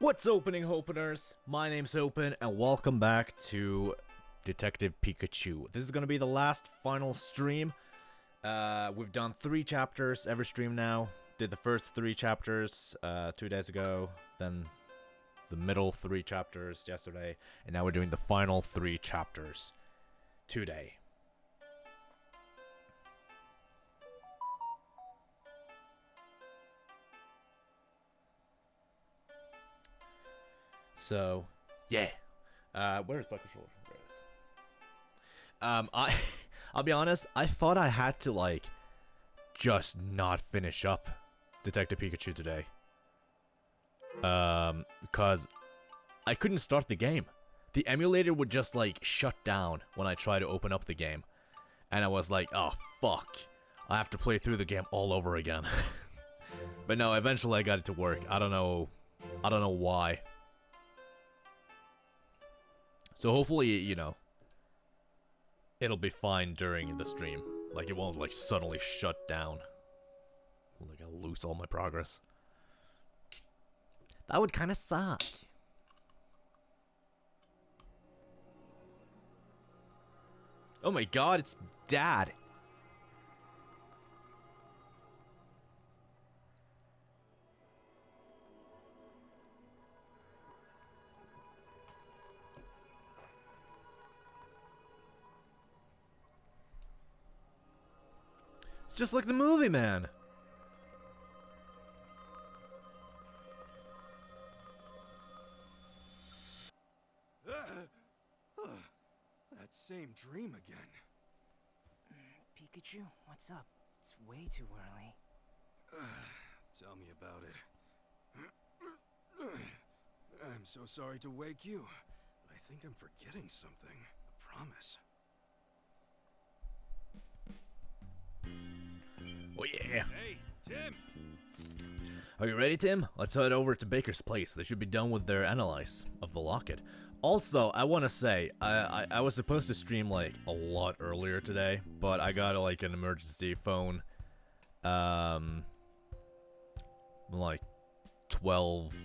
What's opening, Hopeners? My name's Open, and welcome back to Detective Pikachu. This is gonna be the last final stream. We've done 3 chapters every stream now. Did the first 3 chapters 2 days ago, then the middle 3 chapters yesterday, and now we're doing the final 3 chapters today. So, yeah. Where's Pikachu? There it is. I'll be honest, I thought I had to, like, just not finish up Detective Pikachu today. Because I couldn't start the game. The emulator would just, like, shut down when I try to open up the game. And I was like, oh, fuck. I have to play through the game all over again. But no, eventually I got it to work. I don't know why. So hopefully, you know, it'll be fine during the stream. Like, it won't, like, suddenly shut down. Like, I'll lose all my progress. That would kind of suck. Oh my god, it's Dad. It's just like the movie, man. That same dream again. Pikachu, what's up? It's way too early. Tell me about it. I'm so sorry to wake you, but I think I'm forgetting something. I promise. Oh yeah. Hey, Tim! Are you ready, Tim? Let's head over to Baker's place. They should be done with their analyze of the locket. Also, I want to say, I was supposed to stream, like, a lot earlier today, but I got, like, an emergency phone, like,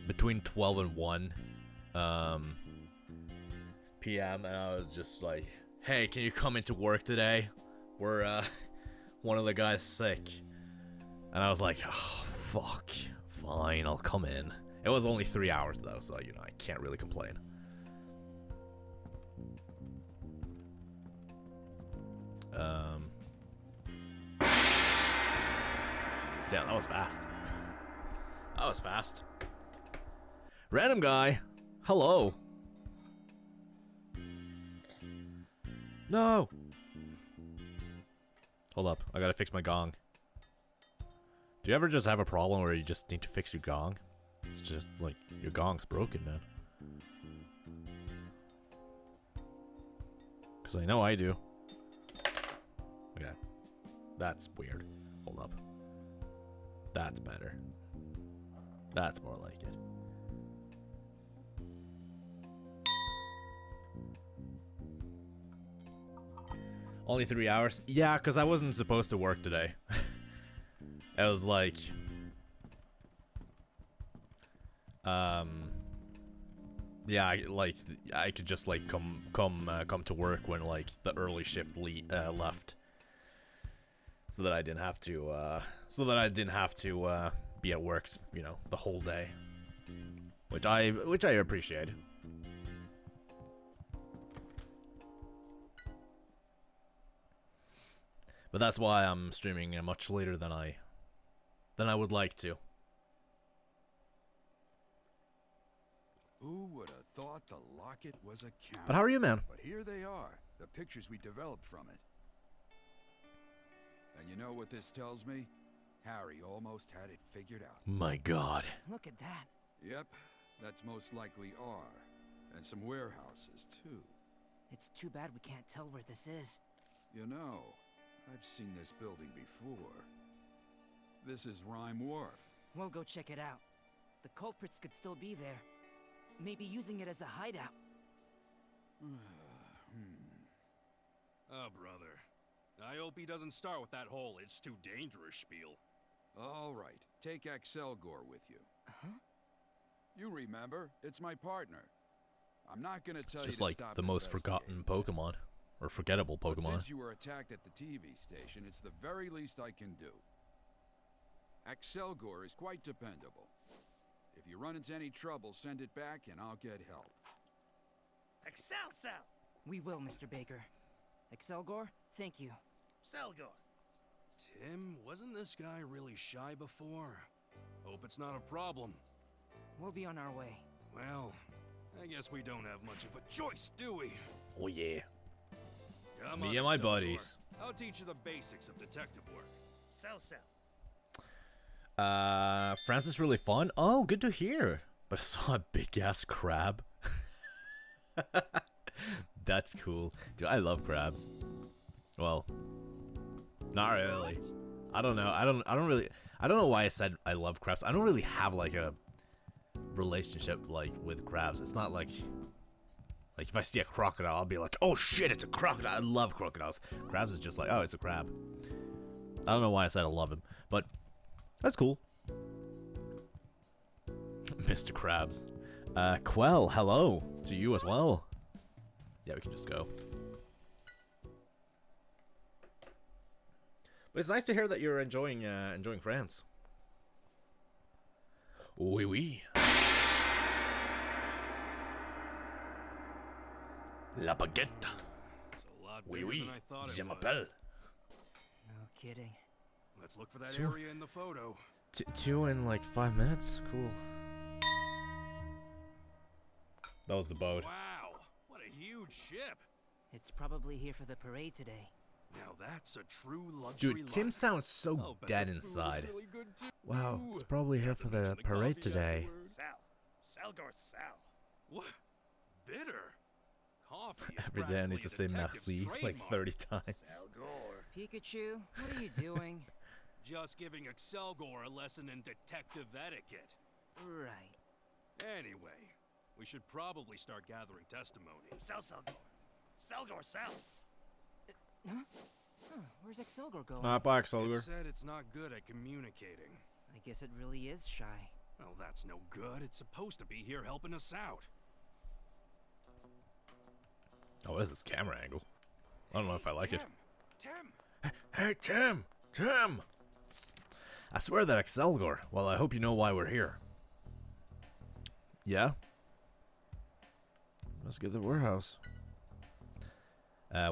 between 12 and 1, p.m., and I was just like, hey, can you come into work today? We're, one of the guys sick. And I was like, oh, fuck. Fine, I'll come in. It was only 3 hours, though, so, you know, I can't really complain. Damn, that was fast. That was fast. Random guy. Hello. No. Hold up, I gotta fix my gong. Do you ever just have a problem where you just need to fix your gong? It's just like, your gong's broken, man. Because I know I do. Okay. That's weird. Hold up. That's better. That's more like it. Only 3 hours? Yeah, because I wasn't supposed to work today. It was like... yeah, I could just, like, come to work when, like, the early shift left. So that I didn't have to, be at work, you know, the whole day. Which I appreciate. But that's why I'm streaming much later than I would like to. Who would have thought the locket was a camera? But how are you, man? But here they are, the pictures we developed from it. And you know what this tells me? Harry almost had it figured out. My god. Look at that. Yep, that's most likely R. And some warehouses, too. It's too bad we can't tell where this is. You know, I've seen this building before. This is Rhyme Wharf. We'll go check it out. The culprits could still be there. Maybe using it as a hideout. Oh, brother. I hope he doesn't start with that whole "it's too dangerous" spiel. All right, take Axelgor with you. Huh? You remember? It's my partner. I'm not gonna tell you Just to like stop the most forgotten investigating. Pokemon. Or forgettable But Pokemon. since you were attacked at the TV station, it's the very least I can do. Excelgor is quite dependable. If you run into any trouble, send it back and I'll get help. Excelsior! We will, Mr. Baker. Excelgor, thank you. Selgor. Tim, wasn't this guy really shy before? Hope it's not a problem. We'll be on our way. Well, I guess we don't have much of a choice, do we? Oh yeah. Come Me on, and my Excelgor. buddies. I'll teach you the basics of detective work. Sel. France is really fun. Oh, good to hear. But I saw a big ass crab. That's cool. Dude, I love crabs. Well, not really. I don't know. I don't know why I said I love crabs. I don't really have like a relationship like with crabs. It's not like if I see a crocodile, I'll be like, "Oh shit, it's a crocodile." I love crocodiles. Crabs is just like, "Oh, it's a crab." I don't know why I said I love him, but that's cool. Mr. Krabs. Quell, hello to you as well. Yeah, we can just go. But it's nice to hear that you're enjoying France. Oui, oui. La baguette. It's a lot Oui, bigger oui. than I thought Je it was. m'appelle. No kidding. Let's look for that Two- area in the photo. Two in like 5 minutes? Cool. That was the boat. Wow, what a huge ship. It's probably here for the parade today. Now that's a true luxury Dude, Tim liner. sounds so I'll bet dead the food is inside. really good too. Wow, it's probably here Not for to the mention parade coffee today. afterwards. Selgor Sal. What? Bitter? Coffee is Every day I need practically to a say detective's merci like trademark. 30 times. Selgor. Pikachu, what are you doing? Just giving Excelgor a lesson in detective etiquette. Right. Anyway, we should probably start gathering testimony. Selgor. Selgor Sal. Huh? Huh, where's Excelgor going? Bye, It Soldier. said it's not good at communicating. I guess it really is shy. Well, that's no good. It's supposed to be here helping us out. Oh, what is this camera angle? I don't know if I like it. Tim! Hey, Tim! Tim! I swear that Excelgor. Well, I hope you know why we're here. Yeah? Let's get the warehouse.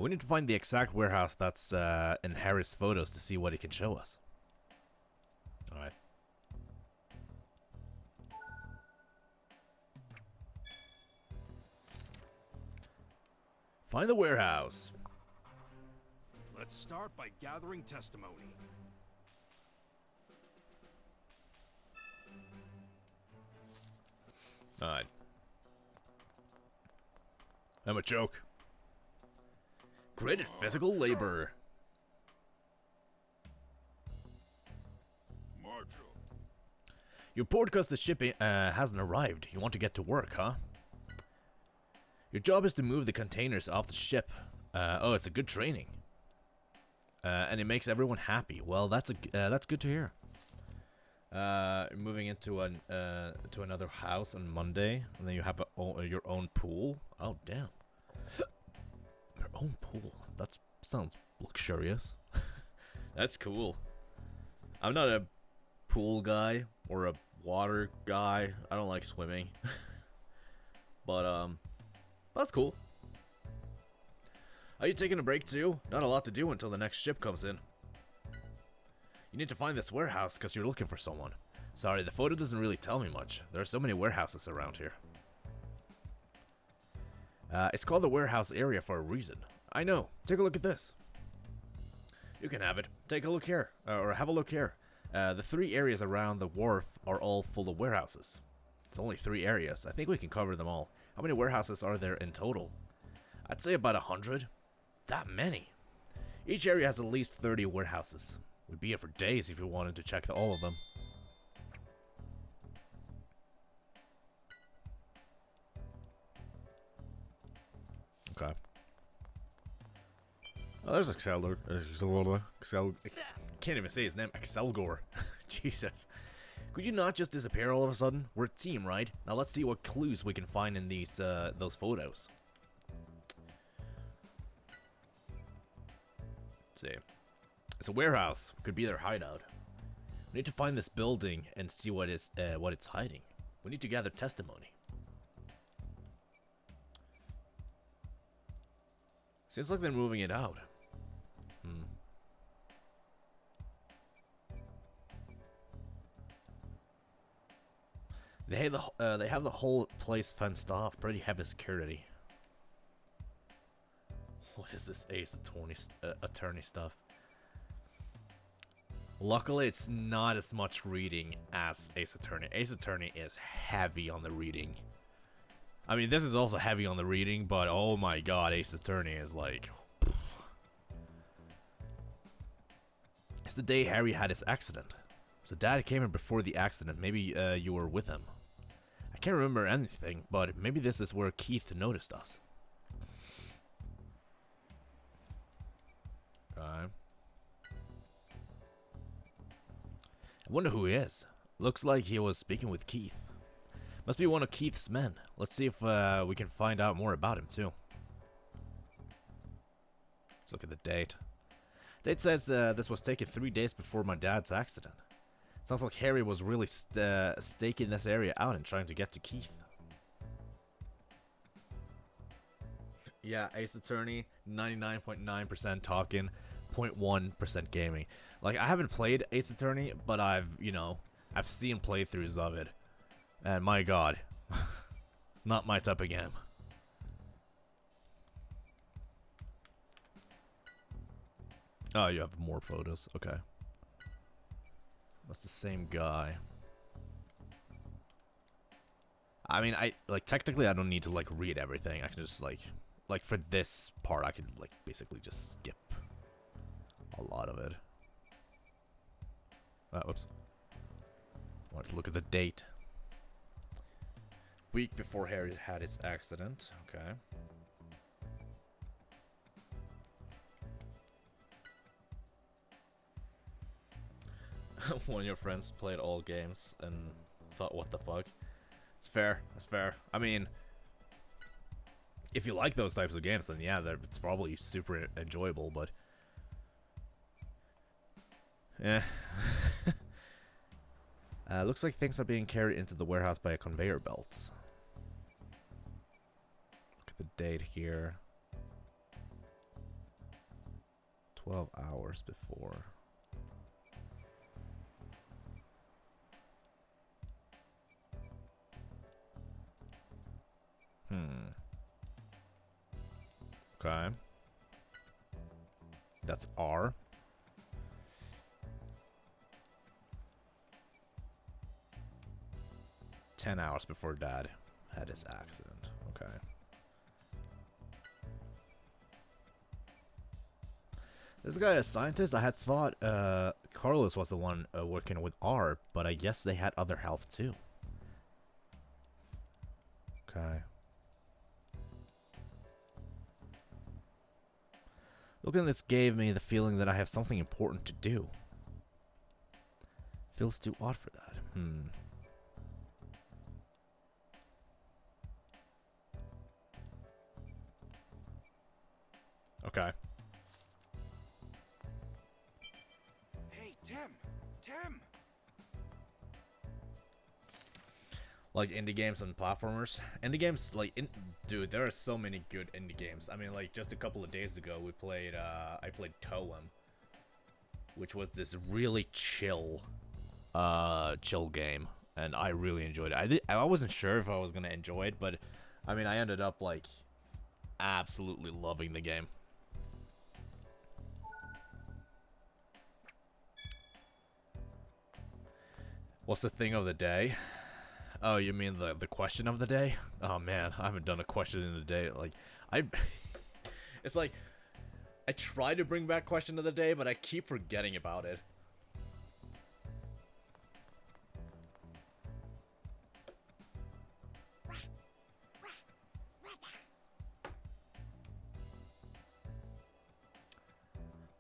We need to find the exact warehouse that's in Harry's photos to see what he can show us. Alright. Find the warehouse. Let's start by gathering testimony. Alright. I'm a joke. Graded physical labor. Marjo. Your podcast the shipping hasn't arrived. You want to get to work, huh? Your job is to move the containers off the ship. Oh, it's a good training. And it makes everyone happy. Well, that's good to hear. Moving into to another house on Monday, and then you have your own pool. Oh, damn. Your own pool. That sounds luxurious. That's cool. I'm not a pool guy or a water guy. I don't like swimming. But that's cool. Are you taking a break too? Not a lot to do until the next ship comes in. You need to find this warehouse because you're looking for someone. Sorry, the photo doesn't really tell me much. There are so many warehouses around here. It's called the warehouse area for a reason. I know. Take a look at this. You can have it. Take a look here. Or have a look here. The 3 areas around the wharf are all full of warehouses. It's only 3 areas. I think we can cover them all. How many warehouses are there in total? I'd say about 100. That many. Each area has at least 30 warehouses. We'd be here for days if we wanted to check all of them. Okay. Oh, there's Excelgor. I can't even say his name. Excelgor. Jesus. Could you not just disappear all of a sudden? We're a team, right? Now let's see what clues we can find in these those photos. Let's see. It's a warehouse. Could be their hideout. We need to find this building and see what it's hiding. We need to gather testimony. Seems like they're moving it out. They have the whole place fenced off. Pretty heavy security. What is this Ace Attorney stuff? Luckily, it's not as much reading as Ace Attorney. Ace Attorney is heavy on the reading. I mean, this is also heavy on the reading, but oh my god, Ace Attorney is like... It's the day Harry had his accident. So Dad came in before the accident. Maybe you were with him. I can't remember anything, but maybe this is where Keith noticed us. Okay. I wonder who he is. Looks like he was speaking with Keith. Must be one of Keith's men. Let's see if we can find out more about him too. Let's look at the date. Date says this was taken 3 days before my dad's accident. Sounds like Harry was really staking this area out and trying to get to Keith. Yeah, Ace Attorney, 99.9% talking, 0.1% gaming. Like, I haven't played Ace Attorney, but I've seen playthroughs of it. And my god, not my type of game. Oh, you have more photos. Okay. That's the same guy. I mean, technically I don't need to like read everything. I can just like for this part I could like basically just skip a lot of it. Whoops. I wanted to look at the date. Week before Harry had his accident. Okay. One of your friends played all games and thought, what the fuck? It's fair. That's fair. I mean, if you like those types of games, then yeah, it's probably super enjoyable, but... Yeah. Looks like things are being carried into the warehouse by a conveyor belt. Look at the date here. 12 hours before. Okay. That's R. "10 hours before Dad had his accident." Okay. This guy is a scientist? I had thought Carlos was the one working with R, but I guess they had other help too. Okay. Looking at this gave me the feeling that I have something important to do. Feels too odd for that. Okay. Hey, Tim! Like indie games and platformers. Indie games, dude, there are so many good indie games. I mean, like, just a couple of days ago, we played, I played Toem, which was this really chill game, and I really enjoyed it. I wasn't sure if I was gonna enjoy it, but, I mean, I ended up, like, absolutely loving the game. What's the thing of the day? Oh, you mean the question of the day? Oh man, I haven't done a question in a day. Like, it's like, I try to bring back question of the day, but I keep forgetting about it.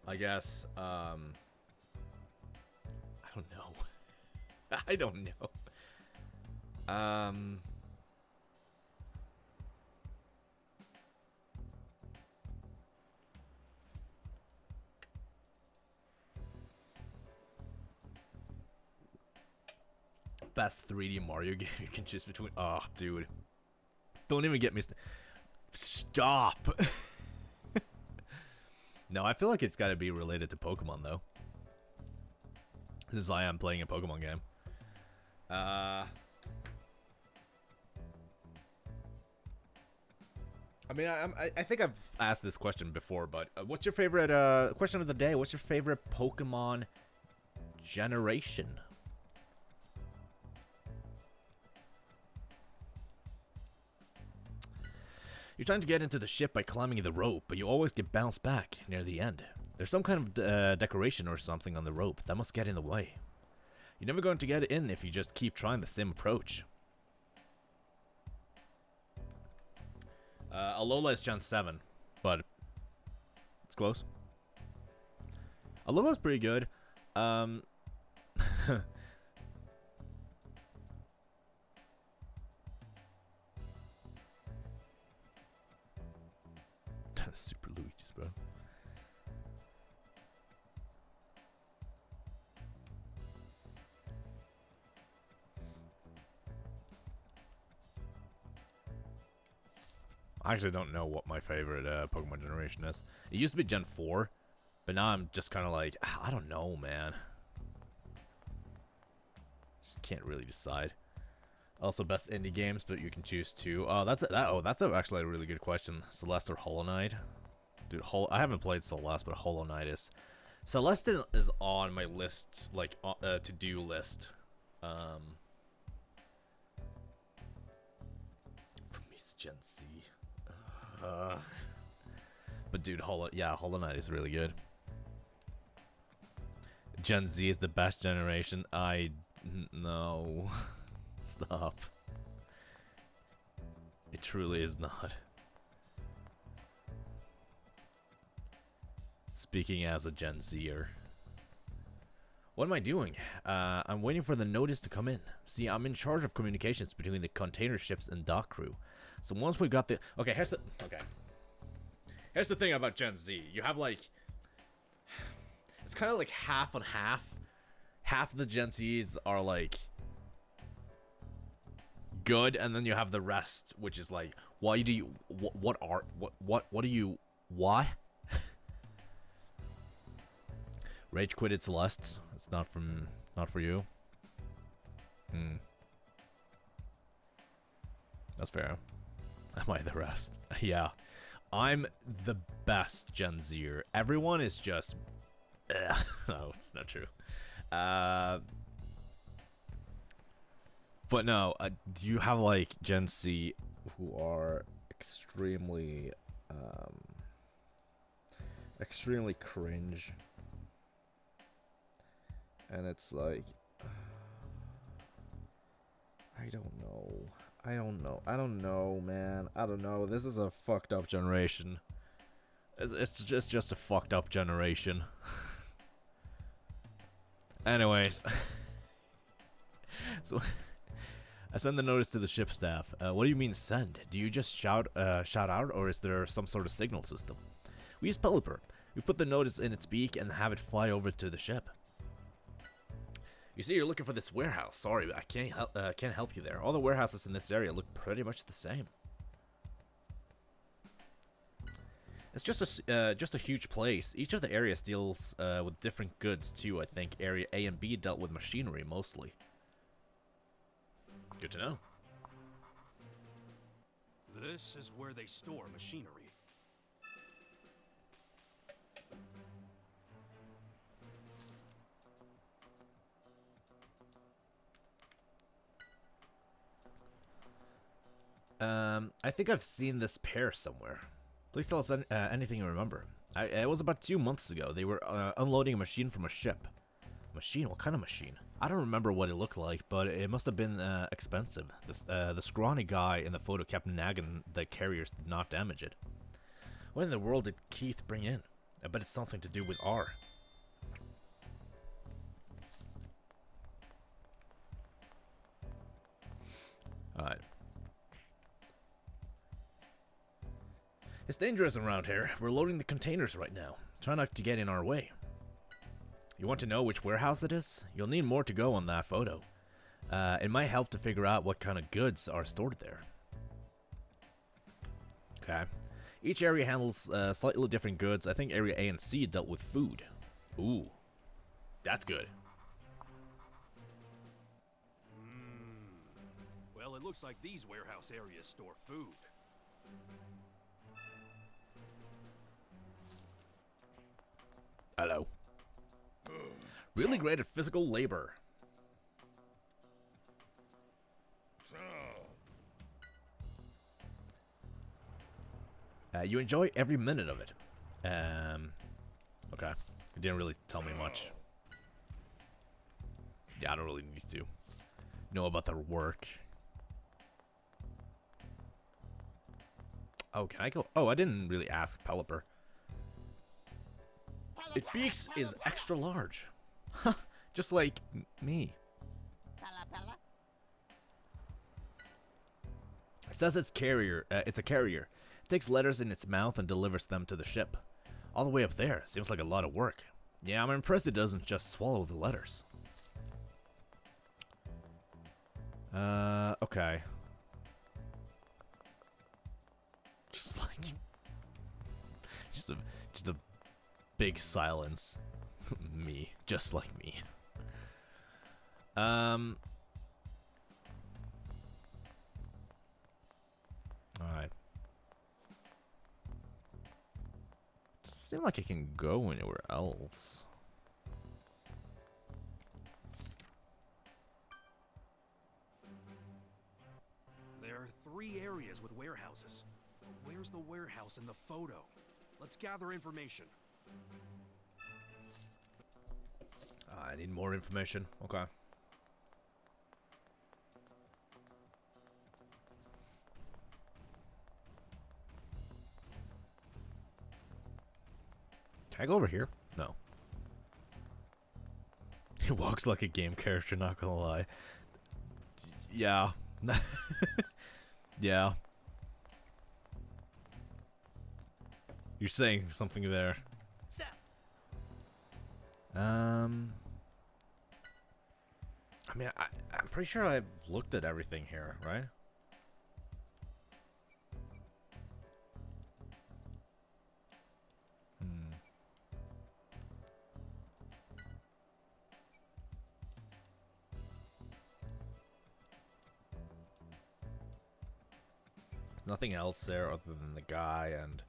I guess, I don't know. I don't know. Best 3D Mario game you can choose between. Oh, dude. Don't even get me. Stop. No, I feel like it's got to be related to Pokemon, though. Since I am playing a Pokemon game. I mean, I think I've asked this question before, but what's your favorite, question of the day? What's your favorite Pokemon generation? You're trying to get into the ship by climbing the rope, but you always get bounced back near the end. There's some kind of decoration or something on the rope that must get in the way. You're never going to get in if you just keep trying the same approach. Alola is Gen 7, but it's close. Alola's pretty good. Super Luigi's, bro. I actually don't know what my favorite Pokemon generation is. It used to be Gen 4, but now I'm just kind of like, I don't know, man. Just can't really decide. Also, best indie games, but you can choose two. Oh, that's actually a really good question. Celeste or Hollow Knight? Dude, I haven't played Celeste, but Hollow Knight is. Celeste is on my list, like to-do list. For me, it's Gen Z. But dude, Hollow Knight is really good. Gen Z is the best generation. No. Stop. It truly is not. Speaking as a Gen Zer. What am I doing? I'm waiting for the notice to come in. See, I'm in charge of communications between the container ships and dock crew. So once we got the... Okay, here's the thing about Gen Z. You have like... It's kind of like half and half. Half of the Gen Zs are like... good, and then you have the rest, which is like, why do you... What do you... Why? Rage quitted Celeste. It's not for you. That's fair. Am I the rest? Yeah. I'm the best Gen Zer. Everyone is just... No, it's not true. But no, do you have like Gen Z who are extremely cringe? And it's like, I don't know, man. I don't know. This is a fucked up generation. It's just a fucked up generation. Anyways. So, I send the notice to the ship staff. What do you mean send? Do you just shout out, or is there some sort of signal system? We use Pelipper. We put the notice in its beak and have it fly over to the ship. You see, you're looking for this warehouse. Sorry, I can't help you there. All the warehouses in this area look pretty much the same. It's just a huge place. Each of the areas deals with different goods too. I think area A and B dealt with machinery mostly. Good to know. This is where they store machinery. I think I've seen this pair somewhere. Please tell us anything you remember. It was about 2 months ago. They were unloading a machine from a ship. Machine? What kind of machine? I don't remember what it looked like, but it must have been expensive. The scrawny guy in the photo kept nagging the carriers did not damage it. What in the world did Keith bring in? I bet it's something to do with R. Alright. It's dangerous around here. We're loading the containers right now. Try not to get in our way. You want to know which warehouse it is? You'll need more to go on that photo. It might help to figure out what kind of goods are stored there. Okay. Each area handles slightly different goods. I think area A and C dealt with food. Ooh. That's good. Well, it looks like these warehouse areas store food. Hello. Really great at physical labor. You enjoy every minute of it. Okay. It didn't really tell me much. Yeah, I don't really need to know about their work. Oh, can I go? Oh, I didn't really ask Pelipper. Its beaks is extra large. Huh, just like me. It says it's a carrier. It takes letters in its mouth and delivers them to the ship. All the way up there. Seems like a lot of work. Yeah, I'm impressed it doesn't just swallow the letters. Okay. Just like... Just a big silence. Me. Just like me. Alright. Doesn't seem like I can go anywhere else. There are 3 areas with warehouses. Where's the warehouse in the photo? Let's gather information. I need more information. Okay. Can I go over here? No. He walks like a game character, not gonna lie. Yeah. Yeah. You're saying something there. I mean, I'm pretty sure I've looked at everything here, right? Nothing else there other than the guy and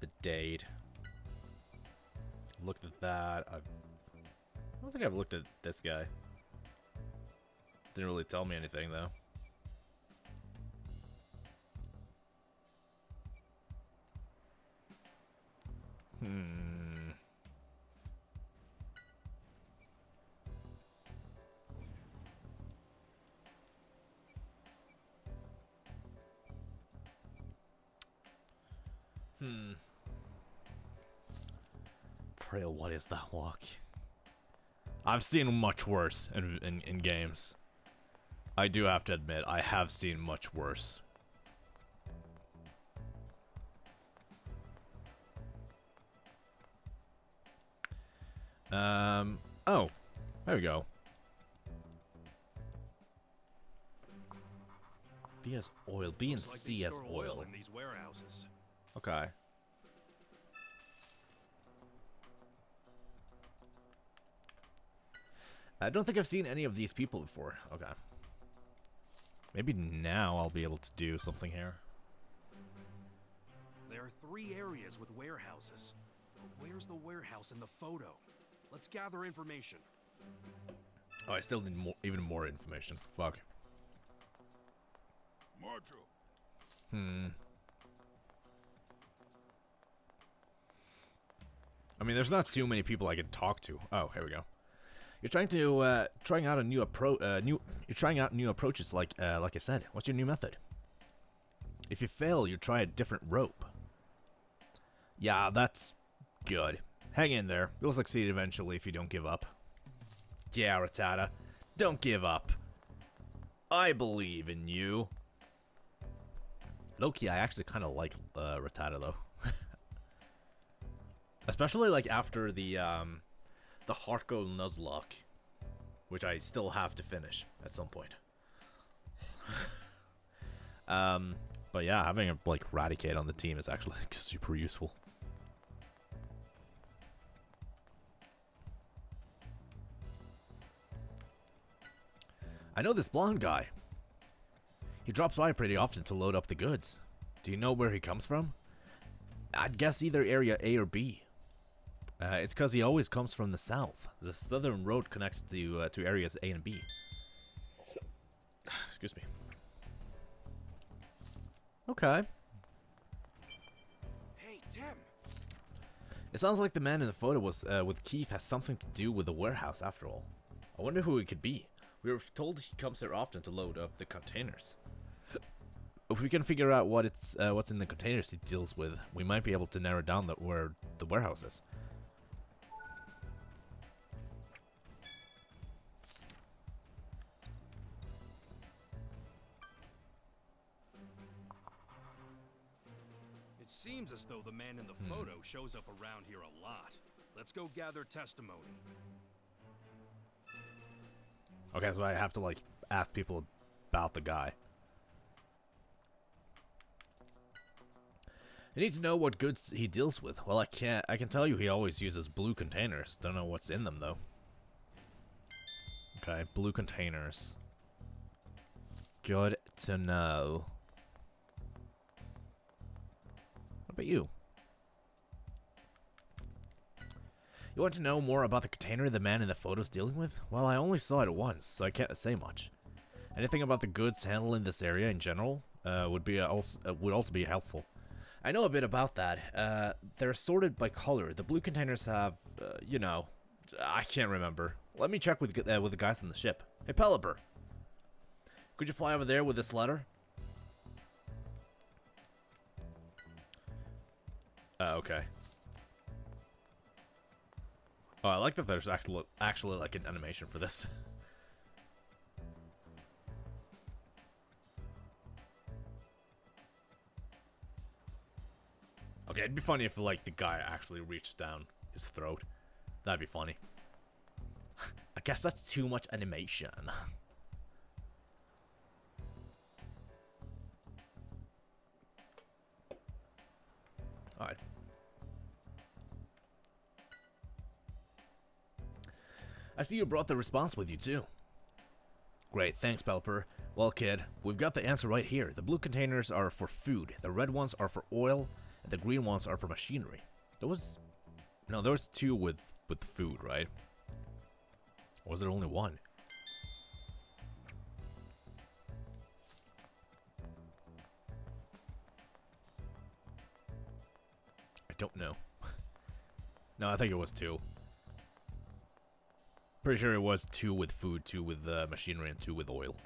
the date. Looked at that. I don't think I've looked at this guy. Didn't really tell me anything though. Frail, what is that walk? I've seen much worse in games. I do have to admit, I have seen much worse. Oh, there we go. B as oil, B and Looks like C they as store oil. in these warehouses. Okay. I don't think I've seen any of these people before. Okay. Maybe now I'll be able to do something here. There are 3 areas with warehouses. But where's the warehouse in the photo? Let's gather information. Oh, I still need more, even more information. Fuck. I mean, there's not too many people I can talk to. Oh, here we go. You're trying out a new you're trying out new approaches, like I said. What's your new method? If you fail, you try a different rope. Yeah, that's good. Hang in there. You'll succeed eventually if you don't give up. Yeah, Rattata. Don't give up. I believe in you. Low-key, I actually kind of like Rattata though. Especially like after the Harko Nuzlocke, which I still have to finish at some point. But yeah, having a like Raticate on the team is actually like, super useful. I know this blonde guy. He drops by pretty often to load up the goods. Do you know where he comes from? I'd guess either area A or B. It's because he always comes from the south. The southern road connects to areas A and B. Excuse me. Okay. Hey, Tim. It sounds like the man in the photo was with Keith has something to do with the warehouse after all. I wonder who it could be. We were told he comes here often to load up the containers. If we can figure out what's in the containers he deals with, we might be able to narrow down where the warehouse is. It seems as though the man in the photo shows up around here a lot. Let's go gather testimony. Okay, so I have to like ask people about the guy. I need to know what goods he deals with. Well, I can tell you he always uses blue containers. Don't know what's in them though. Okay, blue containers. Good to know. What about you? You want to know more about the container the man in the photo's dealing with? Well, I only saw it once, so I can't say much. Anything about the goods handled in this area in general would also be helpful. I know a bit about that. They're sorted by color. The blue containers have, you know, I can't remember. Let me check with the guys on the ship. Hey, Pelipper, could you fly over there with this letter? Okay. Oh, I like that there's actually like an animation for this. Okay, it'd be funny if like the guy actually reached down his throat. That'd be funny. I guess that's too much animation. Alright. I see you brought the response with you too. Great, thanks, Pelipper. Well, kid, we've got the answer right here. The blue containers are for food, the red ones are for oil, and the green ones are for machinery. There was two with food, right? Or was there only one? I don't know. No, I think it was two. Pretty sure it was two with food, two with machinery, and two with oil.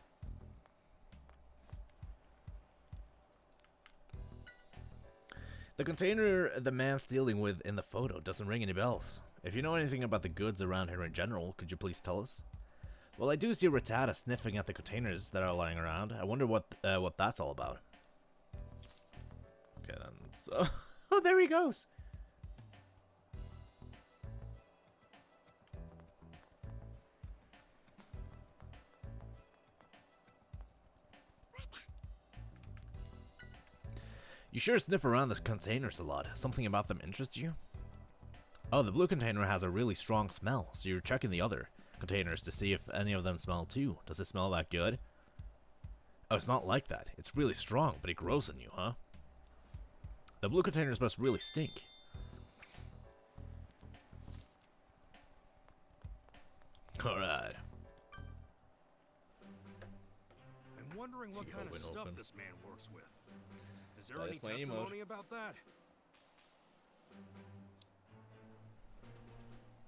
The container the man's dealing with in the photo doesn't ring any bells. If you know anything about the goods around here in general, could you please tell us? Well, I do see Rattata sniffing at the containers that are lying around. I wonder what that's all about. Okay then, so... oh, there he goes! You sure sniff around the containers a lot. Something about them interests you? Oh, the blue container has a really strong smell, so you're checking the other containers to see if any of them smell too. Does it smell that good? Oh, it's not like that. It's really strong, but it grows on you, huh? The blue containers must really stink. Alright. I'm wondering what kind of stuff this man works with. Is there any That is my emote. testimony about that?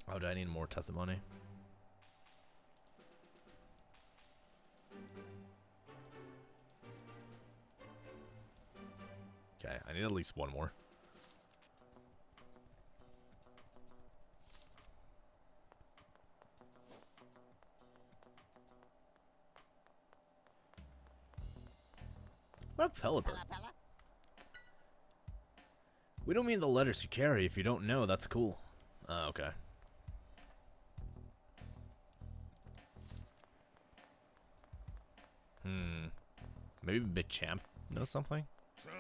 Oh, do I need more testimony? Okay, I need at least one more. What a Pelipper? We don't mean the letters you carry. If you don't know, that's cool. Okay. Maybe Bichamp knows something? So,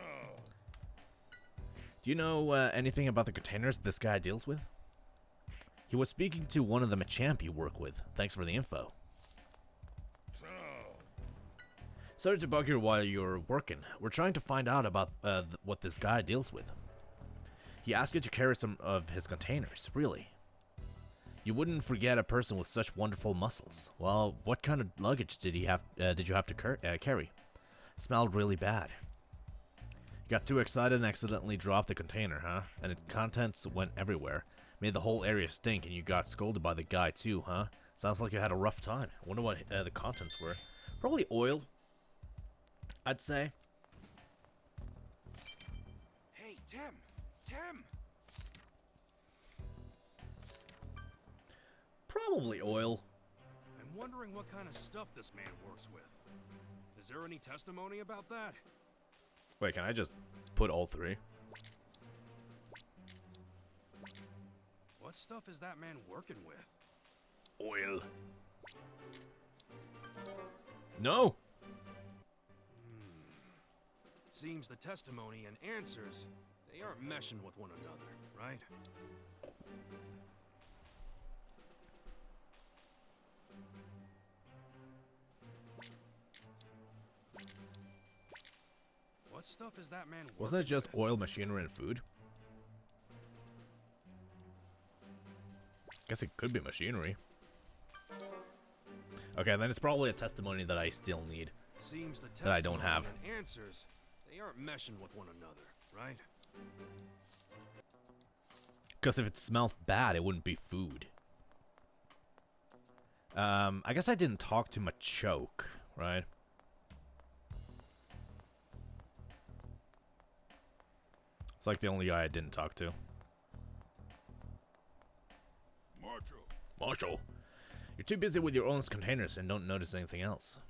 Do you know anything about the containers this guy deals with? He was speaking to one of the Machamp you work with. Thanks for the info. so, Sorry to bug you while you're working. We're trying to find out about what this guy deals with. He asked you to carry some of his containers, really. You wouldn't forget a person with such wonderful muscles. Well, what kind of luggage did you have to carry? It smelled really bad. You got too excited and accidentally dropped the container, huh? And its contents went everywhere. Made the whole area stink, and you got scolded by the guy too, huh? Sounds like you had a rough time. I wonder what the contents were. Probably oil, I'd say. Hey, Tim! Tim! Probably oil. I'm wondering what kind of stuff this man works with. Is there any testimony about that? Wait, can I just put all three? What stuff is that man working with? Oil. No! Seems the testimony and answers, they aren't meshing with one another, right? What stuff is that man Wasn't it working just with? oil, machinery, and food? Guess it could be machinery. Okay, then it's probably a testimony that I still need. Seems the that I don't have. testimony and answers, they aren't meshing with one another, right? Because if it smelled bad, it wouldn't be food. I guess I didn't talk to Machoke, right? It's like the only guy I didn't talk to. Marshal. Marshall, you're too busy with your own containers and don't notice anything else.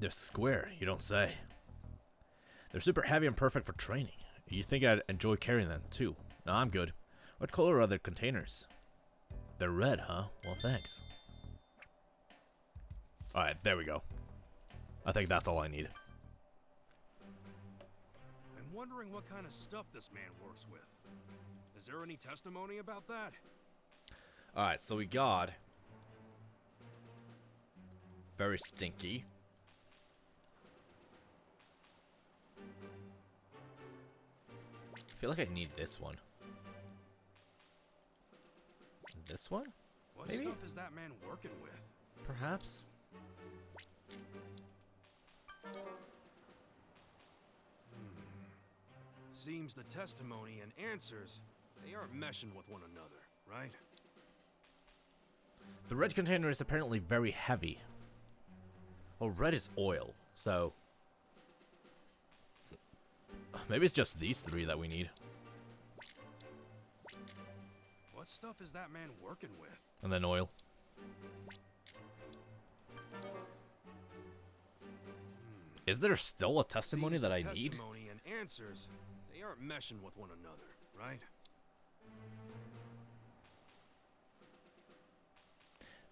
They're square, you don't say. They're super heavy and perfect for training. You think I'd enjoy carrying them too? No, I'm good. What color are their containers? They're red, huh? Well, thanks. Alright, there we go. I think that's all I need. I'm wondering what kind of stuff this man works with. Is there any testimony about that? Alright, so we got... very stinky. I feel like I need this one. This one? What Maybe? stuff is that man working with? Perhaps? Seems the testimony and answers, they aren't meshing with one another, right? The red container is apparently very heavy. Well, red is oil, so... maybe it's just these three that we need. What stuff is that man working with? And then oil. Is there still a testimony Seems that the I need? Testimony and answers, they aren't meshing with one another, right?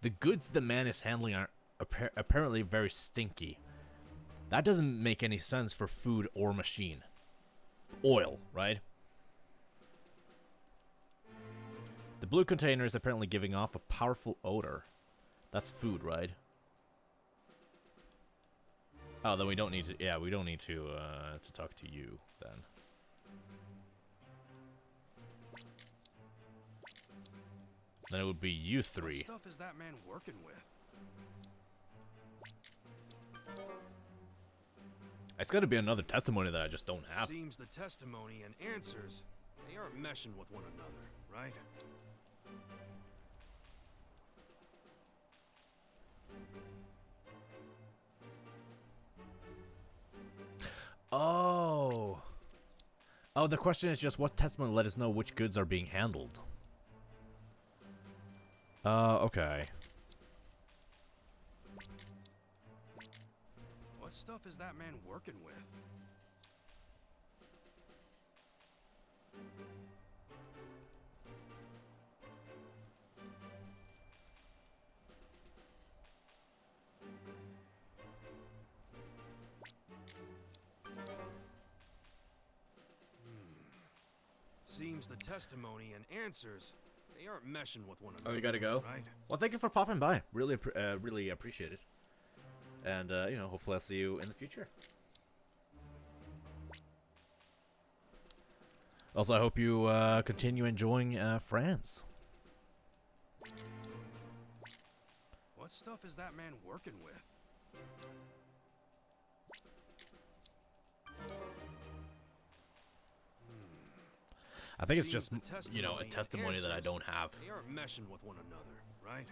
The goods the man is handling are apparently very stinky. That doesn't make any sense for food or machine. Oil, right? The blue container is apparently giving off a powerful odor. That's food, right? Oh, then we don't need to... yeah, we don't need to talk to you, then. Then it would be you What three. stuff is that man working with? It's got to be another testimony that I just don't have. Seems the testimony and answers, they aren't meshing with one another, right? Oh. Oh, the question is just what testimony let us know which goods are being handled. Okay. What stuff stuff is that man working with? Seems the testimony and answers, they aren't meshing with one another. Oh, you gotta go? Right? Well, thank you for popping by. Really, really appreciate it. And, you know, hopefully I'll see you in the future. Also, I hope you continue enjoying France. What stuff is that man working with? I think it's Seems just, the you know, a and testimony that I answers, don't have. They aren't meshing with one another, right?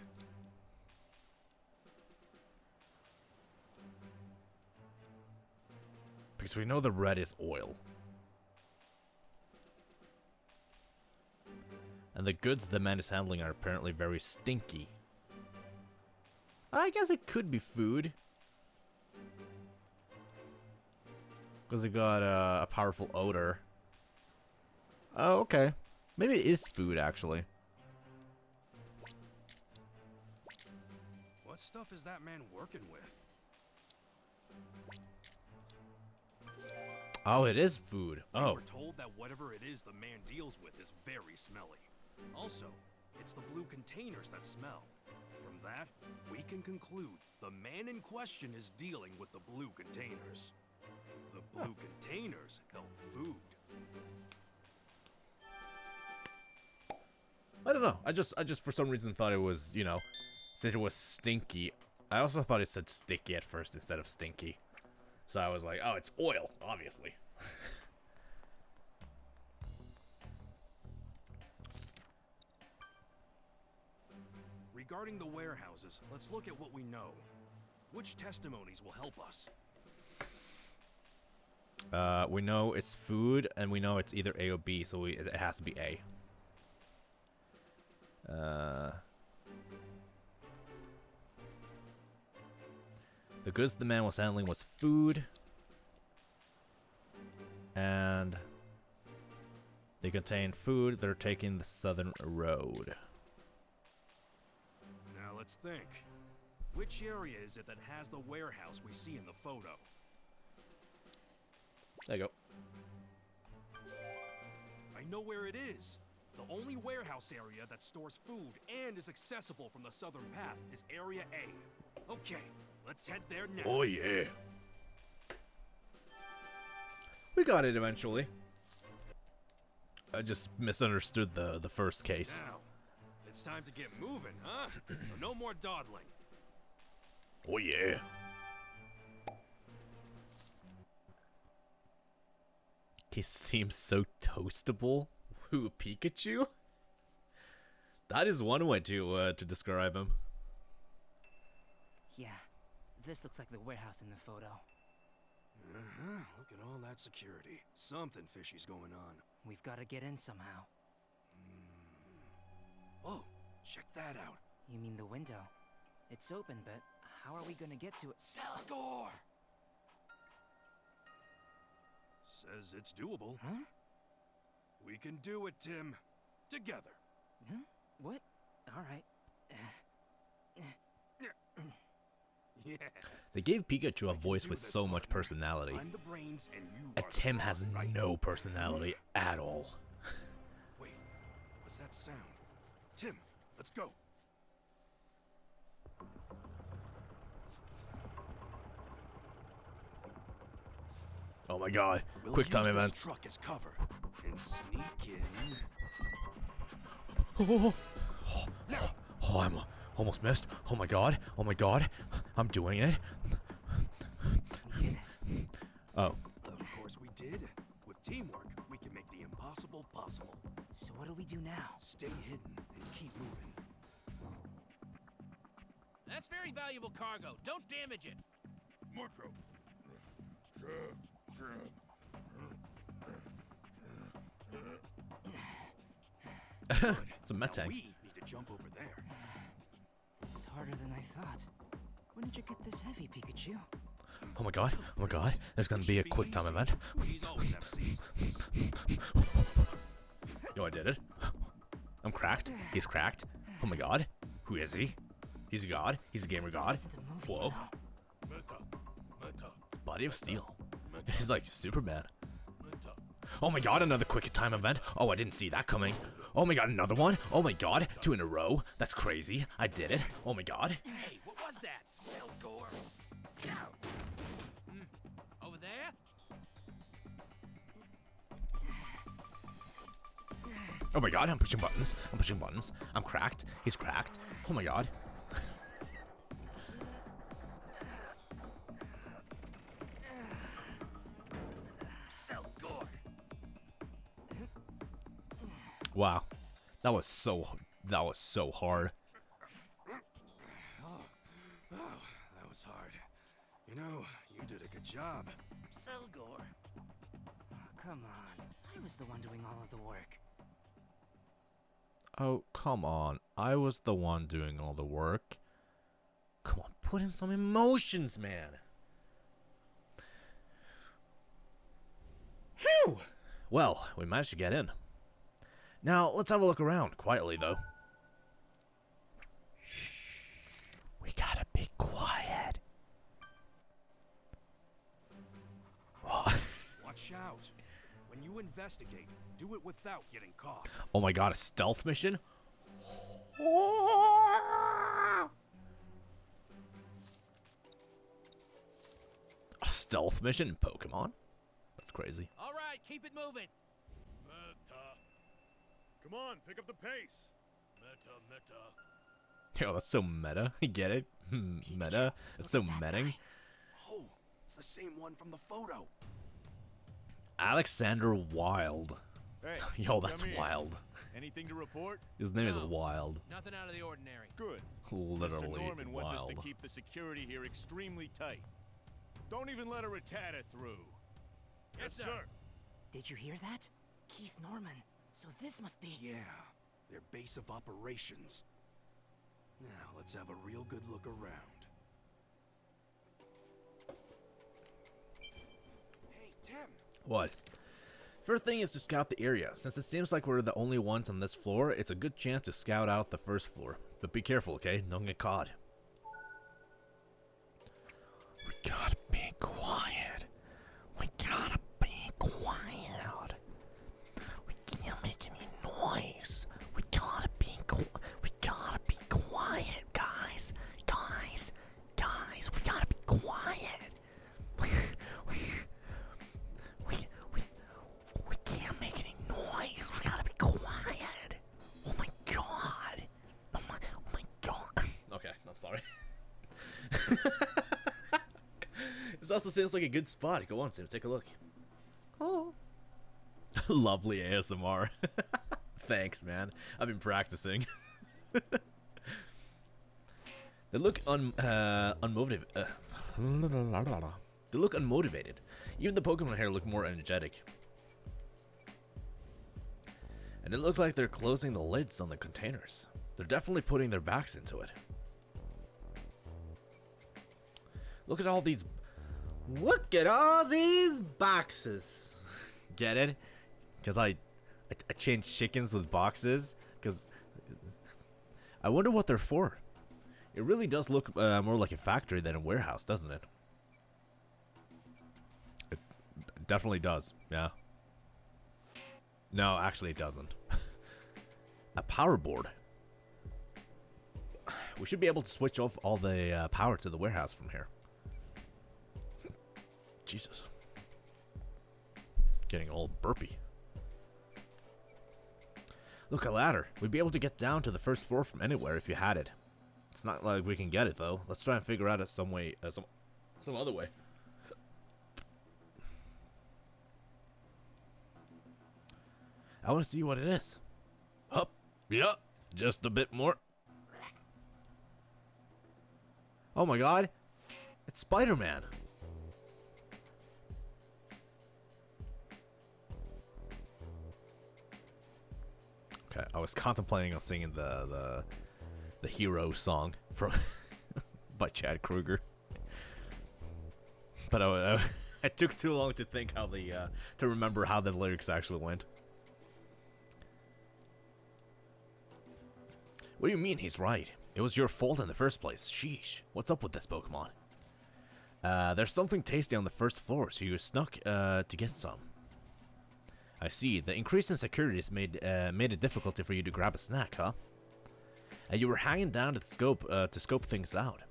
Because we know the red is oil. And the goods the man is handling are apparently very stinky. I guess it could be food. Because it got a powerful odor. Oh, okay. Maybe it is food, actually. What stuff is that man working with? Oh, it is food. Oh. We're told that whatever it is the man deals with is very smelly. Also, it's the blue containers that smell. From that, we can conclude the man in question is dealing with the blue containers. The blue containers held food. I don't know. I just for some reason thought it was, you know, since it was stinky. I also thought it said sticky at first instead of stinky. So I was like, oh, it's oil, obviously. Regarding the warehouses, let's look at what we know. Which testimonies will help us? We know it's food, and we know it's either A or B, so it has to be A. The goods the man was handling was food, and they contain food. They're taking the southern road. Now let's think. Which area is it that has the warehouse we see in the photo? There you go. I know where it is. The only warehouse area that stores food and is accessible from the southern path is Area A. Okay, let's head there now. Oh yeah. We got it eventually. I just misunderstood the first case. Now, it's time to get moving, huh? So no more dawdling. Oh yeah. He seems so toastable. Who, Pikachu? That is one way to describe him. Yeah, this looks like the warehouse in the photo. Look at all that security. Something fishy's going on. We've got to get in somehow. Oh, check that out. You mean the window? It's open, but how are we gonna get to it? Salagor! Says it's doable. Huh? We can do it, Tim. Together. Huh? What? All right. Yeah. They gave Pikachu a voice with so much personality. I'm the brains and you And are Tim the has heart, right? no personality at all. Wait, what's that sound? Tim, let's go. Oh my god. We'll Quick time use this events. truck as cover and sneak in. Oh, I'm almost missed. Oh my god. Oh my god. I'm doing it. We did it. Oh. Of course we did. With teamwork, we can make the impossible possible. So what do we do now? Stay hidden and keep moving. That's very valuable cargo. Don't damage it. Mucho. It's a Met Now tank. we need to jump over there. This is harder than I thought. When did you get this heavy, Pikachu? Oh my god. Oh my god. There's gonna be a quick time event. These always have seeds. Yo, I did it. I'm cracked. He's cracked. Oh my god. Who is he? He's a god. He's a gamer god. This isn't a movie, Whoa. you know. Body of steel. He's like Superman. Oh my god, another quick time event. Oh, I didn't see that coming. Oh my god, another one. Oh my god, 2 in a row. That's crazy. I did it. Oh my god. Hey, what was that? Selgor. Over there? Oh my god, I'm pushing buttons. I'm pushing buttons. I'm cracked. He's cracked. Oh my god. Selgor. Wow. That was so hard. Oh, that was hard. You know, you did a good job. Selgor. Oh, come on. I was the one doing all of the work. Oh, come on. I was the one doing all the work. Come on, put in some emotions, man. Phew! Well, we managed to get in. Now, let's have a look around, quietly though. Shh. We gotta be quiet. Oh. Watch out. When you investigate, do it without getting caught. Oh my god, a stealth mission? A stealth mission in Pokemon? That's crazy. All right, keep it moving. Come on, pick up the pace. Meta. Yo, that's so meta. You get it? Meta? It's so metting. Oh, it's the same one from the photo. Alexander Wild. Hey, Yo, that's come here. wild. Anything to report? His name is No. Wild. Nothing out of the ordinary. Good. Literally Mr. Norman wants us wild. to keep the security here extremely tight. Don't even let a Rattata through. Yes, sir. Did you hear that? Keith Norman. So this must be... Yeah, their base of operations. Now, let's have a real good look around. Hey, Tim. What? First thing is to scout the area. Since it seems like we're the only ones on this floor, it's a good chance to scout out the first floor. But be careful, okay? Don't get caught. We gotta be quiet. We gotta be quiet. We can't make any noise. We gotta be quiet, guys. Guys, we gotta be quiet. We can't make any noise. We gotta be quiet. Oh my god. Oh my god. Okay, I'm sorry. This also seems like a good spot. Go on, Tim, take a look. Oh. Lovely ASMR. Thanks, man. I've been practicing. They look unmotivated. They look unmotivated. Even the Pokemon here look more energetic. And it looks like they're closing the lids on the containers. They're definitely putting their backs into it. Look at all these boxes. Get it? Because I changed chickens with boxes. Because I wonder what they're for. It really does look more like a factory than a warehouse, doesn't it? It definitely does, yeah. No, actually it doesn't. A power board. We should be able to switch off all the power to the warehouse from here. Jesus. Getting all burpy. Look, a ladder. We'd be able to get down to the first floor from anywhere if you had it. It's not like we can get it though. Let's try and figure out some way, some other way. I want to see what it is. Up, yeah, just a bit more. Oh my god, it's Spider-Man. Okay, I was contemplating on singing the hero song from by Chad Kruger. But I took too long to think how the to remember how the lyrics actually went. What do you mean he's right? It was your fault in the first place. Sheesh. What's up with this Pokemon? There's something tasty on the first floor, so you snuck to get some. I see. The increase in security has made it difficult for you to grab a snack, huh? You were hanging down to scope things out.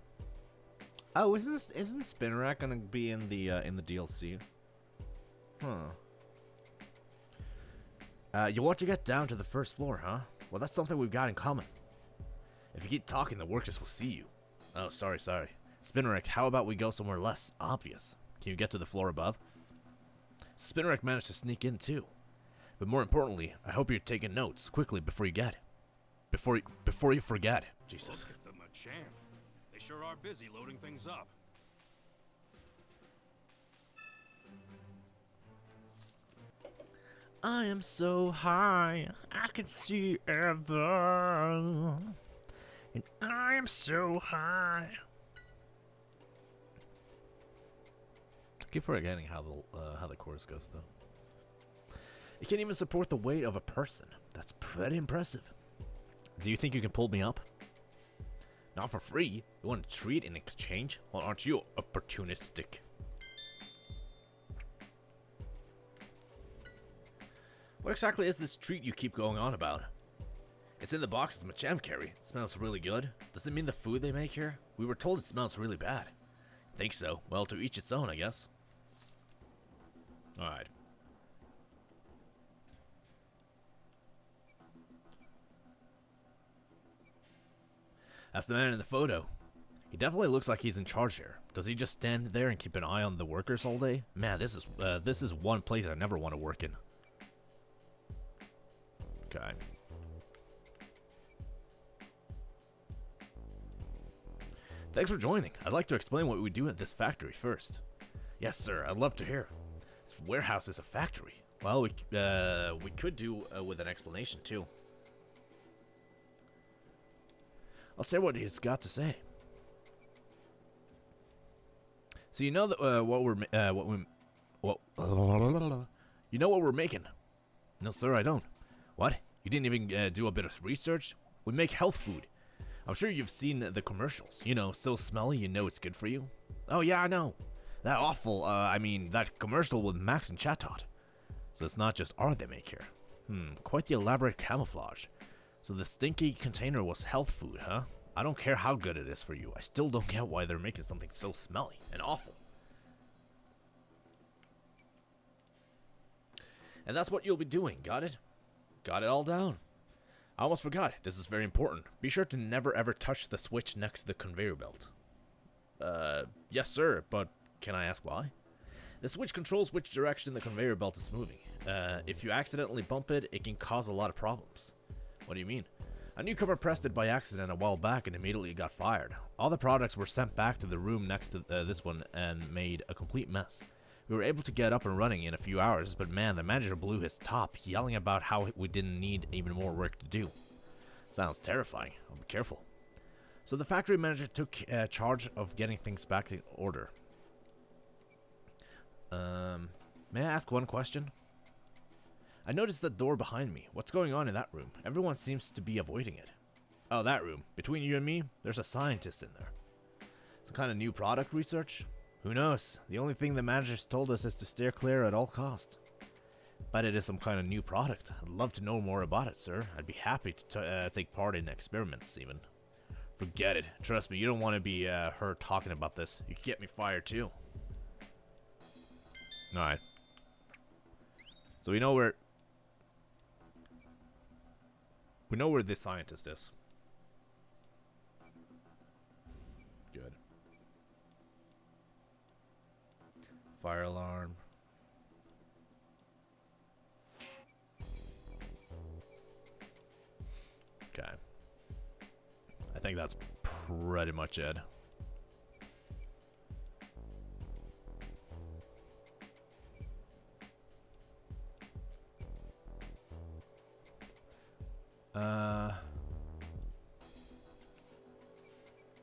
Oh, isn't Spinnerack gonna be in the DLC? Huh. You want to get down to the first floor, huh? Well, that's something we've got in common. If you keep talking, the workers will see you. Oh, sorry. Spinnerack, how about we go somewhere less obvious? Can you get to the floor above? Spinnerack managed to sneak in too. But more importantly, I hope you're taking notes quickly before you get it. Before you forget. Jesus. Look at them, a champ. They sure are busy loading things up. I am so high, I can see ever. And I am so high. I keep forgetting how the chorus goes, though. It can even support the weight of a person. That's pretty impressive. Do you think you can pull me up? Not for free. You want a treat in exchange? Well, aren't you opportunistic? What exactly is this treat you keep going on about? It's in the box as Machamp carry. It smells really good. Does it mean the food they make here? We were told it smells really bad. Think so. Well, to each its own, I guess. Alright. That's the man in the photo. He definitely looks like he's in charge here. Does he just stand there and keep an eye on the workers all day? Man, this is one place I never want to work in. Okay. Thanks for joining. I'd like to explain what we do at this factory first. Yes, sir. I'd love to hear. This warehouse is a factory. Well, we could do with an explanation too. I'll say what he's got to say. So you know that you know what we're making? No, sir, I don't. What? You didn't even do a bit of research? We make health food. I'm sure you've seen the commercials. You know, so smelly you know it's good for you. Oh yeah, I know. That awful, that commercial with Max and Chatot. So it's not just art they make here. Quite the elaborate camouflage. So the stinky container was health food, huh? I don't care how good it is for you. I still don't get why they're making something so smelly and awful. And that's what you'll be doing, got it? Got it all down. I almost forgot. This is very important. Be sure to never ever touch the switch next to the conveyor belt. Yes sir, but can I ask why? The switch controls which direction the conveyor belt is moving. If you accidentally bump it, it can cause a lot of problems. What do you mean? A newcomer pressed it by accident a while back and immediately got fired. All the products were sent back to the room next to this one and made a complete mess. We were able to get up and running in a few hours, but man, the manager blew his top, yelling about how we didn't need even more work to do. Sounds terrifying. I'll be careful. So the factory manager took charge of getting things back in order. May I ask one question? I noticed the door behind me. What's going on in that room? Everyone seems to be avoiding it. Oh, that room. Between you and me, there's a scientist in there. Some kind of new product research? Who knows? The only thing the managers told us is to steer clear at all costs. But it is some kind of new product. I'd love to know more about it, sir. I'd be happy to take part in experiments, even. Forget it. Trust me, you don't want to be heard talking about this. You could get me fired, too. Alright. So we know where this scientist is. Good. Fire alarm. Okay. I think that's pretty much it.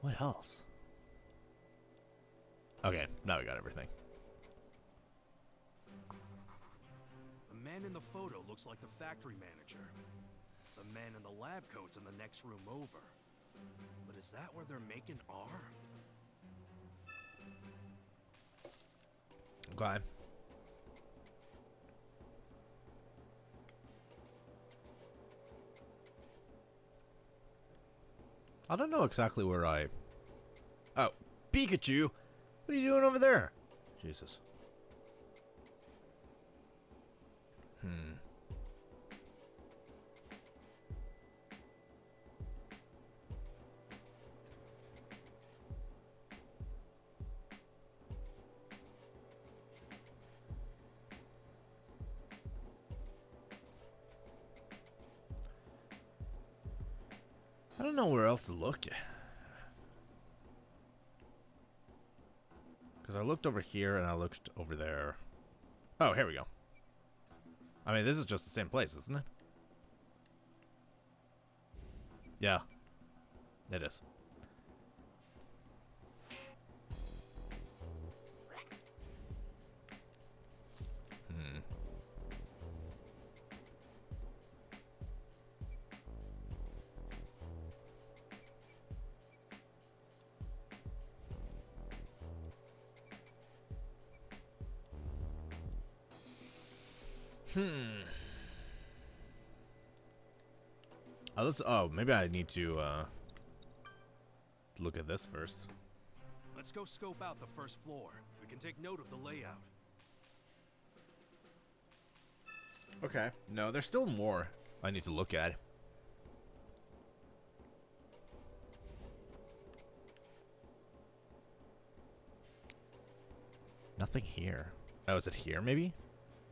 What else? Okay, now we got everything. in the photo looks like the factory manager. The man in the lab coat's in the next room over. But is that where they're making R? Okay. I don't know exactly where I... Oh, Pikachu! What are you doing over there? Jesus. I don't know where else to look. Because I looked over here and I looked over there. Oh, here we go. I mean, this is just the same place, isn't it? Yeah. It is. Oh, maybe I need to look at this first. Let's go scope out the first floor. We can take note of the layout. Okay. No, there's still more I need to look at. Nothing here. Oh, is it here maybe?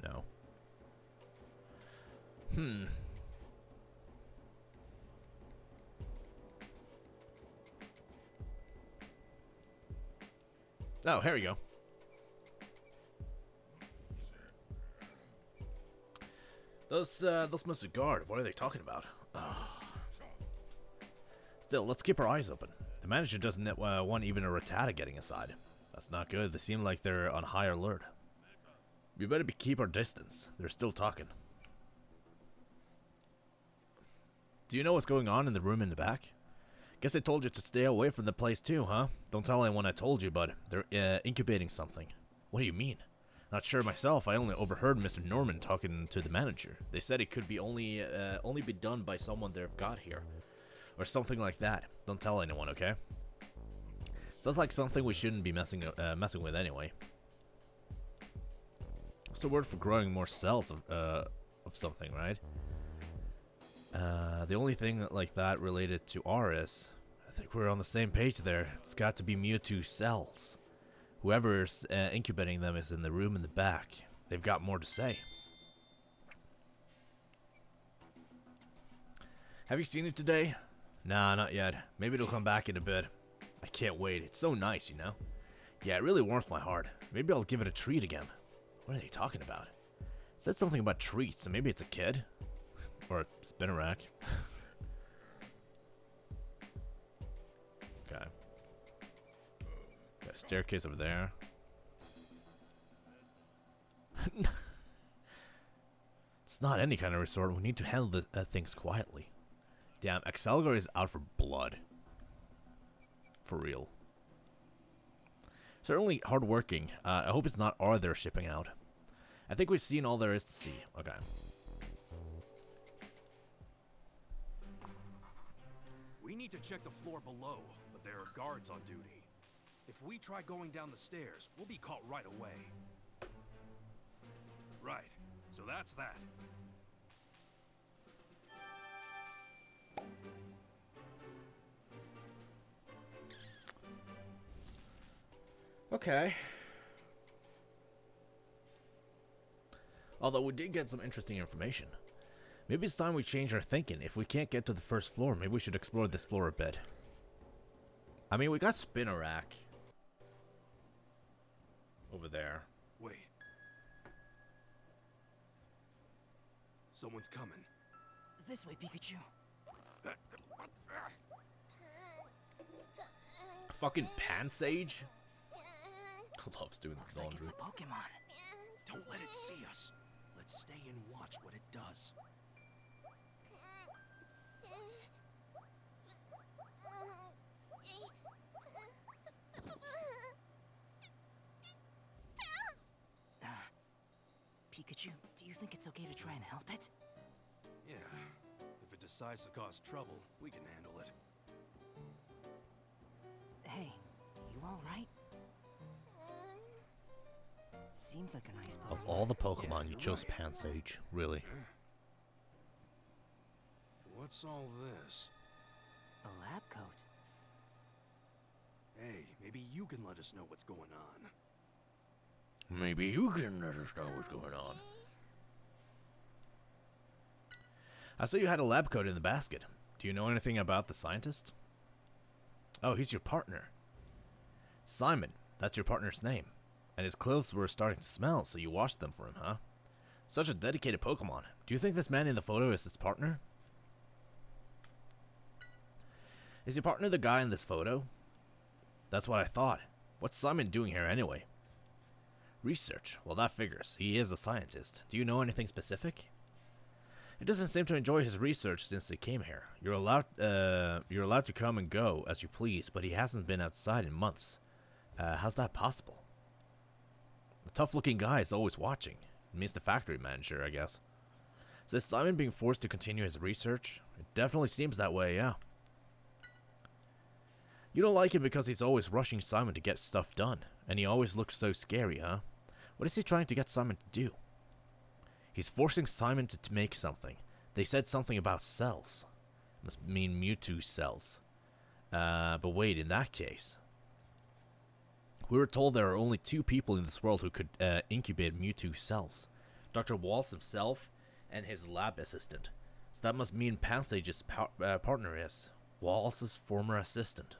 No. Oh, here we go. Those must be guard. What are they talking about? Still, let's keep our eyes open. The manager doesn't want even a Rattata getting inside. That's not good. They seem like they're on high alert. We better keep our distance. They're still talking. Do you know what's going on in the room in the back? Guess they told you to stay away from the place too, huh? Don't tell anyone I told you, but they're incubating something. What do you mean? Not sure myself. I only overheard Mr. Norman talking to the manager. They said it could be only be done by someone they've got here, or something like that. Don't tell anyone, okay? Sounds like something we shouldn't be messing with anyway. What's the word for growing more cells of something, right? The only thing like that related to R is, I think we're on the same page there. It's got to be Mewtwo cells. Whoever's incubating them is in the room in the back. They've got more to say. Have you seen it today? Nah, not yet. Maybe it'll come back in a bit. I can't wait. It's so nice, you know? Yeah, it really warms my heart. Maybe I'll give it a treat again. What are they talking about? It said something about treats, so maybe it's a kid? Or a spinner rack. Okay. Got a staircase over there. It's not any kind of resort. We need to handle the things quietly. Damn, Excelgor is out for blood. For real. Certainly hardworking. I hope it's not R they're shipping out. I think we've seen all there is to see. Okay. We need to check the floor below, but there are guards on duty. If we try going down the stairs, we'll be caught right away. Right, so that's that. Okay. Although we did get some interesting information. Maybe it's time we change our thinking. If we can't get to the first floor, maybe we should explore this floor a bit. I mean, we got spinner rack over there. Wait. Someone's coming. This way, Pikachu. Fucking Pansage? Loves doing Looks the like laundry. it's a Pokemon. Don't let it see us. Let's stay and watch what it does. Pikachu, do you think it's okay to try and help it? Yeah. If it decides to cause trouble, we can handle it. Hey, you alright? Seems like a nice Of Pokemon. all the Pokemon, you you're chose right. Pansage, really. What's all this? A lab coat. Hey, maybe you can let us know what's going on. Maybe you can let us know what's going on. I saw you had a lab coat in the basket. Do you know anything about the scientist? Oh, he's your partner. Simon, that's your partner's name. And his clothes were starting to smell, so you washed them for him, huh? Such a dedicated Pokemon. Do you think this man in the photo is his partner? Is your partner the guy in this photo? That's what I thought. What's Simon doing here anyway? Research. Well, that figures. He is a scientist. Do you know anything specific? He doesn't seem to enjoy his research since he came here. You're allowed to come and go as you please, but he hasn't been outside in months. How's that possible? The tough-looking guy is always watching. It means the factory manager, I guess. So is Simon being forced to continue his research? It definitely seems that way, yeah. You don't like him because he's always rushing Simon to get stuff done, and he always looks so scary, huh? What is he trying to get Simon to do? He's forcing Simon to make something. They said something about cells. Must mean Mewtwo cells. But wait, in that case... We were told there are only 2 people in this world who could incubate Mewtwo cells. Dr. Walls himself and his lab assistant. So that must mean Pansage's partner is Walls' former assistant.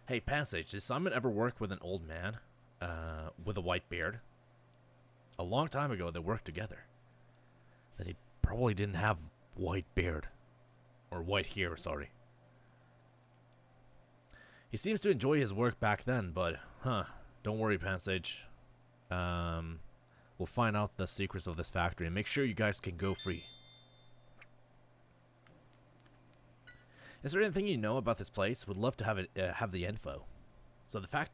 Hey, Pansage, did Simon ever work with an old man? With a white beard? A long time ago, they worked together. Then he probably didn't have white beard. Or white hair, sorry. He seems to enjoy his work back then, but, don't worry, Pansage. We'll find out the secrets of this factory and make sure you guys can go free. Is there anything you know about this place? Would love to have the info. So the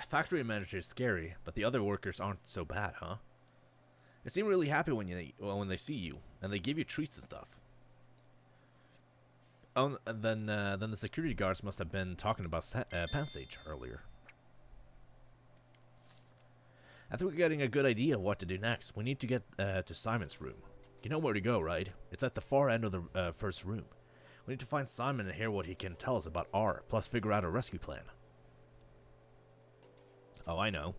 factory manager is scary, but the other workers aren't so bad, huh? They seem really happy when they see you, and they give you treats and stuff. Oh, and then the security guards must have been talking about Pansage earlier. I think we're getting a good idea of what to do next. We need to get to Simon's room. You know where to go, right? It's at the far end of the first room. We need to find Simon and hear what he can tell us about R, plus figure out a rescue plan. Oh, I know.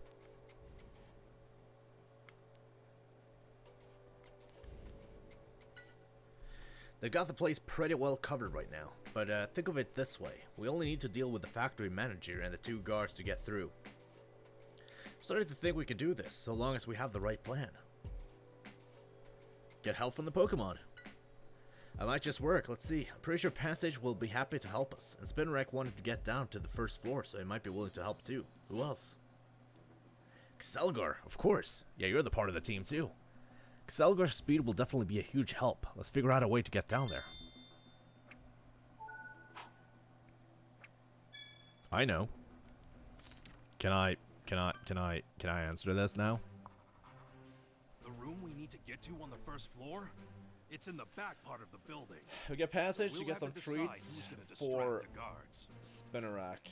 They've got the place pretty well covered right now, but think of it this way. We only need to deal with the factory manager and the 2 guards to get through. I'm starting to think we can do this, so long as we have the right plan. Get help from the Pokemon. I might just work, let's see. I'm pretty sure Pansage will be happy to help us, and Spinrack wanted to get down to the first floor, so he might be willing to help too. Who else? Excelgar, of course. Yeah, you're the part of the team too. Excelgar's speed will definitely be a huge help. Let's figure out a way to get down there. I know. Can I answer this now? The room we need to get to on the first floor? It's in the back part of the building. We get Pansage to We'll get have some to decide treats who's gonna distract for the guards. Spinarak.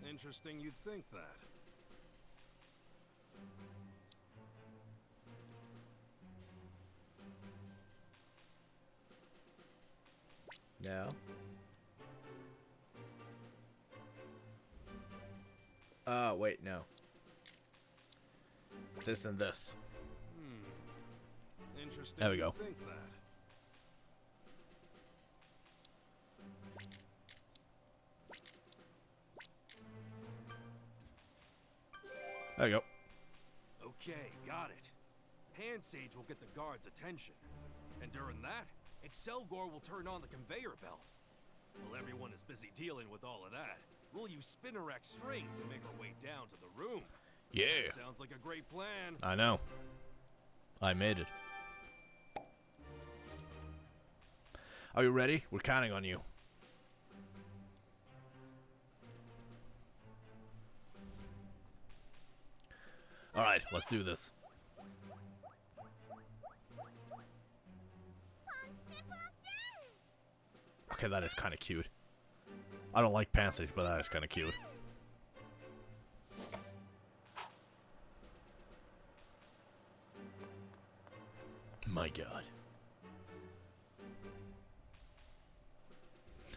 Interesting you'd think that. No. Wait, no. This and this. Interesting There we go. you'd think that. There you go. Okay, got it. Pansage will get the guards' attention. And during that, Excelgor will turn on the conveyor belt. While everyone is busy dealing with all of that, we'll use Spinnerak's string to make our way down to the room. Yeah. That sounds like a great plan. I know. I made it. Are you ready? We're counting on you. Alright, let's do this. Okay, that is kind of cute. I don't like Pansage, but that is kind of cute. My god.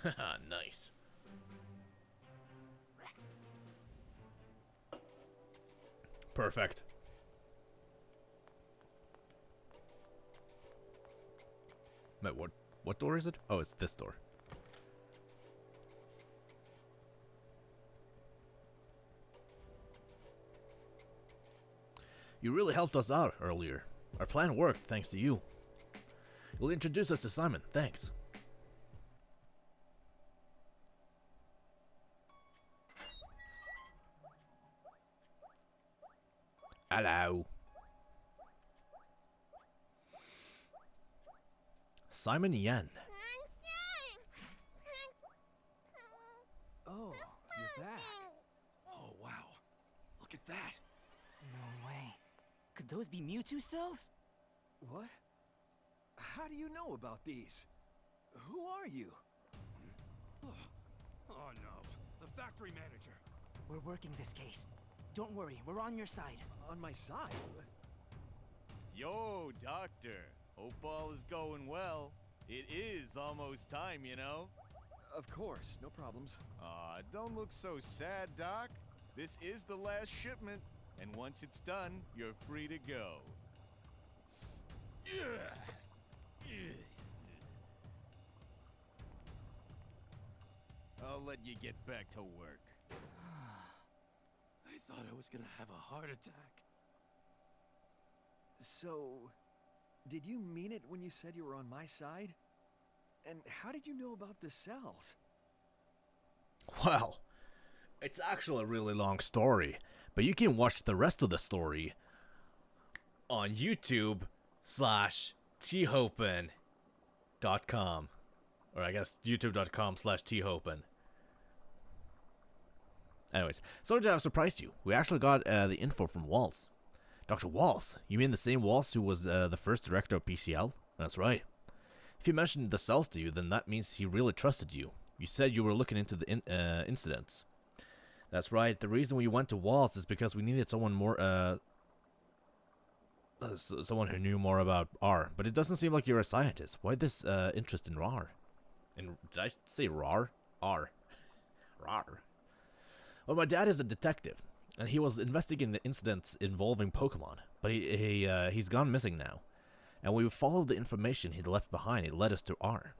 Haha, nice. Perfect. Wait, what door is it? Oh, it's this door. You really helped us out earlier. Our plan worked thanks to you. You'll introduce us to Simon. Thanks. Hello. Simon Yen. Oh, you're back. Oh, wow. Look at that. No way. Could those be Mewtwo cells? What? How do you know about these? Who are you? Oh, no. The factory manager. We're working this case. Don't worry, we're on your side. On my side? Yo, Doctor. Hope all is going well. It is almost time, you know? Of course, no problems. Aw, don't look so sad, Doc. This is the last shipment, and once it's done, you're free to go. I'll let you get back to work. I thought I was gonna have a heart attack. So, did you mean it when you said you were on my side? And how did you know about the cells? Well, it's actually a really long story, but you can watch the rest of the story on YouTube/thopen.com, or I guess youtube.com/thopen. Anyways, sorry to have surprised you. We actually got the info from Walls. Dr. Walls? You mean the same Walls who was the first director of PCL? That's right. If he mentioned the cells to you, then that means he really trusted you. You said you were looking into the incidents. That's right. The reason we went to Walls is because we needed someone more, someone who knew more about R. But it doesn't seem like you're a scientist. Why this interest in R? Did I say RAR? R. RAR. Well, my dad is a detective, and he was investigating the incidents involving Pokemon. But he's gone missing now. And we followed the information he'd left behind. It led us to R.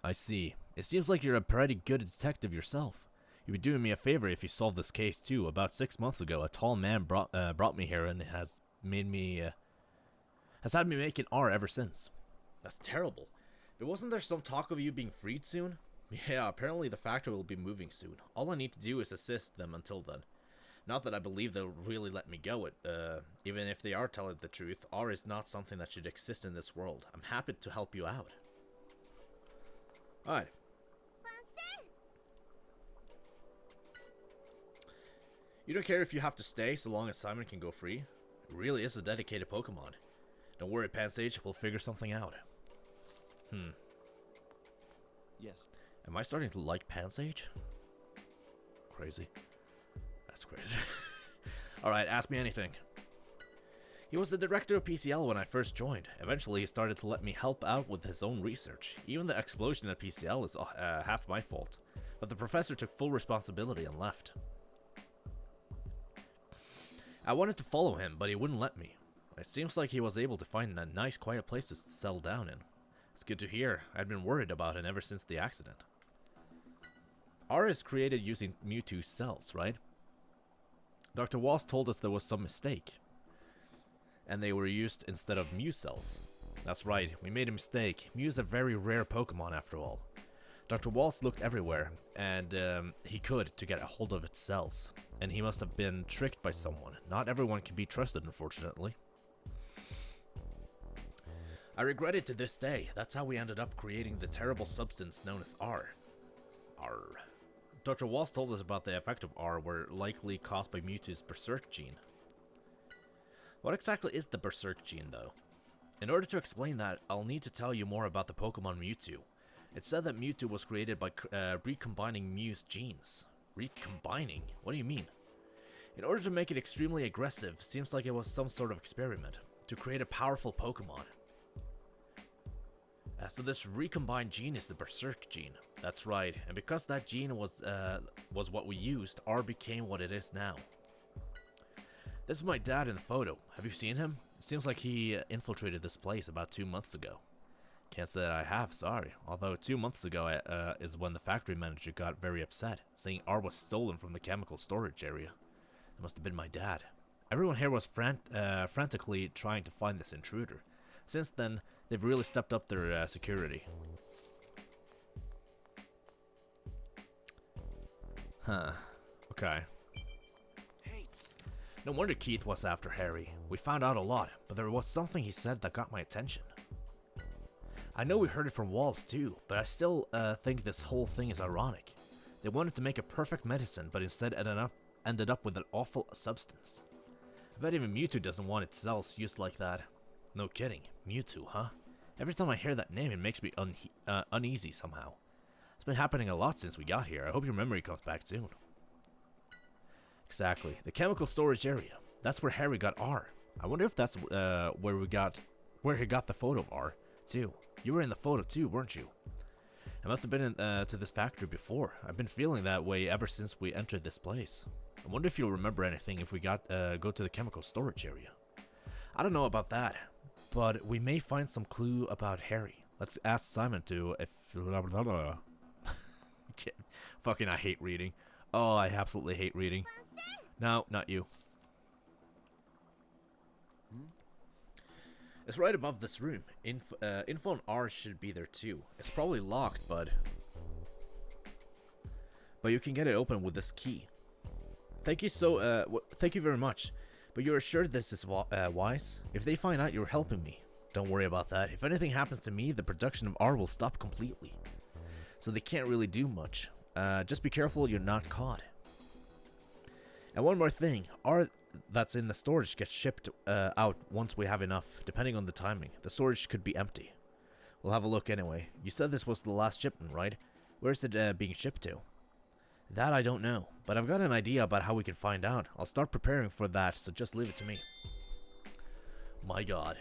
I see. It seems like you're a pretty good detective yourself. You'd be doing me a favor if you solved this case too. About 6 months ago, a tall man brought me here and has had me making R ever since. That's terrible. But wasn't there some talk of you being freed soon? Yeah, apparently the factory will be moving soon. All I need to do is assist them until then. Not that I believe they'll really let me go. Even if they are telling the truth, R is not something that should exist in this world. I'm happy to help you out. Alright. You don't care if you have to stay, so long as Simon can go free? It really is a dedicated Pokemon. Don't worry, Pansage, we'll figure something out. Yes. Am I starting to like Pansage? Crazy. That's crazy. Alright, ask me anything. He was the director of PCL when I first joined. Eventually, he started to let me help out with his own research. Even the explosion at PCL is half my fault. But the professor took full responsibility and left. I wanted to follow him, but he wouldn't let me. It seems like he was able to find a nice, quiet place to settle down in. It's good to hear. I'd been worried about him ever since the accident. R is created using Mewtwo cells, right? Dr. Walls told us there was some mistake, and they were used instead of Mew cells. That's right, we made a mistake. Mew is a very rare Pokemon after all. Dr. Walls looked everywhere, and he could to get a hold of its cells. And he must have been tricked by someone. Not everyone can be trusted, unfortunately. I regret it to this day. That's how we ended up creating the terrible substance known as R. R. Dr. Walls told us about the effect of R were likely caused by Mewtwo's Berserk gene. What exactly is the Berserk gene, though? In order to explain that, I'll need to tell you more about the Pokemon Mewtwo. It's said that Mewtwo was created by recombining Mew's genes. Recombining? What do you mean? In order to make it extremely aggressive, seems like it was some sort of experiment to create a powerful Pokemon. So this recombined gene is the Berserk gene. That's right, and because that gene was what we used, R became what it is now. This is my dad in the photo. Have you seen him? It seems like he infiltrated this place about 2 months ago. Can't say that I have, sorry. Although 2 months ago is when the factory manager got very upset, saying R was stolen from the chemical storage area. It must have been my dad. Everyone here was frantically trying to find this intruder. Since then, they've really stepped up their security. Huh. Okay. Hey, No wonder Keith was after Harry. We found out a lot, but there was something he said that got my attention. I know we heard it from Walls too, but I still think this whole thing is ironic. They wanted to make a perfect medicine, but instead ended up with an awful substance. I bet even Mewtwo doesn't want its cells used like that. No kidding, Mewtwo, huh? Every time I hear that name, it makes me uneasy somehow. It's been happening a lot since we got here. I hope your memory comes back soon. Exactly, the chemical storage area. That's where Harry got R. I wonder if that's where he got the photo of R too. You were in the photo too, weren't you? I must have been to this factory before. I've been feeling that way ever since we entered this place. I wonder if you'll remember anything if we go to the chemical storage area. I don't know about that, but we may find some clue about Harry. Let's ask Simon to if... Fucking I hate reading. Oh, I absolutely hate reading. No, not you. It's right above this room. Info on R should be there too. It's probably locked, but you can get it open with this key. Thank you very much. But you're assured this is wise? If they find out you're helping me, don't worry about that. If anything happens to me, the production of R will stop completely. So they can't really do much. Just be careful you're not caught. And one more thing, R that's in the storage gets shipped out once we have enough, depending on the timing. The storage could be empty. We'll have a look anyway. You said this was the last shipment, right? Where is it being shipped to? That I don't know, but I've got an idea about how we can find out. I'll start preparing for that, so just leave it to me. My god.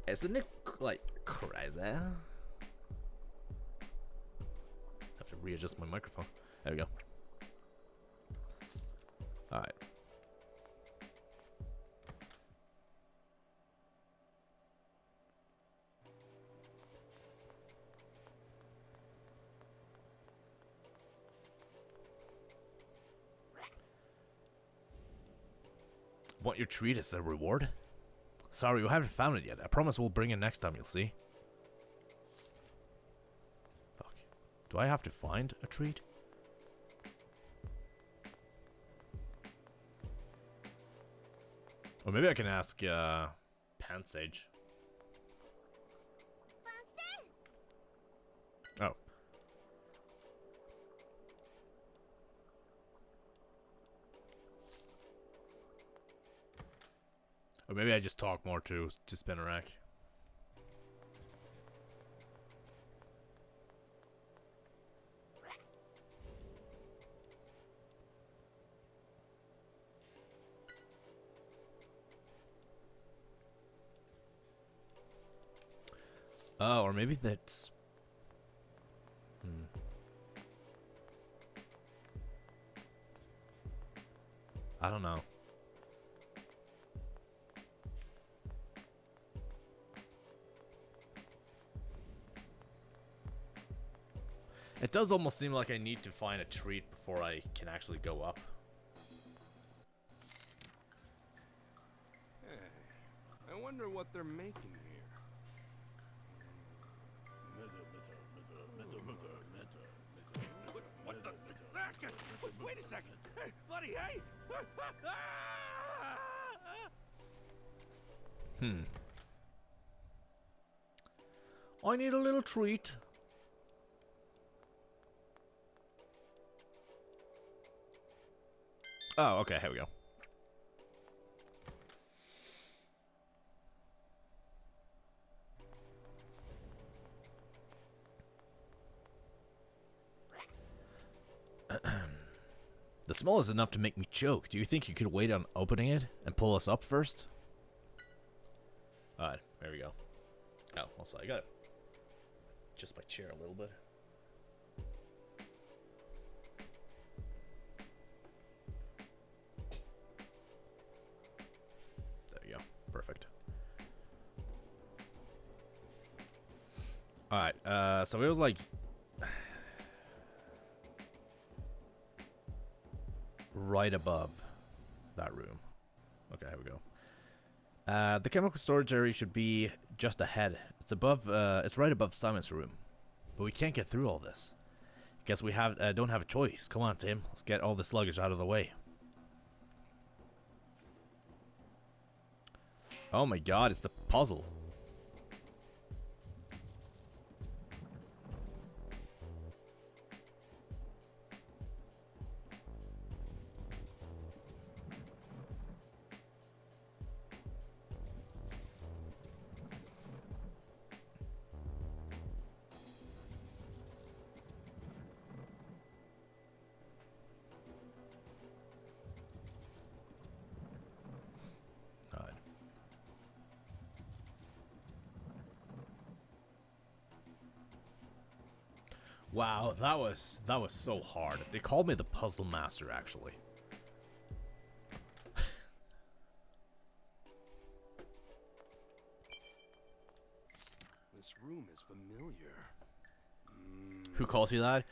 Isn't it, like, crazy? I have to readjust my microphone. There we go. Alright. Want your treat as a reward? Sorry, we haven't found it yet. I promise we'll bring it next time, you'll see. Fuck. Do I have to find a treat? Or maybe I can ask, Pansage. Oh. Or maybe I just talk more to Spinnerack. Oh, or maybe that's... I don't know. It does almost seem like I need to find a treat before I can actually go up. Hey, I wonder what they're making here. What the? Wait a second! Hey, buddy, hey! I need a little treat. Oh, okay, here we go. The smell is enough to make me choke. Do you think you could wait on opening it and pull us up first? Alright, there we go. Oh, also I got it. Just my chair a little bit. There you go. Perfect. Alright, so it was like right above that room. Okay, here we go. The chemical storage area should be just ahead. It's above. It's right above Simon's room, but we can't get through all this. Guess we don't have a choice. Come on, Tim. Let's get all this luggage out of the way. Oh my God! It's the puzzle. Wow, that was so hard. They called me the puzzle master, actually. This room is familiar. Who calls you that?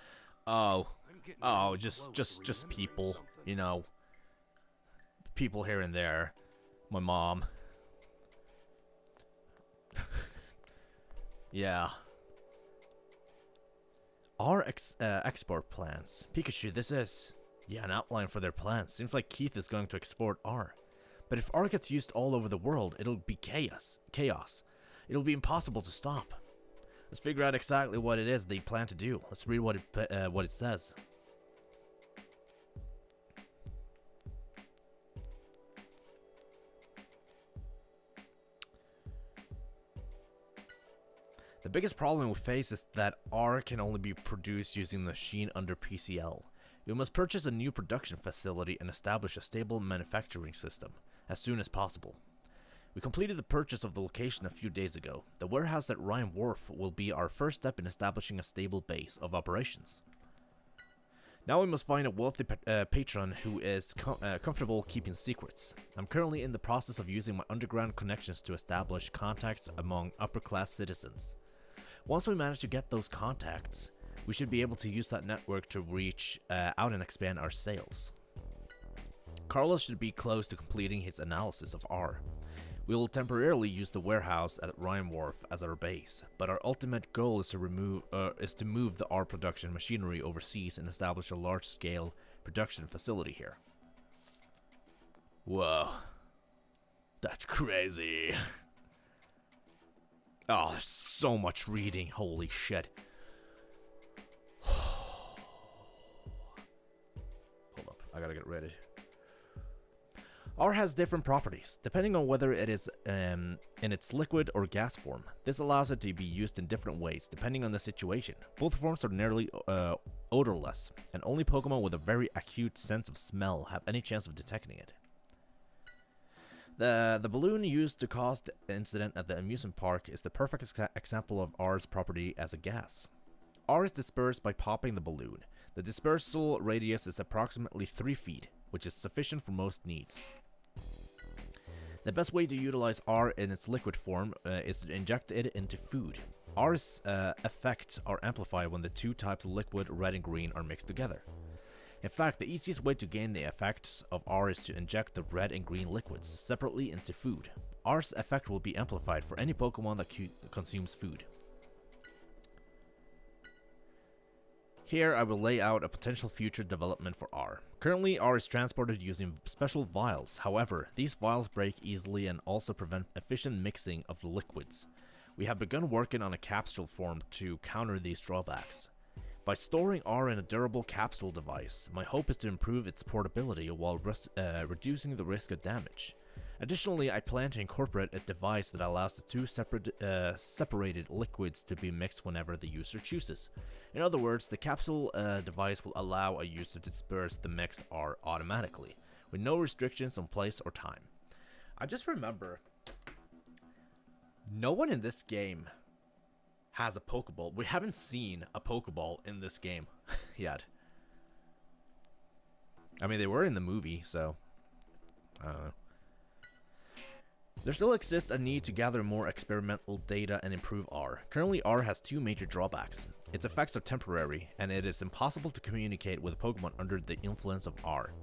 Oh, I'm getting oh, really just close to just remembering people, something. you know. People here and there. My mom. Yeah. Our export plans. Pikachu, this is... Yeah, an outline for their plans. Seems like Keith is going to export R. But if R gets used all over the world, it'll be chaos. It'll be impossible to stop. Let's figure out exactly what it is they plan to do. Let's read what it says. The biggest problem we face is that R can only be produced using the machine under PCL. We must purchase a new production facility and establish a stable manufacturing system as soon as possible. We completed the purchase of the location a few days ago. The warehouse at Ryan Wharf will be our first step in establishing a stable base of operations. Now we must find a wealthy patron who is comfortable keeping secrets. I'm currently in the process of using my underground connections to establish contacts among upper-class citizens. Once we manage to get those contacts, we should be able to use that network to reach out and expand our sales. Carlos should be close to completing his analysis of R. We will temporarily use the warehouse at Ryan Wharf as our base, but our ultimate goal is to move the R production machinery overseas and establish a large-scale production facility here. Whoa. That's crazy. Oh, there's so much reading. Holy shit. Hold up. I gotta get ready. R has different properties, depending on whether it is in its liquid or gas form. This allows it to be used in different ways, depending on the situation. Both forms are nearly odorless, and only Pokemon with a very acute sense of smell have any chance of detecting it. The balloon used to cause the incident at the amusement park is the perfect example of R's property as a gas. R is dispersed by popping the balloon. The dispersal radius is approximately 3 feet, which is sufficient for most needs. The best way to utilize R in its liquid form is to inject it into food. R's effects are amplified when the two types of liquid, red and green, are mixed together. In fact, the easiest way to gain the effects of R is to inject the red and green liquids separately into food. R's effect will be amplified for any Pokemon that consumes food. Here I will lay out a potential future development for R. Currently, R is transported using special vials. However, these vials break easily and also prevent efficient mixing of the liquids. We have begun working on a capsule form to counter these drawbacks. By storing R in a durable capsule device, my hope is to improve its portability while reducing the risk of damage. Additionally, I plan to incorporate a device that allows the two separated liquids to be mixed whenever the user chooses. In other words, the capsule device will allow a user to disperse the mixed R automatically, with no restrictions on place or time. I just remember, no one in this game has a Pokeball. We haven't seen a Pokeball in this game yet. I mean, they were in the movie, so I don't know. There still exists a need to gather more experimental data and improve R. Currently, R has two major drawbacks. Its effects are temporary, and it is impossible to communicate with a Pokemon under the influence of R.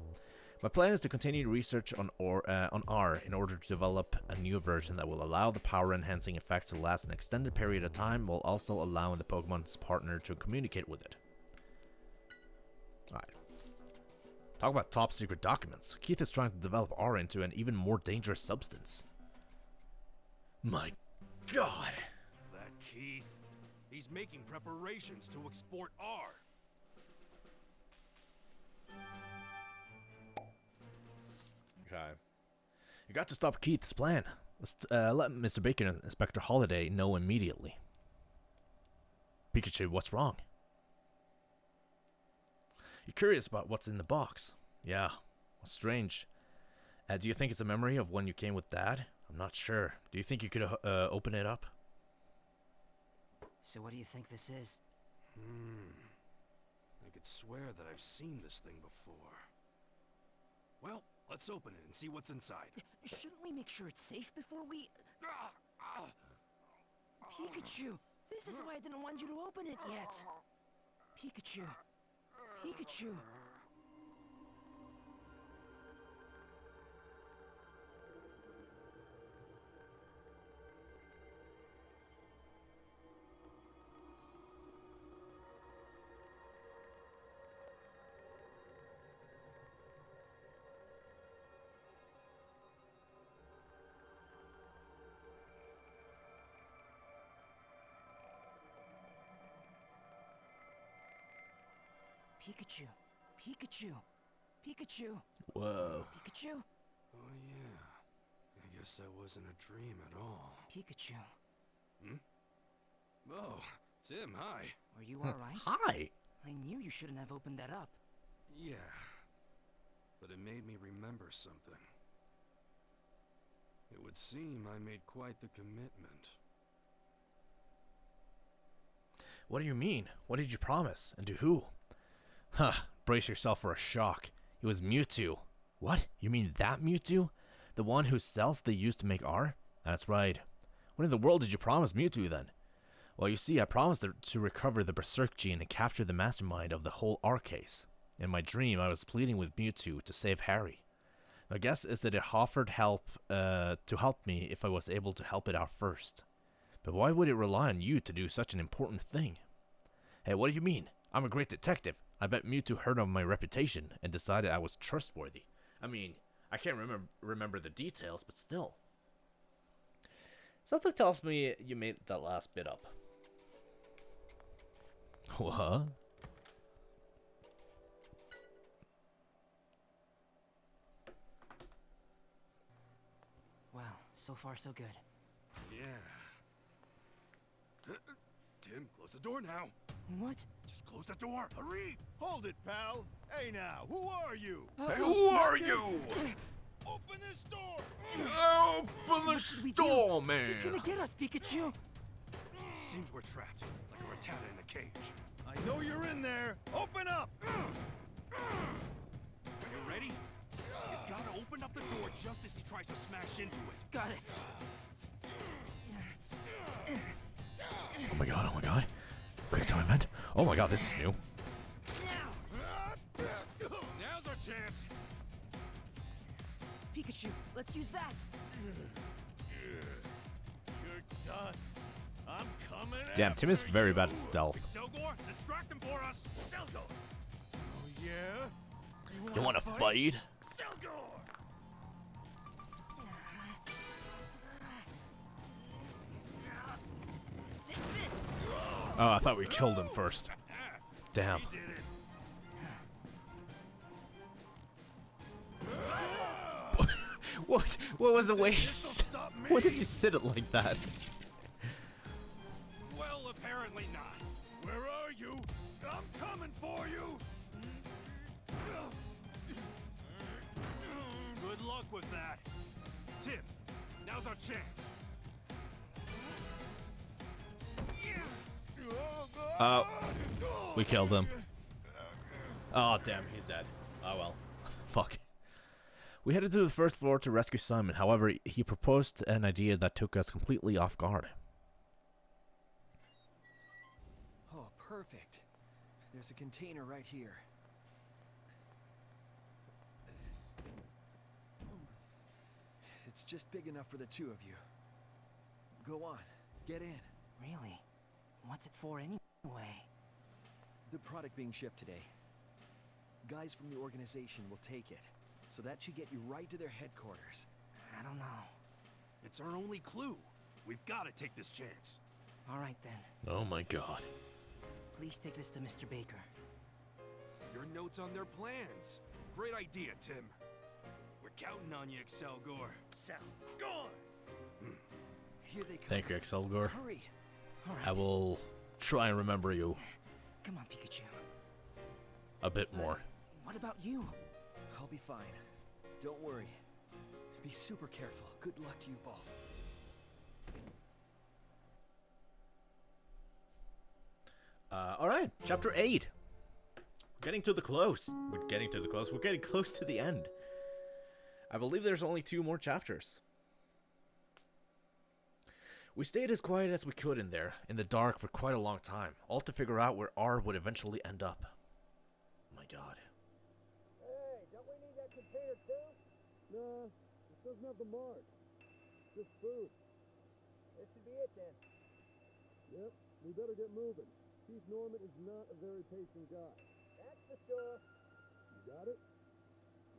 My plan is to continue research on R in order to develop a new version that will allow the power-enhancing effect to last an extended period of time, while also allowing the Pokemon's partner to communicate with it. Alright. Talk about top secret documents. Keith is trying to develop R into an even more dangerous substance. My God. That Keith, he's making preparations to export R. Okay. You got to stop Keith's plan. Let's let Mr. Baker and Inspector Holiday know immediately. Pikachu, what's wrong? You're curious about what's in the box. Yeah, well, strange. Do you think it's a memory of when you came with Dad? I'm not sure. Do you think you could open it up? So what do you think this is? I could swear that I've seen this thing before. Well, let's open it and see what's inside. Shouldn't we make sure it's safe before we... Pikachu! This is why I didn't want you to open it yet! Pikachu! Pikachu! Pikachu! Pikachu! Pikachu! Whoa. Pikachu! Oh yeah, I guess that wasn't a dream at all. Pikachu! Oh, Tim, hi. Are you alright? Hi. I knew you shouldn't have opened that up. Yeah, but it made me remember something. It would seem I made quite the commitment. What do you mean? What did you promise? And to who? Huh, brace yourself for a shock. It was Mewtwo. What? You mean that Mewtwo? The one whose cells they used to make R? That's right. What in the world did you promise Mewtwo then? Well, you see, I promised to recover the Berserk gene and capture the mastermind of the whole R case. In my dream, I was pleading with Mewtwo to save Harry. My guess is that it offered help to help me if I was able to help it out first. But why would it rely on you to do such an important thing? Hey, what do you mean? I'm a great detective. I bet Mewtwo heard of my reputation and decided I was trustworthy. I mean, I can't remember the details, but still. Something tells me you made that last bit up. What? Well, so far so good. Yeah. Tim, close the door now. What? Just close the door. Hurry! Hold it, pal. Hey now, who are you? Hey, who are you? Open this door! Open the should we do? door, man! He's gonna get us, Pikachu! Seems we're trapped, like a Rattata in a cage. I know you're in there. Open up! Are you ready? You gotta open up the door just as he tries to smash into it. Got it. Oh my god, oh my god. Quick time event. Oh my god, this is new. Now's our chance. Pikachu, let's use that. You're done. I'm coming. Damn, Tim is very bad at stealth. Excelgor, distract him for us. Excelgor. Oh yeah. You wanna fight? Excelgor. Take this. Oh, I thought we killed him first. Damn. He did it. What was the waste? Stop me. Why did you sit it like that? Well, apparently not. Where are you? I'm coming for you. Good luck with that. Tim, now's our chance. Oh, we killed him. Oh, damn, he's dead. Oh well. Fuck. We headed to the first floor to rescue Simon. However, he proposed an idea that took us completely off guard. Oh, perfect. There's a container right here. It's just big enough for the two of you. Go on, get in. Really? What's it for anyway? The product being shipped today. Guys from the organization will take it, so that should get you right to their headquarters. I don't know. It's our only clue. We've got to take this chance. All right then. Oh my god. Please take this to Mr. Baker. Your notes on their plans. Great idea, Tim. We're counting on you, Excelgor. Excelgor! Here they come. Thank you, Excelgor. Hurry. All right. I will try and remember you Come on, Pikachu. a bit more. What about you? I'll be fine. Don't worry. Be super careful. Good luck to you both. Alright, chapter 8. We're getting to the close. We're getting to the close. We're getting close to the end. I believe there's only 2 more chapters. We stayed as quiet as we could in there, in the dark, for quite a long time, all to figure out where R would eventually end up. My god. Hey, don't we need that container too? No, it doesn't have the mark. Just food. This should be it then. Yep, we better get moving. Chief Norman is not a very patient guy. That's for sure. You got it?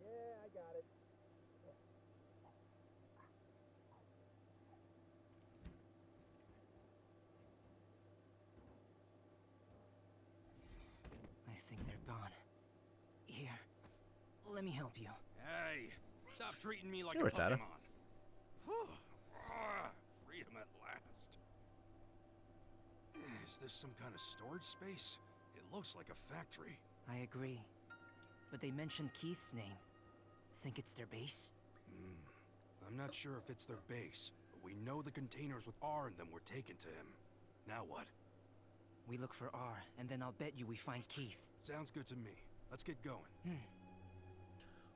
Yeah, I got it. I think they're gone. Here, let me help you. Hey, stop treating me like Here, a it's Adam. Pokemon. Whew. Freedom at last. Is this some kind of storage space? It looks like a factory. I agree. But they mentioned Keith's name. Think it's their base? I'm not sure if it's their base, but we know the containers with R in them were taken to him. Now what? We look for R, and then I'll bet you we find Keith. Sounds good to me. Let's get going.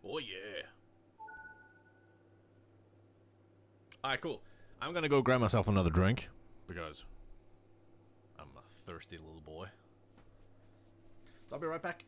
Oh yeah. Alright, cool. I'm gonna go grab myself another drink, because I'm a thirsty little boy. So I'll be right back.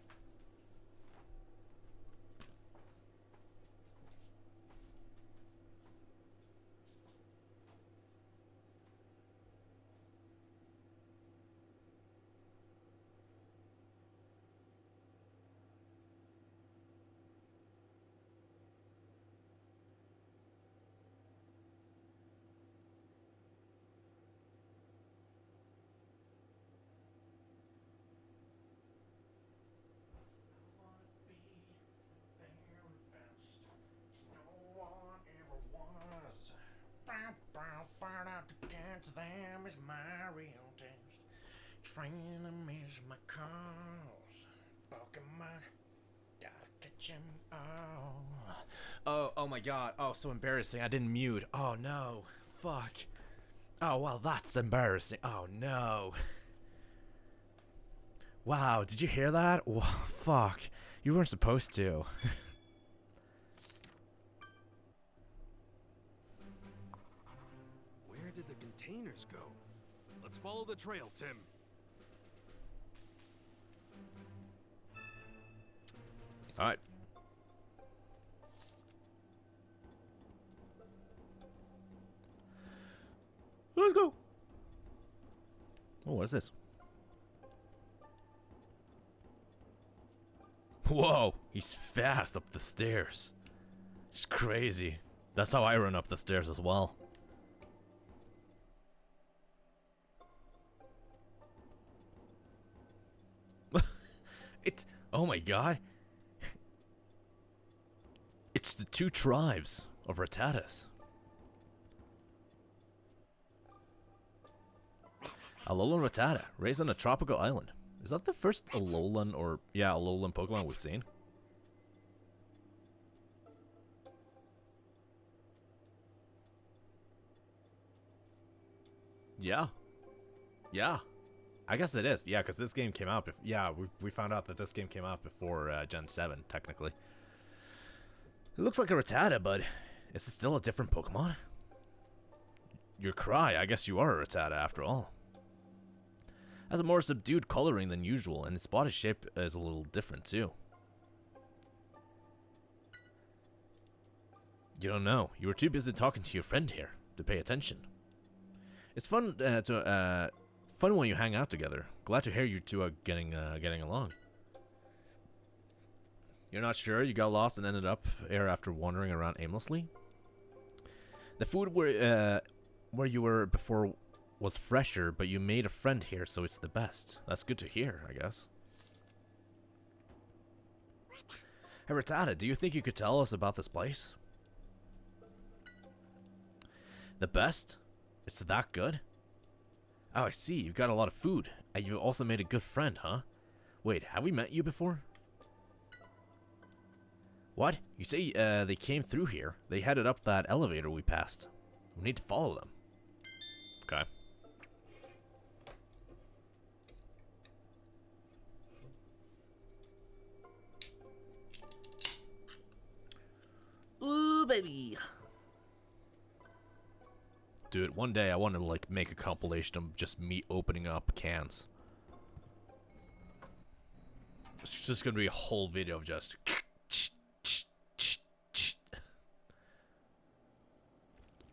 Them is my real test. Training them is my cause. Pokemon, gotta catch 'em all. Oh my god. Oh, so embarrassing. I didn't mute. Oh no. Fuck. Oh, well, that's embarrassing. Oh no. Wow, did you hear that? Wow, fuck. You weren't supposed to. Where did the containers go? Let's Follow the trail, Tim. Alright. Let's go. Oh, what is this? Whoa, he's fast up the stairs. It's crazy. That's how I run up the stairs as well. It's, oh my god. It's the two tribes of Rattatas. Alolan Rattata, raised on a tropical island. Is that the first Alolan or, yeah, Alolan Pokemon we've seen? Yeah. Yeah. I guess it is. Yeah, because this game came out. Yeah, we found out that this game came out before Gen 7, technically. It looks like a Rattata, but is it still a different Pokemon? Your cry, I guess you are a Rattata after all. Has a more subdued coloring than usual, and its body shape is a little different too. You don't know. You were too busy talking to your friend here to pay attention. It's fun fun when you hang out together. Glad to hear you two are getting along. You're not sure you got lost and ended up here after wandering around aimlessly? The food where you were before was fresher, but you made a friend here, so it's the best. That's good to hear, I guess. Hey, Rattata, do you think you could tell us about this place? The best? It's that good? Oh, I see. You've got a lot of food. And you also made a good friend, huh? Wait, have we met you before? What? You say they came through here? They headed up that elevator we passed. We need to follow them. Okay. Ooh, baby. Dude, one day I want to like make a compilation of just me opening up cans. It's just gonna be a whole video of just.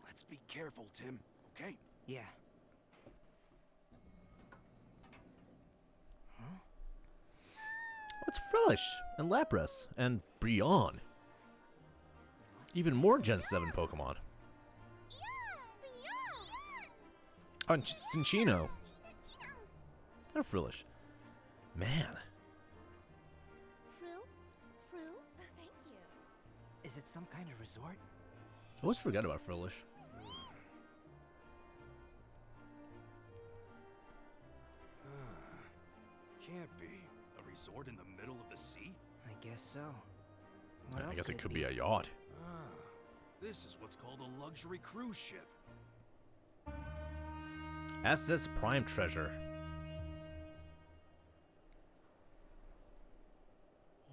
Let's be careful, Tim, okay? Yeah. Huh? What's Frillish and Lapras and Brionne? Even more Gen 7 Pokemon. Oh, and Cinchino. They're Frillish. Man. Thank you. Is it some kind of resort? I always forget about Frillish. Can't be. A resort in the middle of the sea? I guess so. What I else guess it could could be a yacht. Ah, this is what's called a luxury cruise ship. SS Prime Treasure.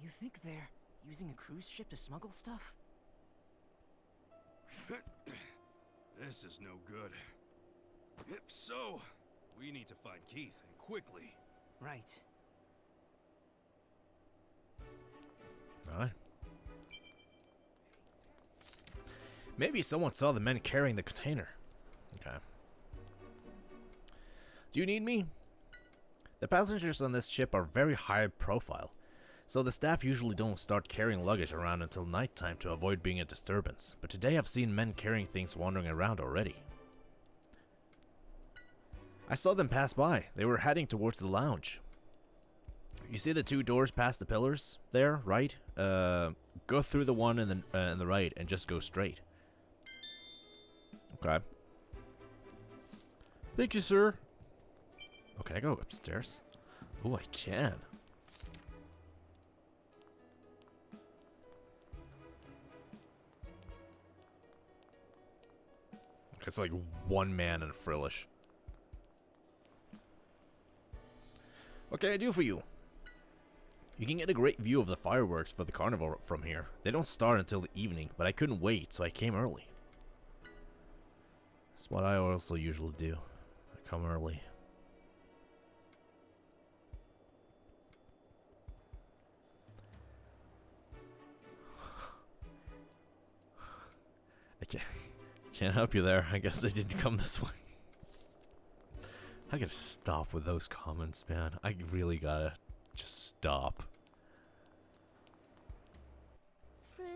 You think they're using a cruise ship to smuggle stuff? This is no good. If so, we need to find Keith, and quickly. Right. Alright. Maybe someone saw the men carrying the container. Okay. Do you need me? The passengers on this ship are very high profile, so the staff usually don't start carrying luggage around until nighttime to avoid being a disturbance. But today I've seen men carrying things wandering around already. I saw them pass by. They were heading towards the lounge. You see the two doors past the pillars there, right? Go through the one in the right and just go straight. Okay. Thank you, sir. Oh, can I go upstairs? Oh, I can. It's like one man and Frillish. What can I do for you? You can get a great view of the fireworks for the carnival from here. They don't start until the evening, but I couldn't wait, so I came early. That's what I also usually do. I come early. Can't help you there. I guess I didn't come this way. I gotta stop with those comments, man. I really gotta just stop. Fruit?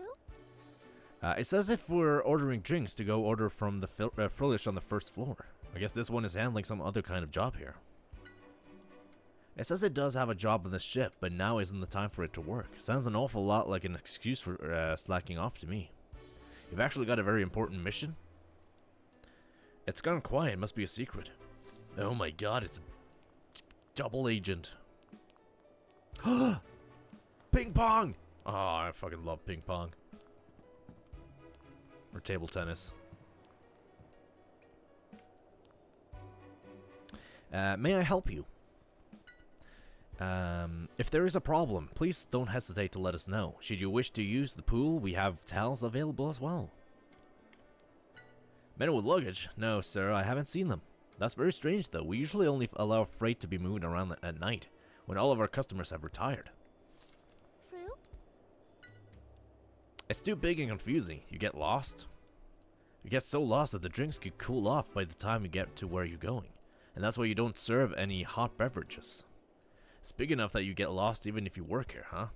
It says if we're ordering drinks to go order from the Frillish on the first floor. I guess this one is handling some other kind of job here. It says it does have a job on the ship, but now isn't the time for it to work. Sounds an awful lot like an excuse for slacking off to me. You've actually got a very important mission? It's gone quiet, must be a secret. Oh my god, it's a double agent. Ping pong! Oh, I fucking love ping pong. Or table tennis. May I help you? If there is a problem, please don't hesitate to let us know. Should you wish to use the pool, we have towels available as well. Men with luggage? No, sir, I haven't seen them. That's very strange, though. We usually only allow freight to be moved around at night, when all of our customers have retired. Fruit? It's too big and confusing. You get lost? You get so lost that the drinks could cool off by the time you get to where you're going. And that's why you don't serve any hot beverages. It's big enough that you get lost even if you work here, huh?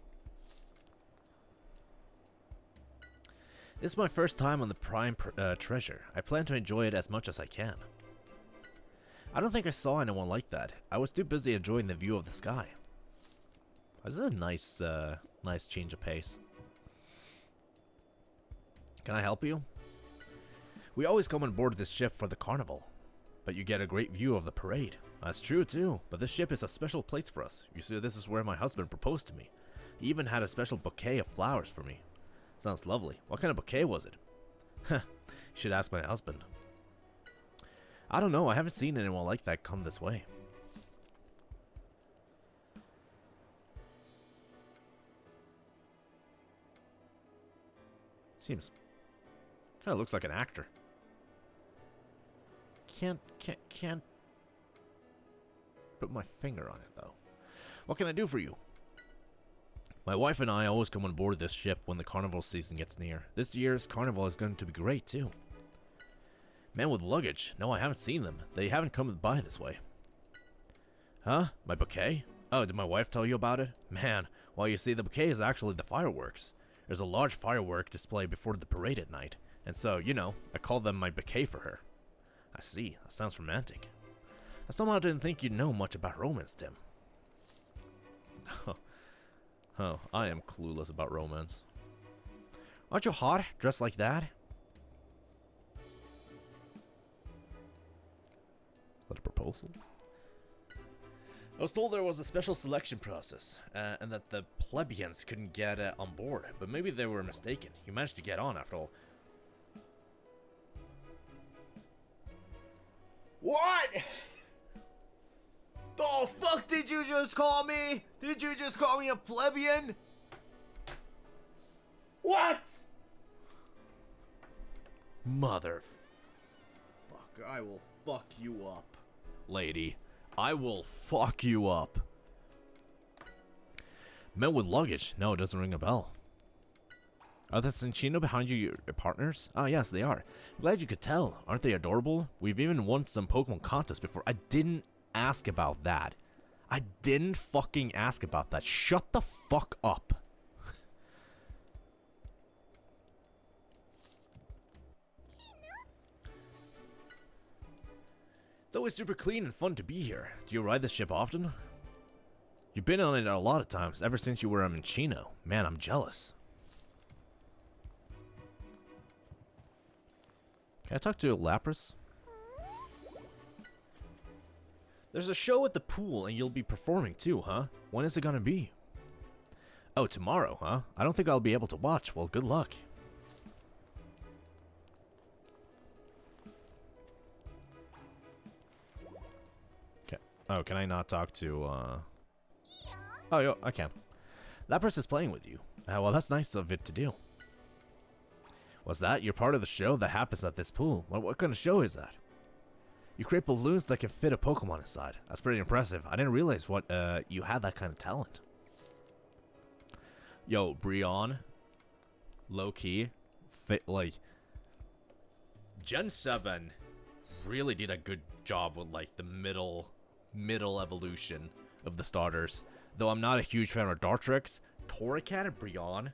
This is my first time on the Prime Treasure. I plan to enjoy it as much as I can. I don't think I saw anyone like that. I was too busy enjoying the view of the sky. This is a nice, nice change of pace. Can I help you? We always come on board this ship for the carnival, but you get a great view of the parade. That's true too, but this ship is a special place for us. You see, this is where my husband proposed to me. He even had a special bouquet of flowers for me. Sounds lovely. What kind of bouquet was it? Heh, you should ask my husband. I don't know, I haven't seen anyone like that come this way. Seems kind of looks like an actor. Can't put my finger on it though. What can I do for you? My wife and I always come on board this ship when the carnival season gets near. This year's carnival is going to be great too. Men with luggage? No, I haven't seen them. They haven't come by this way. Huh? My bouquet? Oh, did my wife tell you about it? Man, well, you see, the bouquet is actually the fireworks. There's a large firework display before the parade at night, and so, you know, I called them my bouquet for her. I see. That sounds romantic. I somehow didn't think you'd know much about romance, Tim. Oh, I am clueless about romance. Aren't you hot, dressed like that? Is that a proposal? I was told there was a special selection process, and that the plebeians couldn't get on board, but maybe they were mistaken. You managed to get on after all. What? The fuck did you just call me? Did you just call me a plebeian? What? Mother... Fuck, I will fuck you up. Lady, I will fuck you up. Men with luggage? No, it doesn't ring a bell. Are the Cinchino behind you your partners? Oh, yes, they are. I'm glad you could tell. Aren't they adorable? We've even won some Pokemon contests before. I didn't ask about that. I didn't fucking ask about that. Shut the fuck up. It's always super clean and fun to be here. Do you ride this ship often? You've been on it a lot of times, ever since you were in Chino. Man, I'm jealous. Can I talk to Lapras? There's a show at the pool and you'll be performing too, huh? When is it gonna be? Oh, tomorrow, huh? I don't think I'll be able to watch. Well, good luck. Okay. Oh, can I not talk to, Oh, yo, I can. Lapras is playing with you. Well, that's nice of it to do. What's that? You're part of the show that happens at this pool. What kind of show is that? You create balloons that can fit a Pokemon inside. That's pretty impressive. I didn't realize you had that kind of talent. Yo, Brion. Low key. Like, Gen 7 really did a good job with like the middle evolution of the starters. Though I'm not a huge fan of Dartrix, Torracat and Brionne,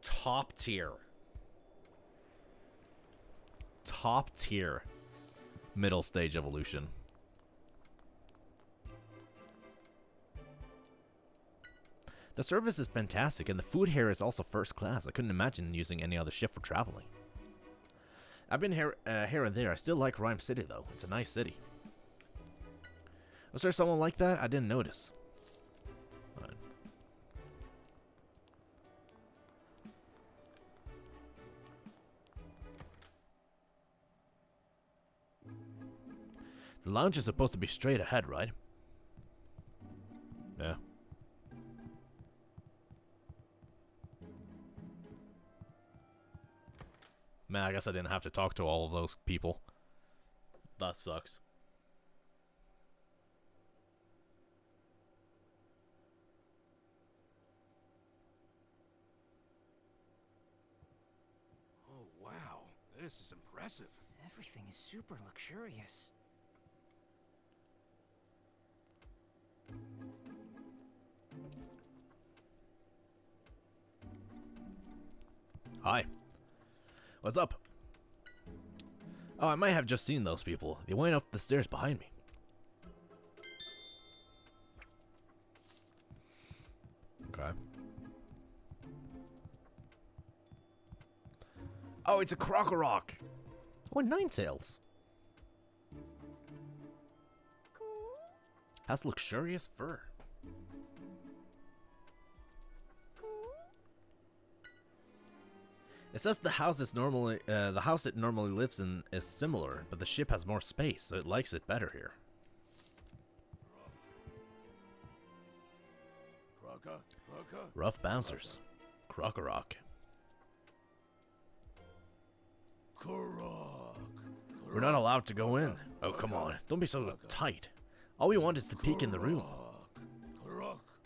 top tier. Top tier middle stage evolution. The service is fantastic, and the food here is also first class. I couldn't imagine using any other ship for traveling. I've been here and there. I still like Rhyme City, though. It's a nice city. Was there someone like that? I didn't notice. Right. The lounge is supposed to be straight ahead, right? Yeah. Man, I guess I didn't have to talk to all of those people. That sucks. Oh, wow. This is impressive. Everything is super luxurious. Hi. What's up? Oh, I might have just seen those people. They went up the stairs behind me. Okay. Oh, it's a Crocorock. Oh, Ninetales. Cool. Has luxurious fur. It says the house it normally lives in is similar, but the ship has more space, so it likes it better here. Rough bouncers. Crocorock. We're not allowed to go in. Oh, come on. Don't be so tight. All we want is to peek in the room.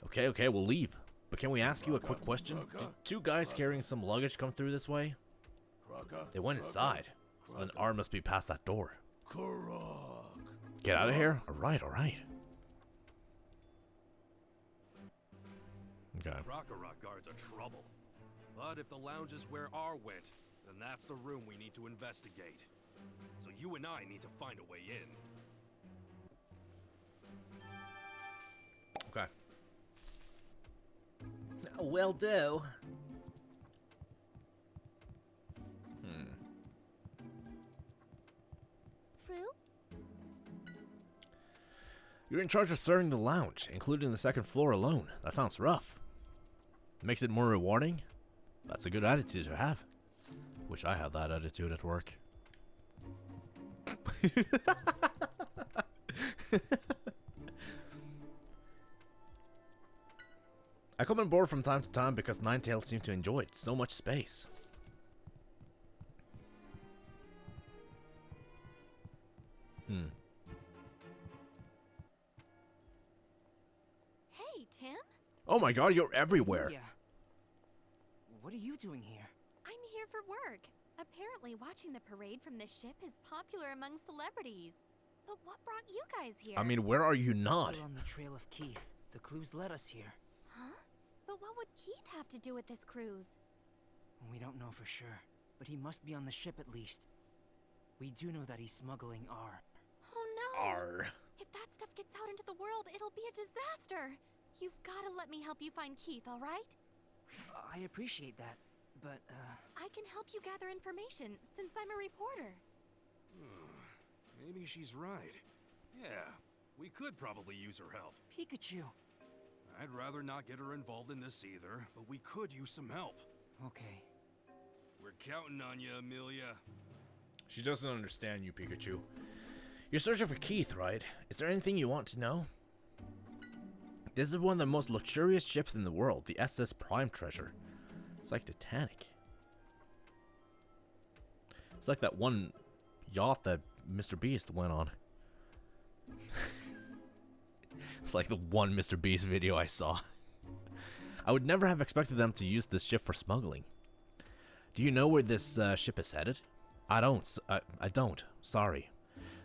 Okay, we'll leave. But can we ask you a quick question? Did two guys carrying some luggage come through this way? They went inside, so then R must be past that door. Get out of here? Alright. Okay. Crocorock guards are trouble. But if the lounge is where R went, then that's the room we need to investigate. So you and I need to find a way in. Okay. Will do. Fruit? You're in charge of serving the lounge, including the second floor alone. That sounds rough. Makes it more rewarding? That's a good attitude to have. Wish I had that attitude at work. I come on board from time to time because Ninetales seem to enjoy it. So much space. Hey, Tim. Oh my god, you're everywhere. Yeah. What are you doing here? I'm here for work. Apparently, watching the parade from this ship is popular among celebrities. But what brought you guys here? I mean, where are you not? Still on the trail of Keith. The clues led us here. Huh? But what would Keith have to do with this cruise? We don't know for sure, but he must be on the ship at least. We do know that he's smuggling R. Oh no! R. If that stuff gets out into the world, it'll be a disaster. You've got to let me help you find Keith, all right? I appreciate that, but I can help you gather information since I'm a reporter. Maybe she's right. Yeah, we could probably use her help. Pikachu. I'd rather not get her involved in this either, but we could use some help. Okay. We're counting on you, Amelia. She doesn't understand you, Pikachu. You're searching for Keith, right? Is there anything you want to know? This is one of the most luxurious ships in the world, the SS Prime Treasure. It's like Titanic. It's like that one yacht that Mr. Beast went on. It's like the one Mr. Beast video I saw. I would never have expected them to use this ship for smuggling. Do you know where this ship is headed? I don't. Sorry.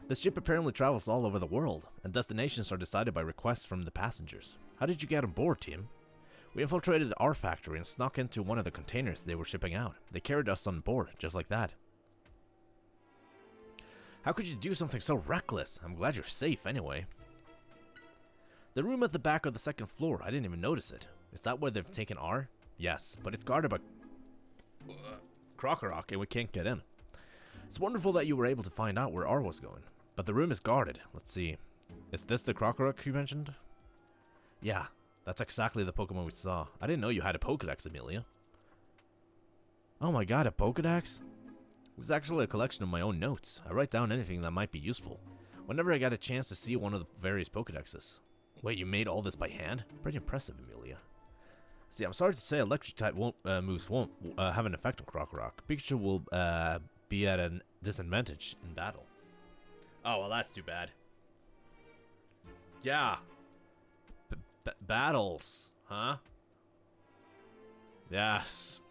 This ship apparently travels all over the world, and destinations are decided by requests from the passengers. How did you get on board, Tim? We infiltrated our factory and snuck into one of the containers they were shipping out. They carried us on board, just like that. How could you do something so reckless? I'm glad you're safe, anyway. The room at the back of the second floor, I didn't even notice it. Is that where they've taken R? Yes, but it's guarded by Krokorok, and we can't get in. It's wonderful that you were able to find out where R was going, but the room is guarded. Let's see. Is this the Krokorok you mentioned? Yeah, that's exactly the Pokemon we saw. I didn't know you had a Pokedex, Amelia. Oh my god, a Pokedex? This is actually a collection of my own notes. I write down anything that might be useful, whenever I get a chance to see one of the various Pokedexes. Wait, you made all this by hand? Pretty impressive, Amelia. See, I'm sorry to say electric type moves won't have an effect on Krokorok. Pikachu will be at a disadvantage in battle. Oh, well, that's too bad. Yeah. Battles, huh? Yes.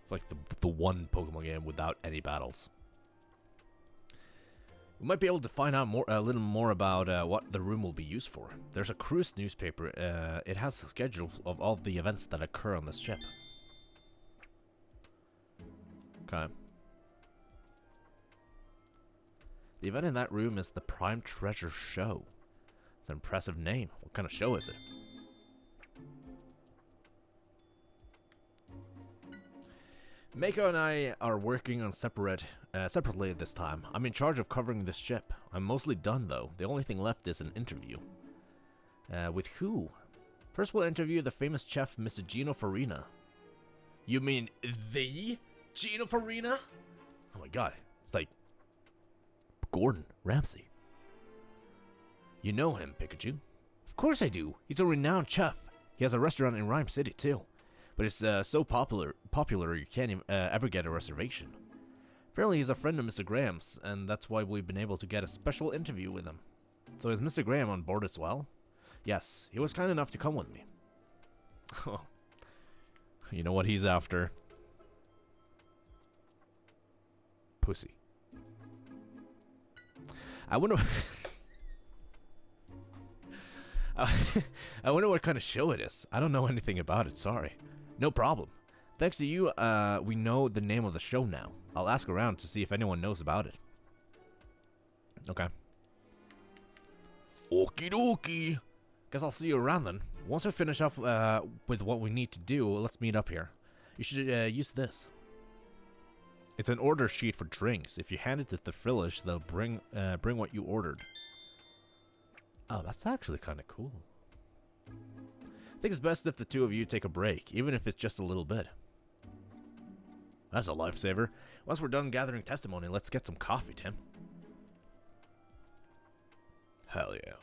It's like the one Pokemon game without any battles. We might be able to find out a little more about what the room will be used for. There's a cruise newspaper. It has a schedule of all the events that occur on this ship. Okay. The event in that room is the Prime Treasure Show. It's an impressive name. What kind of show is it? Mako and I are working on separately this time. I'm in charge of covering this ship. I'm mostly done, though. The only thing left is an interview. With who? First we'll interview the famous chef, Mr. Gino Farina. You mean the Gino Farina? Oh my god, it's like Gordon Ramsay. You know him, Pikachu? Of course I do. He's a renowned chef. He has a restaurant in Rhyme City, too. But it's so popular you can't even, ever get a reservation. Apparently he's a friend of Mr. Graham's, and that's why we've been able to get a special interview with him. So is Mr. Graham on board as well? Yes, he was kind enough to come with me. Oh, you know what he's after? Pussy. I wonder... I wonder what kind of show it is. I don't know anything about it, sorry. No problem. Thanks to you, we know the name of the show now. I'll ask around to see if anyone knows about it. Okay. Okie dokie. Guess I'll see you around then. Once we finish up with what we need to do, let's meet up here. You should use this. It's an order sheet for drinks. If you hand it to the Frillish, they'll bring what you ordered. Oh, that's actually kind of cool. I think it's best if the two of you take a break, even if it's just a little bit. That's a lifesaver. Once we're done gathering testimony, let's get some coffee, Tim. Hell yeah.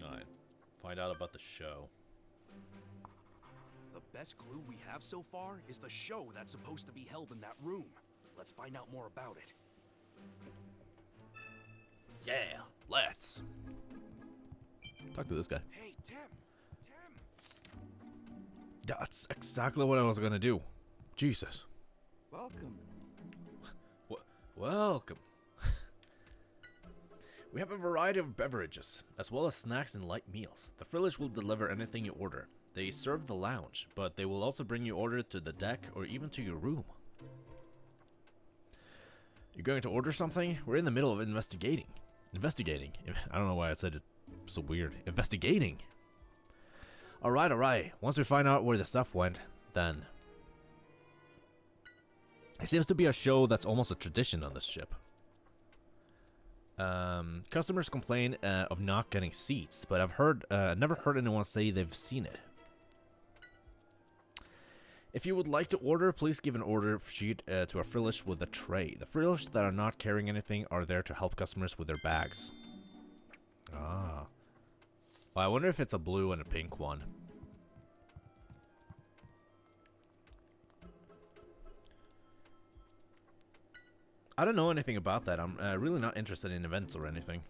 Alright. Find out about the show. The best clue we have so far is the show that's supposed to be held in that room. Let's find out more about it. Yeah, let's. Talk to this guy. Hey, Tim! That's exactly what I was gonna do. Jesus. Welcome. Welcome. We have a variety of beverages, as well as snacks and light meals. The Frillish will deliver anything you order. They serve the lounge, but they will also bring you order to the deck or even to your room. You're going to order something? We're in the middle of investigating. Investigating? I don't know why I said it so weird. Investigating! Alright. Once we find out where the stuff went, then... It seems to be a show that's almost a tradition on this ship. Customers complain of not getting seats, but I've never heard anyone say they've seen it. If you would like to order, please give an order sheet to a Frillish with a tray. The Frillish that are not carrying anything are there to help customers with their bags. Ah. Well, I wonder if it's a blue and a pink one. I don't know anything about that. I'm really not interested in events or anything.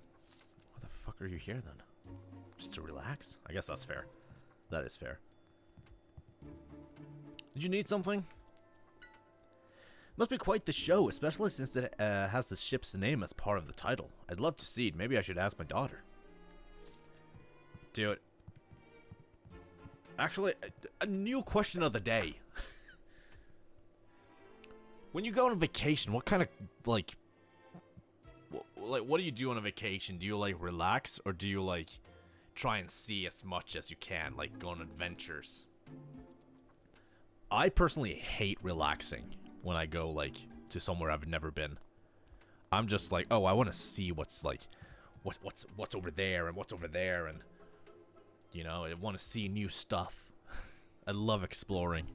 What the fuck are you here then? Just to relax? I guess that's fair. That is fair. Did you need something? Must be quite the show, especially since it has the ship's name as part of the title. I'd love to see it. Maybe I should ask my daughter. Dude. Actually, a new question of the day. When you go on vacation, what kind of, like, what do you do on a vacation? Do you, like, relax, or do you, like, try and see as much as you can, like, go on adventures? I personally hate relaxing when I go, like, to somewhere I've never been. I'm just like, oh, I want to see what's, like, what's over there and what's over there, and, you know, I want to see new stuff. I love exploring.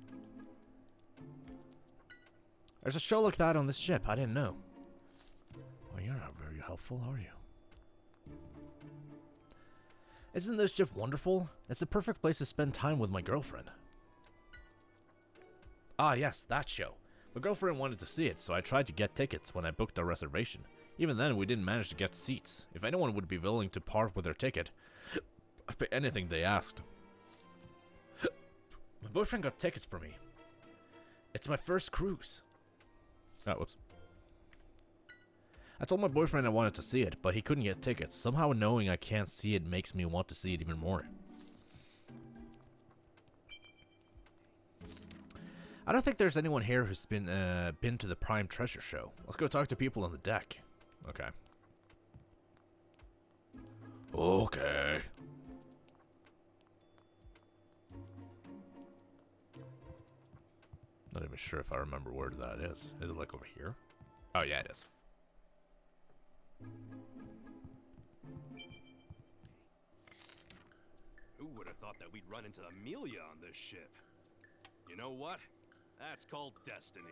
There's a show like that on this ship. I didn't know. Well, you're not very helpful, are you? Isn't this ship wonderful? It's the perfect place to spend time with my girlfriend. Ah, yes, that show. My girlfriend wanted to see it, so I tried to get tickets when I booked our reservation. Even then, we didn't manage to get seats. If anyone would be willing to part with their ticket, I'd pay anything they asked. My boyfriend got tickets for me. It's my first cruise. Oh, whoops. I told my boyfriend I wanted to see it, but he couldn't get tickets. Somehow knowing I can't see it makes me want to see it even more. I don't think there's anyone here who's been to the Prime Treasure show. Let's go talk to people on the deck. Okay. Okay. Not even sure if I remember where that is. Is it like over here? Oh yeah, it is. Who would have thought that we'd run into Amelia on this ship? You know what? That's called destiny.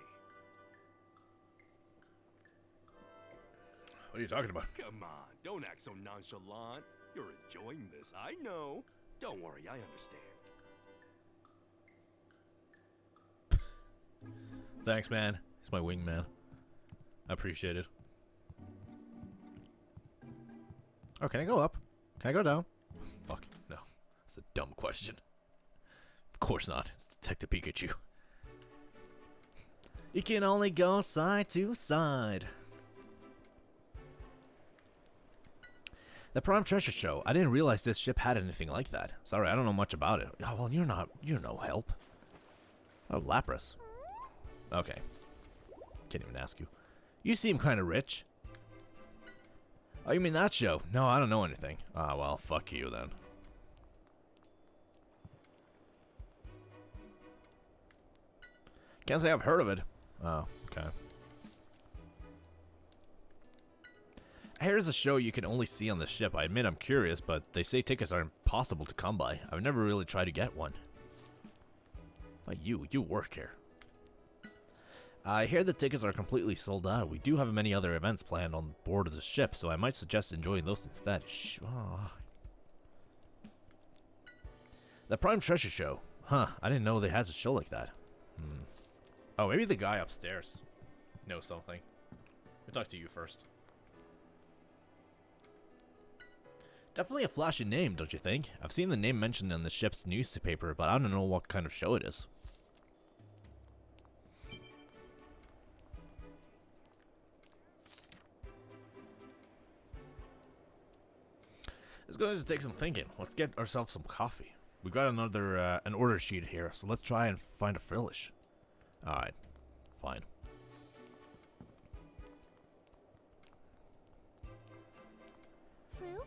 What are you talking about? Come on, don't act so nonchalant. You're enjoying this, I know. Don't worry, I understand. Thanks, man. He's my wingman. I appreciate it. Oh, can I go up? Can I go down? Fuck, no. That's a dumb question. Of course not. It's Detective Pikachu. You can only go side to side. The Prime Treasure show. I didn't realize this ship had anything like that. Sorry, I don't know much about it. Oh, well, you're no help. Oh, Lapras. Okay. Can't even ask you. You seem kind of rich. Oh, you mean that show? No, I don't know anything. Ah, well, fuck you then. Can't say I've heard of it. Oh, okay. Here's a show you can only see on the ship. I admit I'm curious, but they say tickets are impossible to come by. I've never really tried to get one. Oh, you work here. I hear the tickets are completely sold out. We do have many other events planned on board of the ship, so I might suggest enjoying those instead. The Prime Treasure show. Huh, I didn't know they had a show like that. Oh, maybe the guy upstairs knows something. We'll talk to you first. Definitely a flashy name, don't you think? I've seen the name mentioned in the ship's newspaper, but I don't know what kind of show it is. It's going to take some thinking. Let's get ourselves some coffee. We got another an order sheet here, so let's try and find a frillish. Alright, fine. Fruit?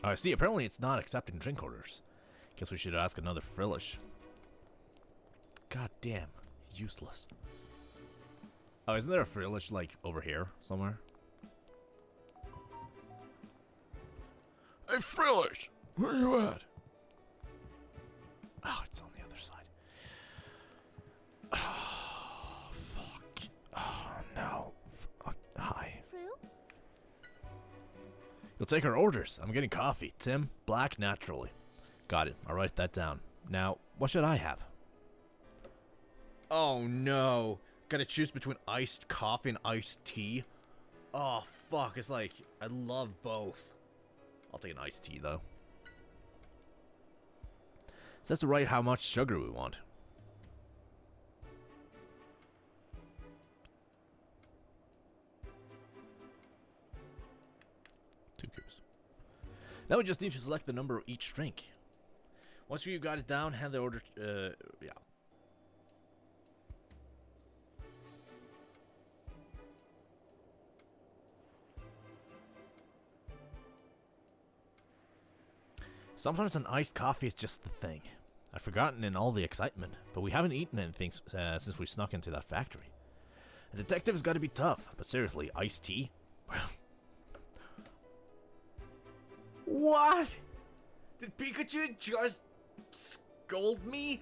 Oh, I see. Apparently it's not accepting drink orders. Guess we should ask another frillish. God damn. Useless. Oh, isn't there a frillish, like, over here somewhere? Hey, frillish! Where you at? Oh, it's on the other side. Oh, fuck. Oh, no. Fuck. Hi. Fruit? You'll take our orders. I'm getting coffee. Tim, black, naturally. Got it. I'll write that down. Now, what should I have? Oh, no. Gotta choose between iced coffee and iced tea? Oh, fuck. It's like, I love both. I'll take an iced tea, though. Says to write how much sugar we want. Two cubes. Now we just need to select the number of each drink. Once you've got it down, hand the order. Yeah. Sometimes an iced coffee is just the thing. I've forgotten in all the excitement, but we haven't eaten anything since we snuck into that factory. A detective's got to be tough, but seriously, iced tea? What? Did Pikachu just scold me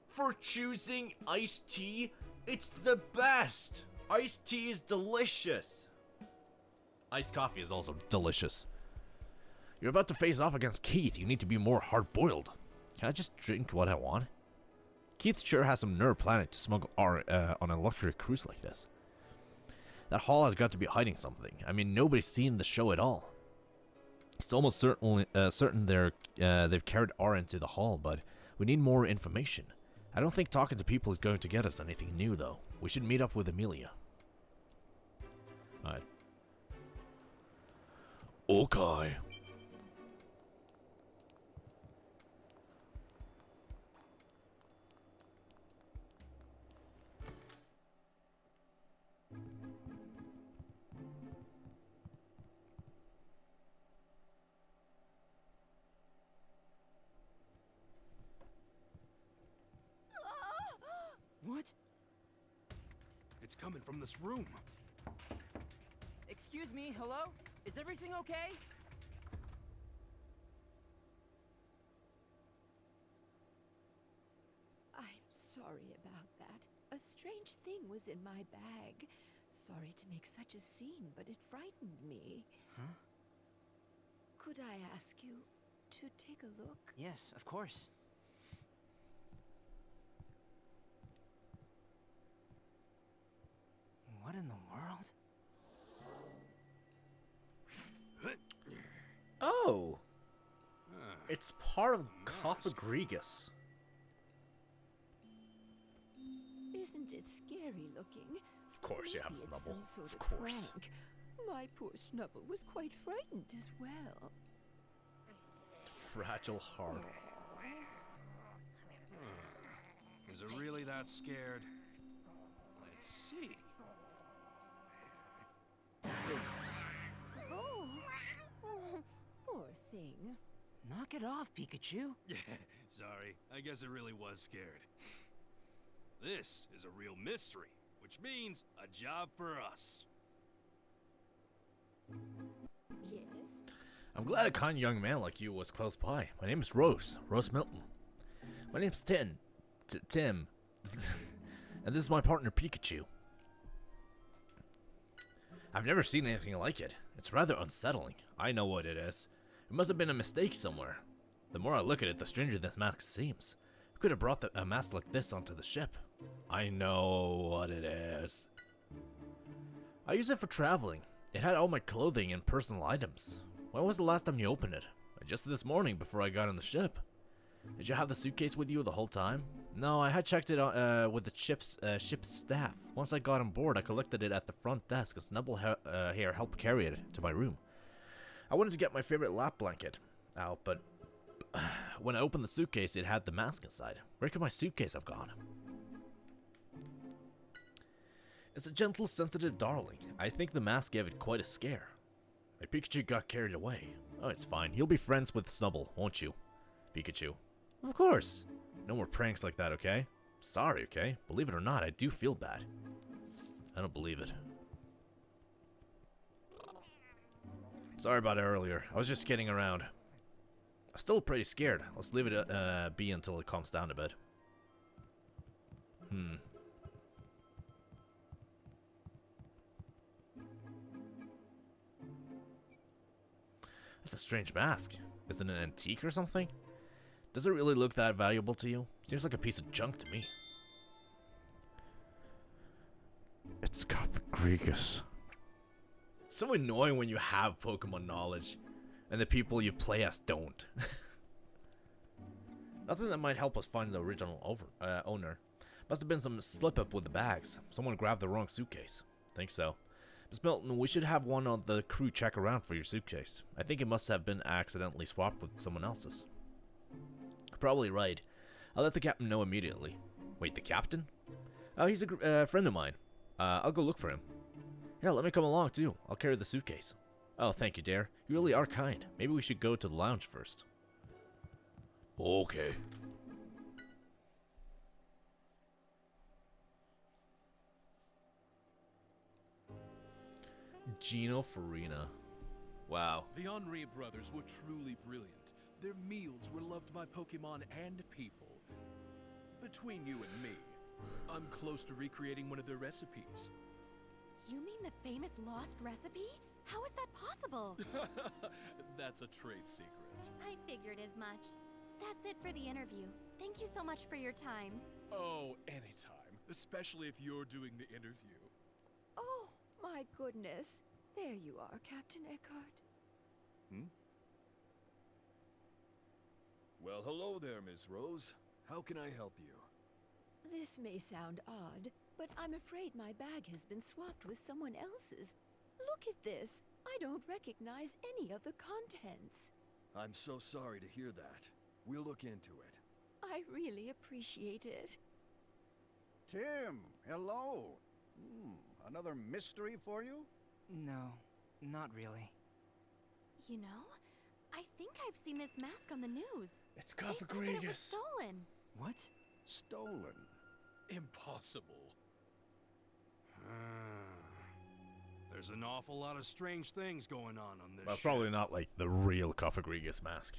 for choosing iced tea? It's the best! Iced tea is delicious. Iced coffee is also delicious. You're about to face off against Keith. You need to be more hard-boiled. Can I just drink what I want? Keith sure has some nerve planning to smuggle R on a luxury cruise like this. That hall has got to be hiding something. I mean, nobody's seen the show at all. It's almost certain they've carried R into the hall, but we need more information. I don't think talking to people is going to get us anything new, though. We should meet up with Amelia. Alright. Okay. What? It's coming from this room. Excuse me, hello? Is everything okay? I'm sorry about that. A strange thing was in my bag. Sorry to make such a scene, but it frightened me. Huh? Could I ask you to take a look? Yes, of course. What in the world? Oh! Ah, It's part of mask. Cophagregus. Isn't it scary looking? Of course you have Maybe it's Snubble. some sort Of course. prank. My poor Snubble was quite frightened as well. Fragile heart. Is it really that scared? Let's see. Oh, poor thing. Knock it off, Pikachu. Yeah, sorry. I guess it really was scared. This is a real mystery, which means a job for us. Yes? I'm glad a kind young man like you was close by. My name is Rose Milton. My name's Tim. And this is my partner Pikachu. I've never seen anything like it. It's rather unsettling. I know what it is. It must have been a mistake somewhere. The more I look at it, the stranger this mask seems. Who could have brought a mask like this onto the ship? I know what it is. I use it for traveling. It had all my clothing and personal items. When was the last time you opened it? Just this morning before I got on the ship. Did you have the suitcase with you the whole time? No, I had checked it with the ship's staff. Once I got on board, I collected it at the front desk, and Snubble here helped carry it to my room. I wanted to get my favorite lap blanket out, but when I opened the suitcase, it had the mask inside. Where could my suitcase have gone? It's a gentle, sensitive darling. I think the mask gave it quite a scare. My Pikachu got carried away. Oh, it's fine. You'll be friends with Snubble, won't you, Pikachu? Of course. No more pranks like that, okay? Sorry, okay? Believe it or not, I do feel bad. I don't believe it. Sorry about it earlier. I was just kidding around. I'm still pretty scared. Let's leave it be until it calms down a bit. That's a strange mask. Is it an antique or something? Does it really look that valuable to you? Seems like a piece of junk to me. It's Cophagregus. It's so annoying when you have Pokemon knowledge and the people you play as don't. Nothing that might help us find the original owner. Must have been some slip-up with the bags. Someone grabbed the wrong suitcase. Think so. Miss Milton, we should have one of the crew check around for your suitcase. I think it must have been accidentally swapped with someone else's. Probably right. I'll let the captain know immediately. Wait, the captain? Oh, he's a friend of mine. I'll go look for him. Here, let me come along too. I'll carry the suitcase. Oh, thank you, Dare. You really are kind. Maybe we should go to the lounge first. Okay. Gino Farina. Wow. The Henri brothers were truly brilliant. Their meals were loved by Pokemon and people. Between you and me, I'm close to recreating one of their recipes. You mean the famous lost recipe? How is that possible? That's a trade secret. I figured as much. That's it for the interview. Thank you so much for your time. Oh, anytime. Especially if you're doing the interview. Oh, my goodness. There you are, Captain Eckhart. Well, hello there, Miss Rose. How can I help you? This may sound odd, but I'm afraid my bag has been swapped with someone else's. Look at this. I don't recognize any of the contents. I'm so sorry to hear that. We'll look into it. I really appreciate it. Tim, hello. Another mystery for you? No, not really. You know, I think I've seen this mask on the news. It's They said that it was stolen. What? Stolen. Impossible. There's an awful lot of strange things going on this That's ship. probably not like the real Cofagrigus mask.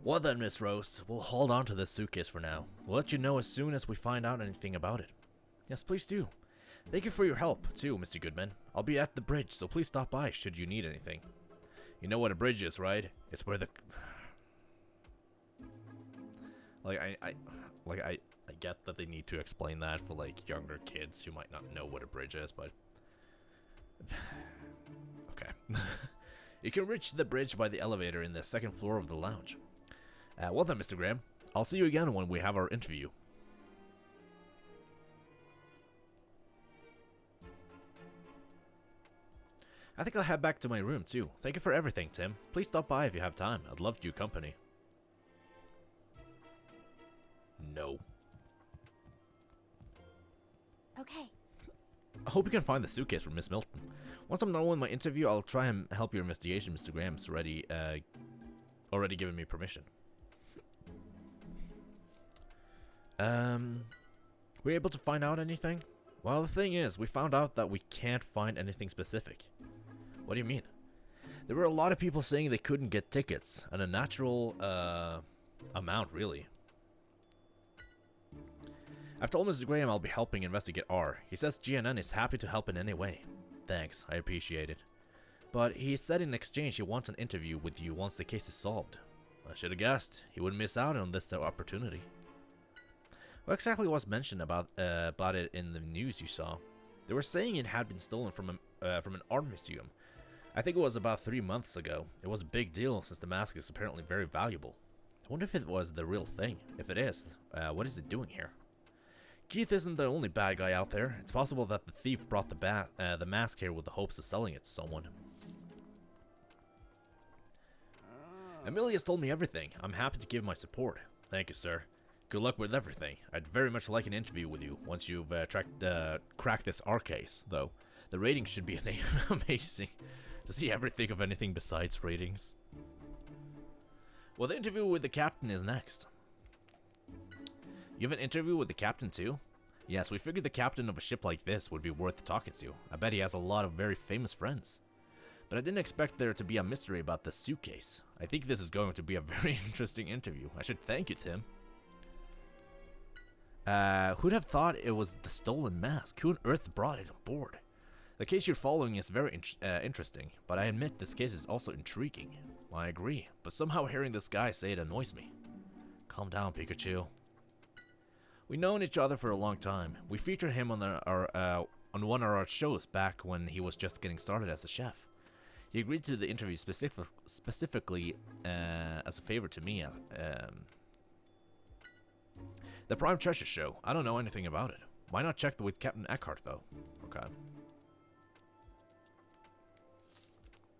Well then, Miss Rose, we'll hold on to this suitcase for now. We'll let you know as soon as we find out anything about it. Yes, please do. Thank you for your help, too, Mr. Goodman. I'll be at the bridge, so please stop by should you need anything. You know what a bridge is, right? It's where the... I get that they need to explain that for, like, younger kids who might not know what a bridge is, but... Okay. You can reach the bridge by the elevator in the second floor of the lounge. Well then, Mr. Graham. I'll see you again when we have our interview. I think I'll head back to my room, too. Thank you for everything, Tim. Please stop by if you have time. I'd love your company. No. Okay. I hope you can find the suitcase for Miss Milton. Once I'm done with my interview, I'll try and help your investigation. Mr. Graham's already given me permission. Were you able to find out anything? Well, the thing is, we found out that we can't find anything specific. What do you mean? There were a lot of people saying they couldn't get tickets, and a natural amount, really. I've told Mr. Graham I'll be helping investigate R. He says GNN is happy to help in any way. Thanks, I appreciate it. But he said in exchange he wants an interview with you once the case is solved. I should have guessed. He wouldn't miss out on this opportunity. What exactly was mentioned about it in the news you saw? They were saying it had been stolen from an art museum. I think it was about 3 months ago. It was a big deal since the mask is apparently very valuable. I wonder if it was the real thing. If it is, what is it doing here? Keith isn't the only bad guy out there. It's possible that the thief brought the mask here with the hopes of selling it to someone. Amelia's told me everything. I'm happy to give my support. Thank you, sir. Good luck with everything. I'd very much like an interview with you once you've cracked this R case, though. The ratings should be amazing. To see everything of anything besides ratings. Well, the interview with the captain is next. You have an interview with the captain too? Yes, we figured the captain of a ship like this would be worth talking to. I bet he has a lot of very famous friends. But I didn't expect there to be a mystery about the suitcase. I think this is going to be a very interesting interview. I should thank you, Tim. Who'd have thought it was the stolen mask? Who on earth brought it on board? The case you're following is very interesting, but I admit this case is also intriguing. Well, I agree, but somehow hearing this guy say it annoys me. Calm down, Pikachu. We've known each other for a long time. We featured him on one of our shows back when he was just getting started as a chef. He agreed to the interview specifically as a favor to me. The Prime Treasure Show. I don't know anything about it. Why not check with Captain Eckhart, though? Okay.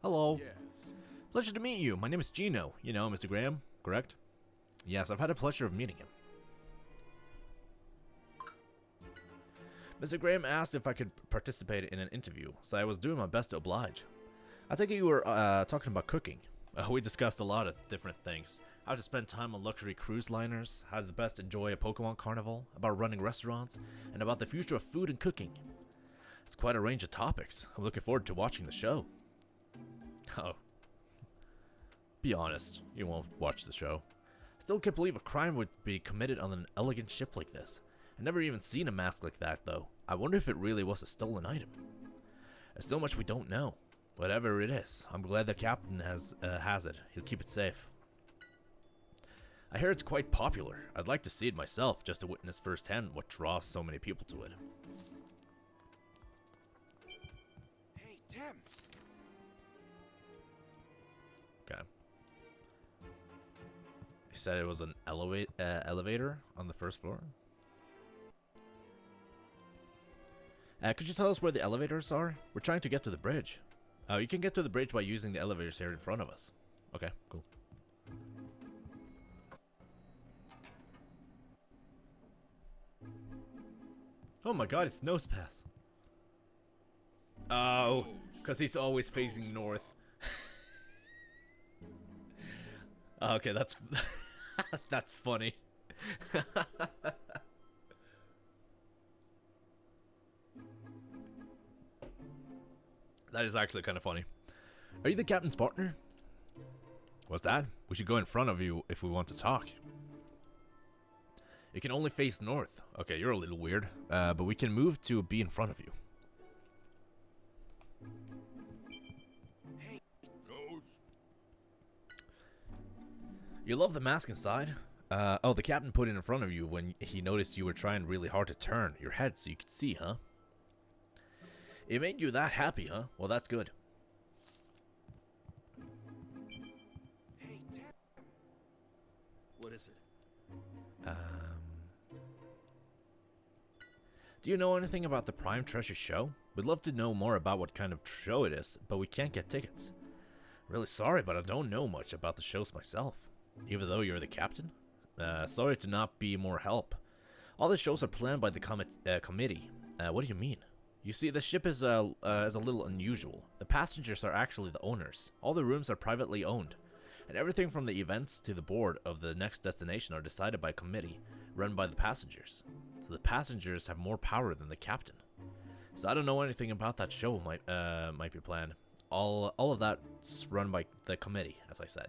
Hello. Yes. Pleasure to meet you. My name is Gino. You know, Mr. Graham, correct? Yes, I've had the pleasure of meeting him. Mr. Graham asked if I could participate in an interview, so I was doing my best to oblige. I think you were talking about cooking. We discussed a lot of different things. How to spend time on luxury cruise liners, how to best enjoy a Pokemon carnival, about running restaurants, and about the future of food and cooking. It's quite a range of topics. I'm looking forward to watching the show. Oh. Be honest, you won't watch the show. Still can't believe a crime would be committed on an elegant ship like this. I've never even seen a mask like that, though. I wonder if it really was a stolen item. There's so much we don't know. Whatever it is, I'm glad the captain has it. He'll keep it safe. I hear it's quite popular. I'd like to see it myself, just to witness firsthand what draws so many people to it. Hey, Tim. Okay. He said it was an elevator on the first floor. Could you tell us where the elevators are? We're trying to get to the bridge. Oh, you can get to the bridge by using the elevators here in front of us. Okay, cool. Oh my god, it's Nosepass. Oh, because he's always facing north. Okay, that's that's funny. That is actually kind of funny. Are you the captain's partner? What's that? We should go in front of you if we want to talk. You can only face north. Okay, you're a little weird. But we can move to be in front of you. Hey, Ghost. You love the mask inside? Oh, the captain put it in front of you when he noticed you were trying really hard to turn your head so you could see, huh? It made you that happy, huh? Well, that's good. Hey, Tim. What is it? Do you know anything about the Prime Treasure Show? We'd love to know more about what kind of show it is, but we can't get tickets. Really sorry, but I don't know much about the shows myself. Even though you're the captain? Sorry to not be more help. All the shows are planned by the committee. What do you mean? You see, the ship is a little unusual. The passengers are actually the owners. All the rooms are privately owned. And everything from the events to the board of the next destination are decided by a committee, run by the passengers. So the passengers have more power than the captain. So I don't know anything about that show might be planned. All of that's run by the committee, as I said.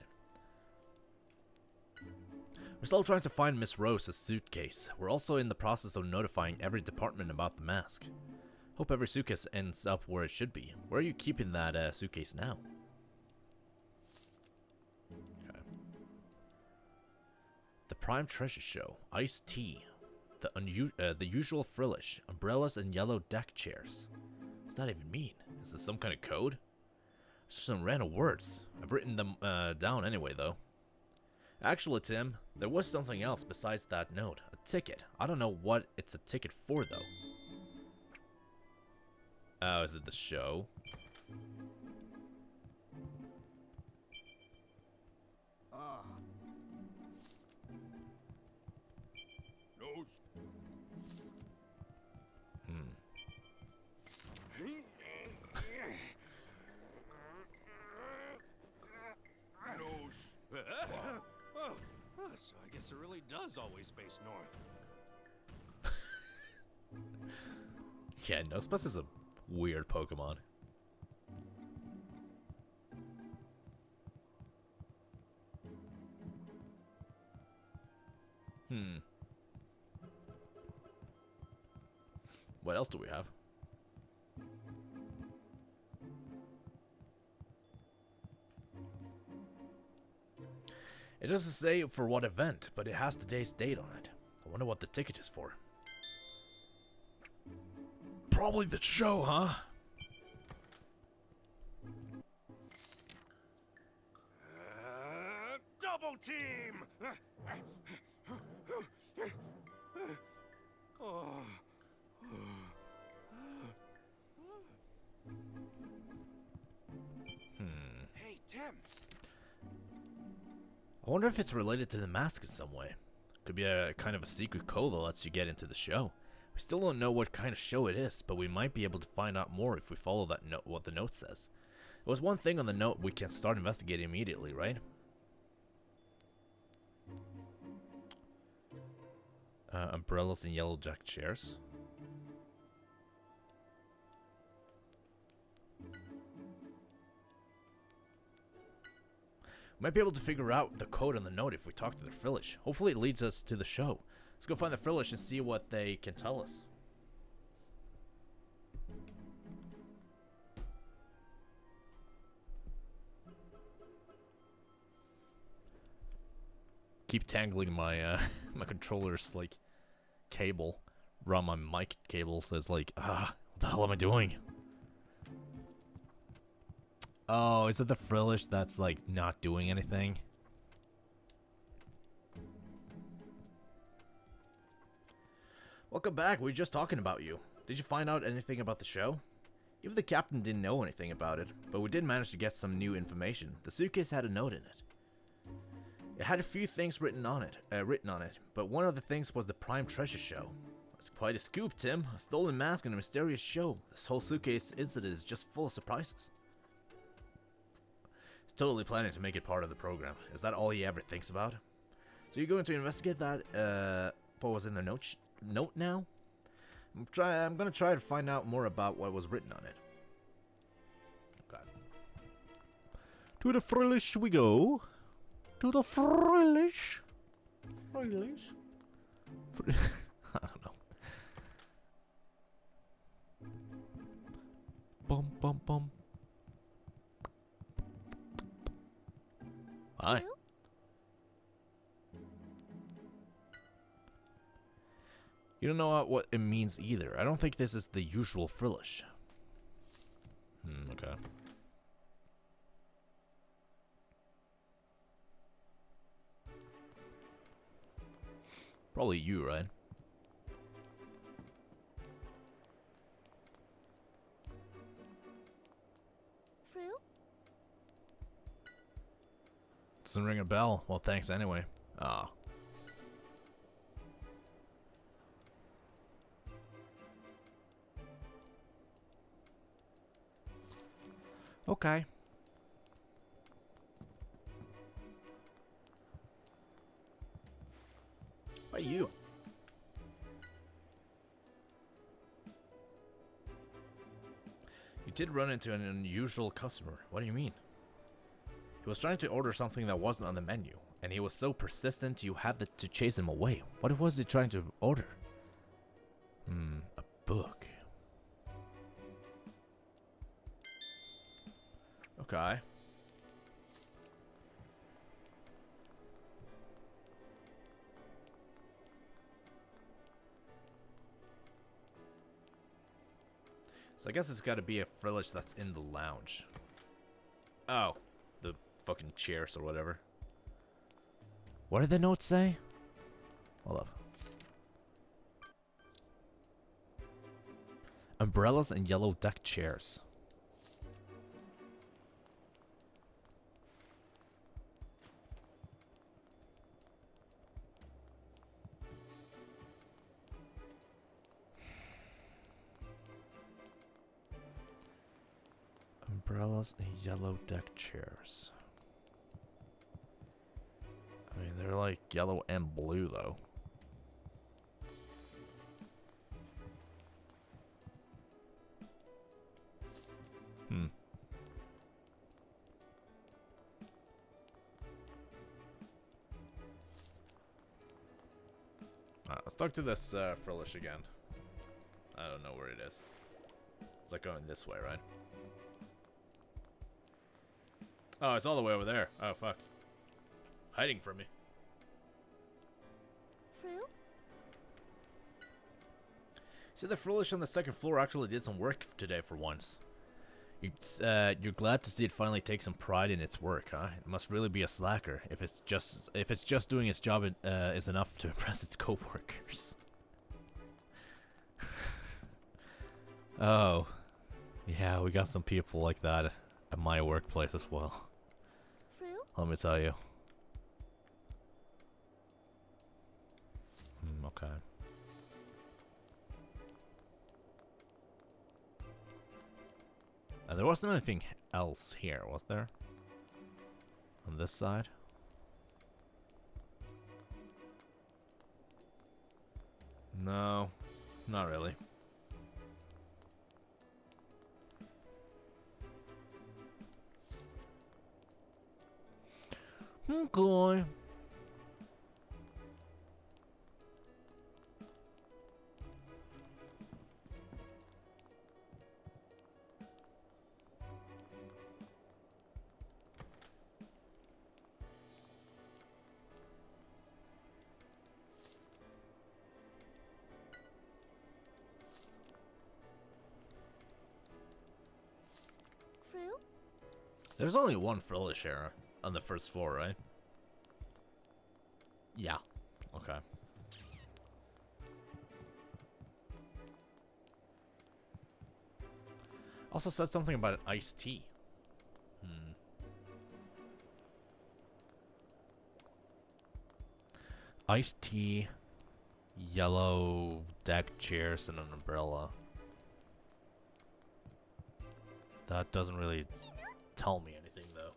We're still trying to find Miss Rose's suitcase. We're also in the process of notifying every department about the mask. Hope every suitcase ends up where it should be. Where are you keeping that suitcase now? Okay. The Prime Treasure Show. Iced tea. The usual frillish. Umbrellas and yellow deck chairs. What does that even mean? Is this some kind of code? It's just some random words. I've written them down anyway, though. Actually, Tim, there was something else besides that note. A ticket. I don't know what it's a ticket for, though. Oh, is it the show? Ghost. Ghost. So I guess it really does always face north. Yeah, Nosepass is a weird Pokemon. What else do we have? It doesn't say for what event, but it has today's date on it. I wonder what the ticket is for. Probably the show, huh? Double team! Oh. Hey, Tim. I wonder if it's related to the mask in some way. Could be a kind of a secret code that lets you get into the show. We still don't know what kind of show it is, but we might be able to find out more if we follow that note, what the note says. There was one thing on the note we can start investigating immediately, right? Umbrellas and yellow deck chairs. We might be able to figure out the code on the note if we talk to the Frillish. Hopefully it leads us to the show. Let's go find the Frillish and see what they can tell us. Keep tangling my my controller's like cable around my mic cable, says like, what the hell am I doing? Oh, is it the Frillish that's like not doing anything? Welcome back. We were just talking about you. Did you find out anything about the show? Even the captain didn't know anything about it, but we did manage to get some new information. The suitcase had a note in it. It had a few things written on it, but one of the things was the Prime Treasure Show. That's quite a scoop, Tim. A stolen mask and a mysterious show. This whole suitcase incident is just full of surprises. He's totally planning to make it part of the program. Is that all he ever thinks about? So you're going to investigate that, what was in the note now? I'm gonna try to find out more about what was written on it. Okay. To the Frillish we go. To the Frillish. Frillish? I don't know. Bum bum bum. Hi. You don't know what it means either. I don't think this is the usual Frillish. Okay. Probably you, right? Frill? Doesn't ring a bell. Well, thanks anyway. Ah. Okay. What about you? You did run into an unusual customer. What do you mean? He was trying to order something that wasn't on the menu, and he was so persistent you had to chase him away. What was he trying to order? A book. Okay. So I guess it's got to be a Frillish that's in the lounge. Oh, the fucking chairs or whatever. What did the note say? Hold up. Umbrellas and yellow deck chairs. Umbrellas and yellow deck chairs. I mean, they're like yellow and blue, though. Let's talk to this Frillish again. I don't know where it is. It's like going this way, right? Oh, it's all the way over there. Oh, fuck. Hiding from me. Frill? See, the Frillish on the second floor actually did some work today for once. You're glad to see it finally take some pride in its work, huh? It must really be a slacker if it's just doing its job is enough to impress its coworkers. Oh, yeah, we got some people like that at my workplace as well. Let me tell you. Okay. And there wasn't anything else here, was there? On this side? No, not really. Okay. There's only one Frillish era on the first floor, right? Yeah. Okay. Also said something about an iced tea. Iced tea, yellow deck chairs, and an umbrella. That doesn't really tell me anything, though.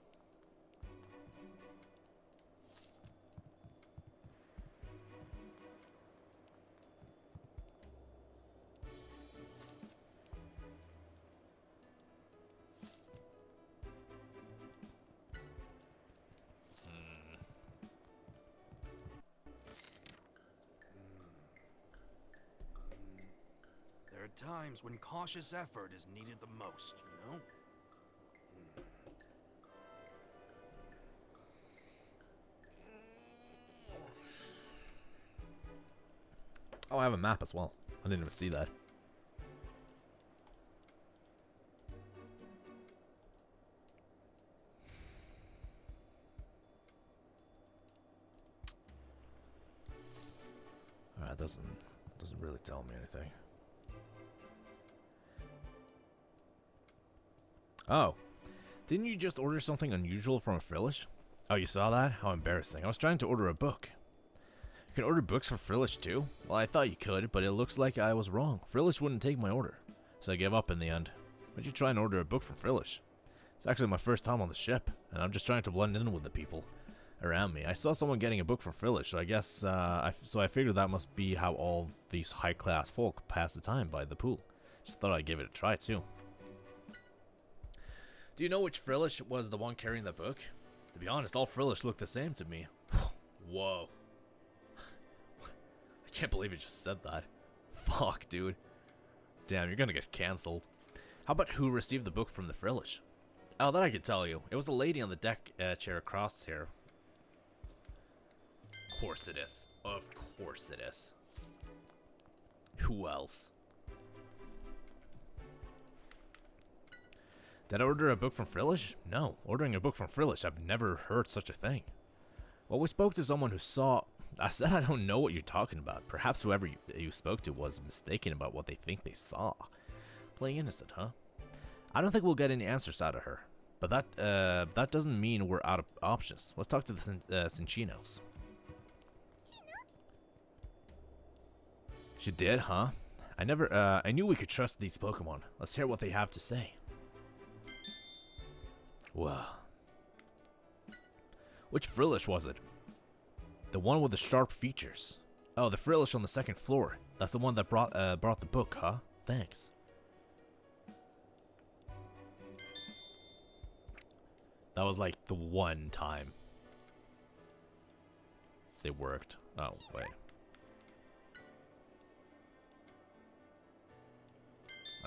There are times when cautious effort is needed the most, you know? Oh, I have a map as well. I didn't even see that. Alright, doesn't really tell me anything. Oh. Didn't you just order something unusual from a Frillish? Oh, you saw that? How embarrassing. I was trying to order a book. You can order books from Frillish too? Well, I thought you could, but it looks like I was wrong. Frillish wouldn't take my order, so I gave up in the end. Why'd you try and order a book from Frillish? It's actually my first time on the ship, and I'm just trying to blend in with the people around me. I saw someone getting a book from Frillish, so I guess, so I figured that must be how all these high-class folk pass the time by the pool. Just thought I'd give it a try too. Do you know which Frillish was the one carrying the book? To be honest, all Frillish look the same to me. Whoa. I can't believe it just said that. Fuck, dude. Damn, you're gonna get cancelled. How about who received the book from the Frillish? Oh, that I can tell you. It was a lady on the deck chair across here. Of course it is. Of course it is. Who else? Did I order a book from Frillish? No, ordering a book from Frillish, I've never heard such a thing. Well, we spoke to someone who saw... I said I don't know what you're talking about. Perhaps whoever you spoke to was mistaken about what they think they saw. Playing innocent, huh? I don't think we'll get any answers out of her. But that doesn't mean we're out of options. Let's talk to the Cinchinos. She did, huh? I knew we could trust these Pokemon. Let's hear what they have to say. Wow. Which Frillish was it? The one with the sharp features. Oh, the Frillish on the second floor. That's the one that brought the book, huh? Thanks. That was like the one time they worked. Oh, wait.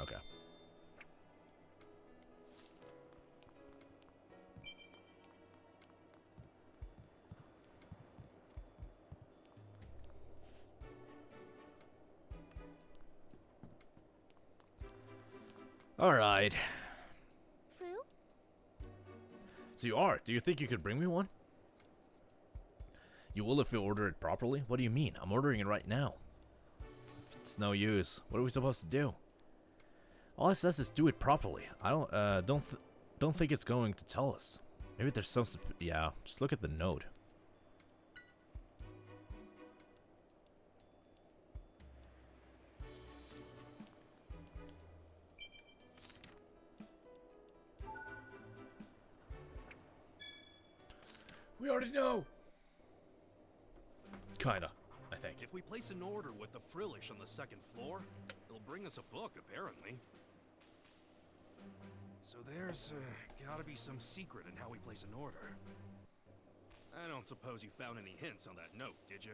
Okay. All right. So you are. Do you think you could bring me one? You will if you order it properly? What do you mean? I'm ordering it right now. It's no use. What are we supposed to do? All it says is do it properly. I don't think it's going to tell us. Maybe there's some yeah, just look at the note. We already know. Kinda, I think. If we place an order with the Frillish on the second floor, it'll bring us a book, apparently. So there's gotta be some secret in how we place an order. I don't suppose you found any hints on that note, did you?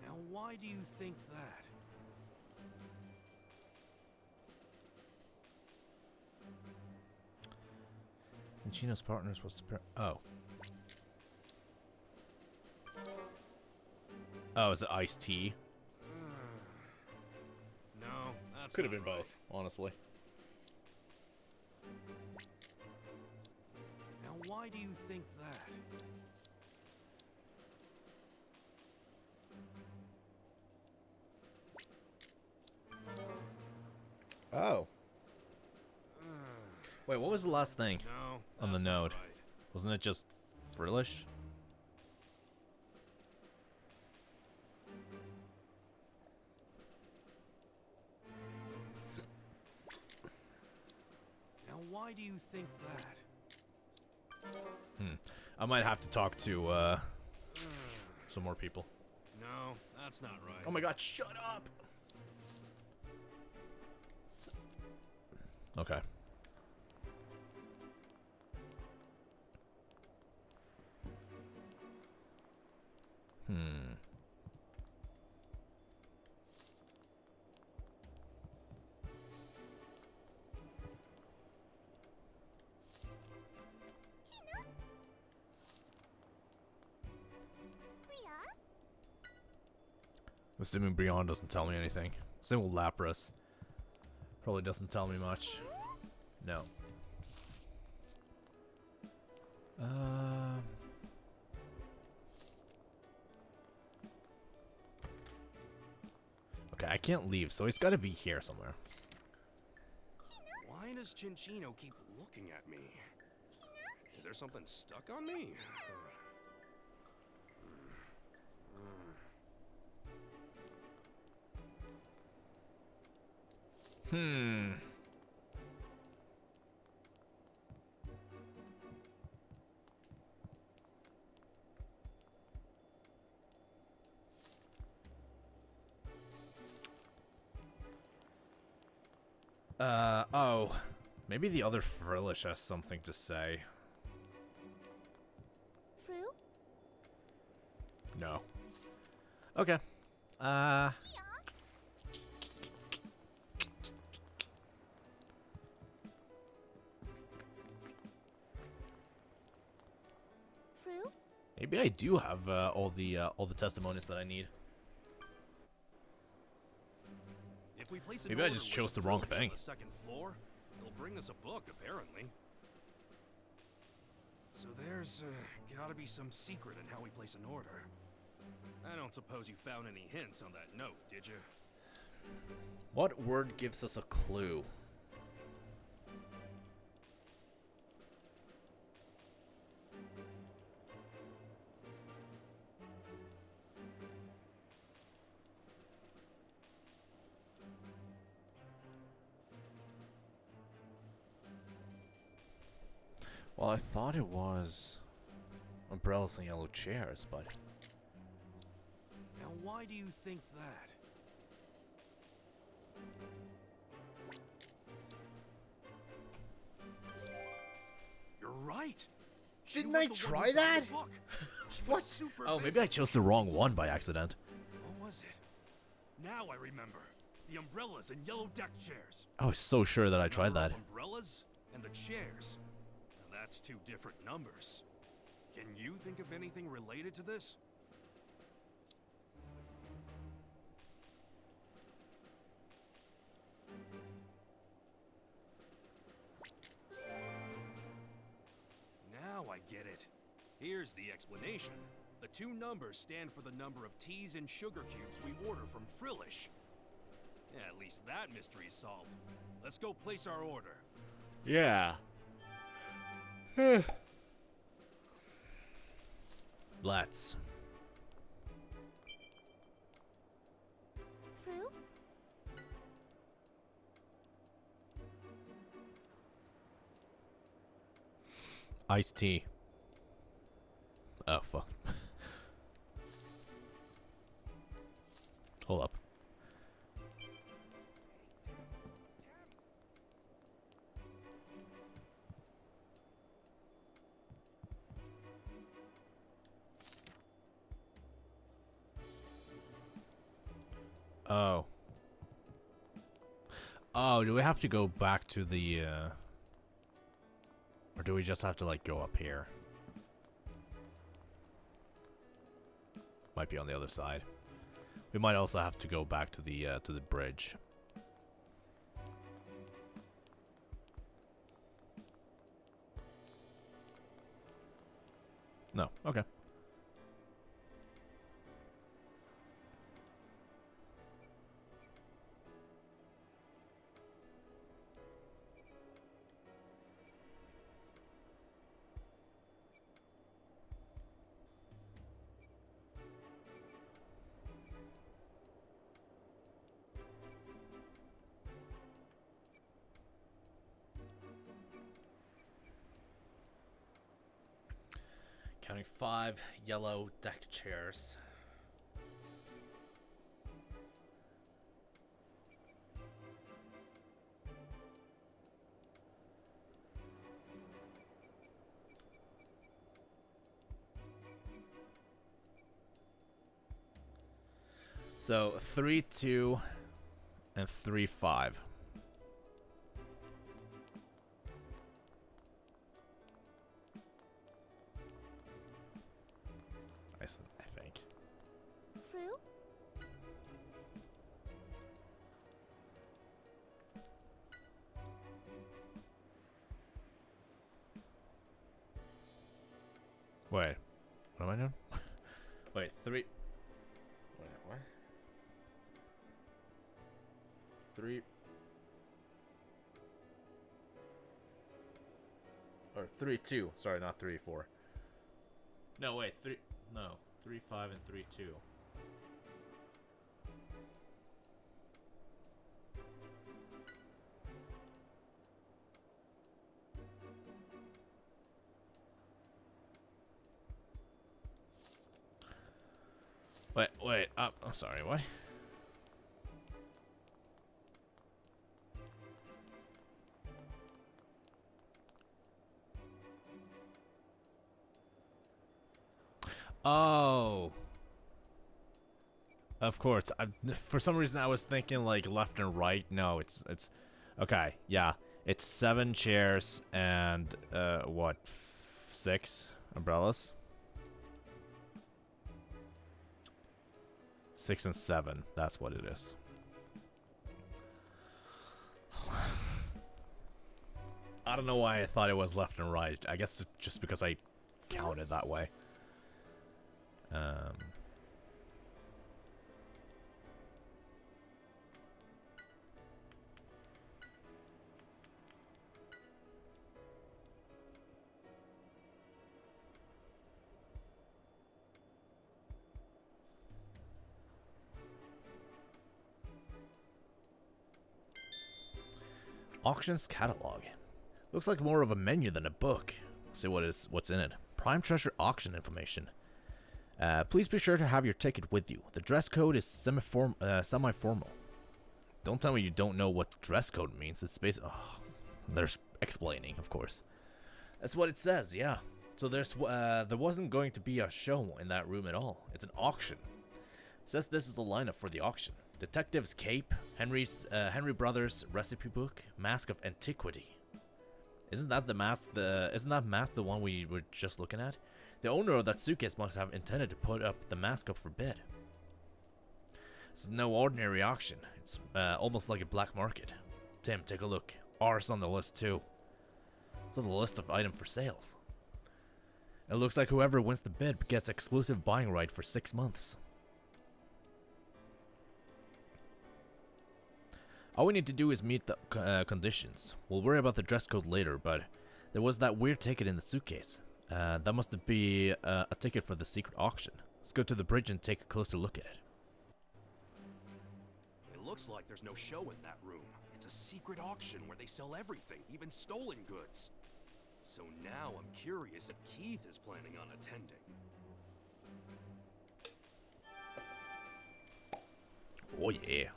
Now, why do you think that? Chino's partners was oh. Oh, is it iced tea? No, that's Could have been not right. both, honestly. Now, why do you think that? Oh. Wait, what was the last thing No, on the that's not note? right. Wasn't it just Frillish? Now, why do you think that? I might have to talk to some more people. No, that's not right. Oh my god, shut up! Okay. Assuming Brion doesn't tell me anything. Same with Lapras. Probably doesn't tell me much. No. Okay, I can't leave, so he's got to be here somewhere. Why does Chinchino keep looking at me? Is there something stuck on me? Oh. Maybe the other Frillish has something to say. Fru? No. Okay. Fru? Maybe I do have all the testimonies that I need. If we place an Maybe I order just with chose the the wrong Frillish on thing. the second floor, it'll bring us a book, apparently. So there's gotta be some secret in how we place an order. I don't suppose you found any hints on that note, did you? What word gives us a clue? Well, I thought it was umbrellas and yellow chairs, but Now, why do you think that? You're right. She Didn't was I the one who try found the that? book. She was What? super Oh, maybe busy. I chose the wrong one by accident. What was it? Now I remember. The umbrellas and yellow deck chairs. I was so sure that I tried Number that. of umbrellas and the chairs. that's two different numbers. Can you think of anything related to this? Now I get it. Here's the explanation. The two numbers stand for the number of teas and sugar cubes we order from Frillish. Yeah, at least that mystery's solved. Let's go place our order. Yeah. Let's. Fruit? Iced tea. Oh, fuck. Hold up. Oh. Oh, do we have to go back to the, or do we just have to, like, go up here? Might be on the other side. We might also have to go back to the bridge. No, okay. Counting 5 yellow deck chairs. So 3, 2, and 3, 5. I think. Fruit? Wait, what am I doing? Wait, 3. Wait, what? 3. Or 3, 2. Sorry, not 3, 4. No, wait, 3. No, 3, 5, and 3, 2. Wait, I'm sorry, what? Oh. Of course. For some reason I was thinking like left and right. No, it's okay. Yeah. It's 7 chairs and what? 6 umbrellas? 6 and 7. That's what it is. I don't know why I thought it was left and right. I guess just because I counted that way. Auctions catalog. Looks like more of a menu than a book. Let's see what's in it. Prime treasure auction information. Please be sure to have your ticket with you. The dress code is semi-formal. Don't tell me you don't know what dress code means. It's basically... Oh, there's explaining, of course. That's what it says, yeah. So there wasn't going to be a show in that room at all. It's an auction. It says this is the lineup for the auction. Detective's Cape, Henry Brothers Recipe Book, Mask of Antiquity. Isn't that the mask? Isn't that mask the one we were just looking at? The owner of that suitcase must have intended to put up the mask up for bid. It's no ordinary auction. It's almost like a black market. Tim, take a look. Ours on the list too. It's on the list of items for sales. It looks like whoever wins the bid gets exclusive buying right for 6 months. All we need to do is meet the conditions. We'll worry about the dress code later, but there was that weird ticket in the suitcase. That must be a ticket for the secret auction. Let's go to the bridge and take a closer look at it. It looks like there's no show in that room. It's a secret auction where they sell everything, even stolen goods. So now I'm curious if Keith is planning on attending. Oh yeah.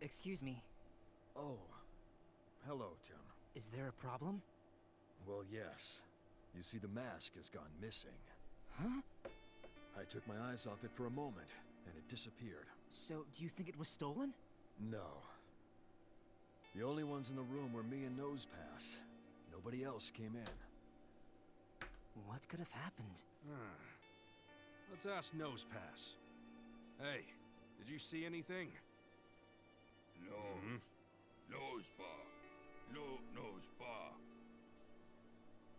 Excuse me. Oh. Hello, Tim. Is there a problem? Well, yes. You see, the mask has gone missing. Huh? I took my eyes off it for a moment, and it disappeared. So, do you think it was stolen? No. The only ones in the room were me and Nosepass. Nobody else came in. What could have happened? Let's ask Nosepass. Hey, did you see anything? No. Nose bar. No nose bar.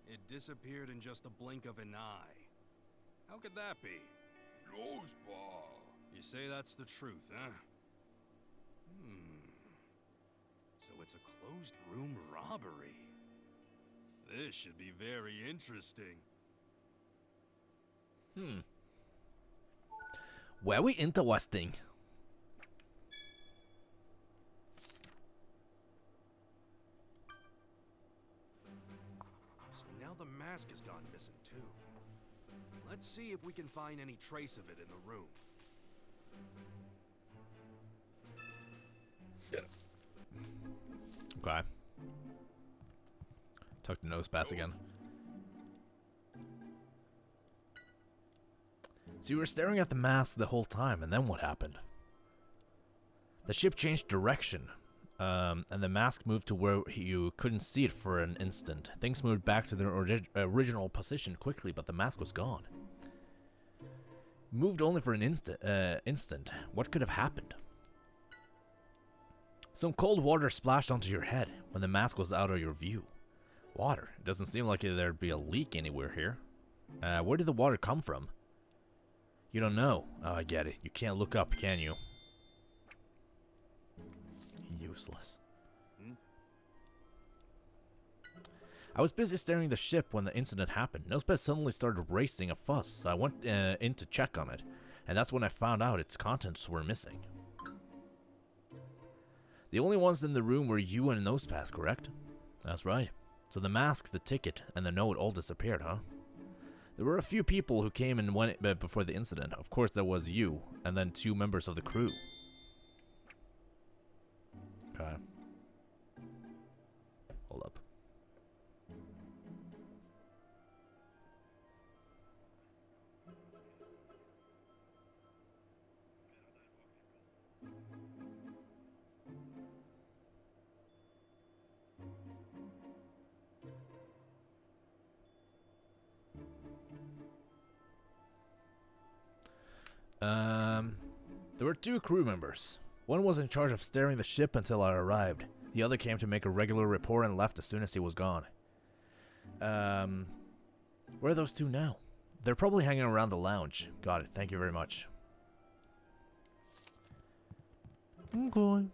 It disappeared in just the blink of an eye. How could that be? Nose bar. You say that's the truth, huh? So it's a closed room robbery. This should be very interesting. Very interesting. So now the mask has gone missing too. Let's see if we can find any trace of it in the room. Okay. Talk to Nosepass again. So you were staring at the mask the whole time, and then what happened? The ship changed direction, and the mask moved to where you couldn't see it for an instant. Things moved back to their original position quickly, but the mask was gone. Moved only for an instant. What could have happened? Some cold water splashed onto your head when the mask was out of your view. Water? It doesn't seem like there'd be a leak anywhere here. Where did the water come from? You don't know. Oh, I get it. You can't look up, can you? Useless. I was busy staring at the ship when the incident happened. Nosebeth suddenly started raising a fuss, so I went in to check on it, and that's when I found out its contents were missing. The only ones in the room were you and Nosepass, correct? That's right. So the mask, the ticket, and the note all disappeared, huh? There were a few people who came and went before the incident. Of course, there was you, and then 2 members of the crew. Okay. Hold up. There were 2 crew members. One was in charge of steering the ship until I arrived. The other came to make a regular report and left as soon as he was gone. Where are those 2 now? They're probably hanging around the lounge. Got it. Thank you very much. Okay.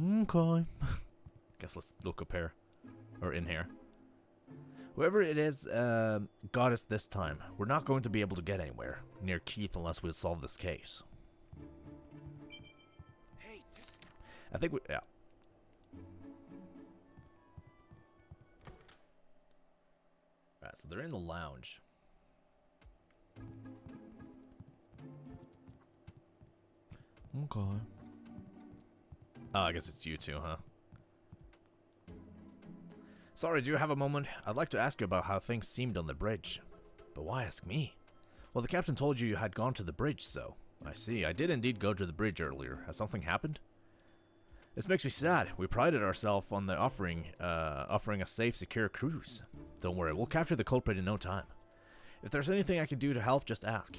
Okay. Guess let's look up here. Or in here. Whoever it is got us this time. We're not going to be able to get anywhere near Keith unless we solve this case. Hey, I think we... yeah. Alright, so they're in the lounge. Okay. Oh, I guess it's you two, huh? Sorry, do you have a moment? I'd like to ask you about how things seemed on the bridge. But why ask me? Well, the captain told you had gone to the bridge, so... I see, I did indeed go to the bridge earlier. Has something happened? This makes me sad. We prided ourselves on the offering a safe, secure cruise. Don't worry, we'll capture the culprit in no time. If there's anything I can do to help, just ask.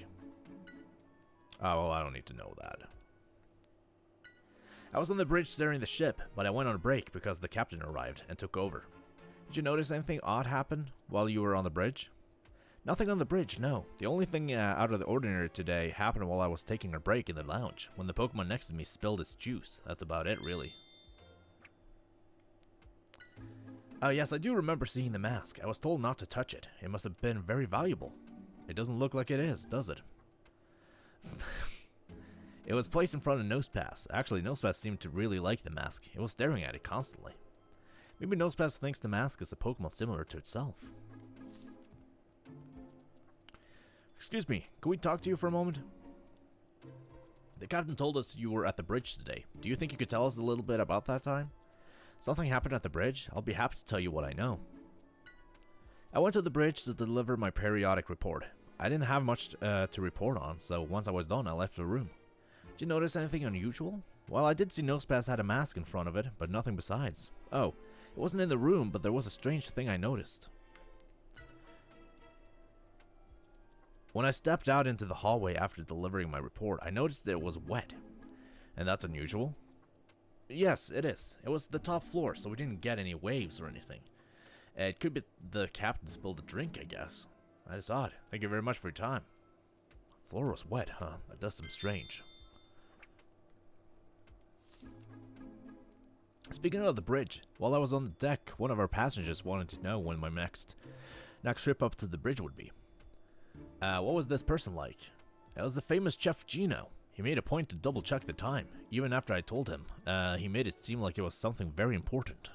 Oh, well, I don't need to know that. I was on the bridge steering the ship, but I went on a break because the captain arrived and took over. Did you notice anything odd happen while you were on the bridge? Nothing on the bridge, no. The only thing out of the ordinary today happened while I was taking a break in the lounge, when the Pokemon next to me spilled its juice. That's about it, really. Oh yes, I do remember seeing the mask. I was told not to touch it. It must have been very valuable. It doesn't look like it is, does it? It was placed in front of Nosepass. Actually, Nosepass seemed to really like the mask. It was staring at it constantly. Maybe Nosepass thinks the mask is a Pokemon similar to itself. Excuse me, can we talk to you for a moment? The captain told us you were at the bridge today. Do you think you could tell us a little bit about that time? Something happened at the bridge? I'll be happy to tell you what I know. I went to the bridge to deliver my periodic report. I didn't have much to report on, so once I was done, I left the room. Did you notice anything unusual? Well, I did see Nosepass had a mask in front of it, but nothing besides. Oh, it wasn't in the room, but there was a strange thing I noticed. When I stepped out into the hallway after delivering my report, I noticed that it was wet. And that's unusual? Yes, it is. It was the top floor, so we didn't get any waves or anything. It could be the captain spilled a drink, I guess. That is odd. Thank you very much for your time. The floor was wet, huh? That does seem strange. Speaking of the bridge, while I was on the deck, one of our passengers wanted to know when my next trip up to the bridge would be. What was this person like? It was the famous Chef Gino. He made a point to double check the time, even after I told him. He made it seem like it was something very important.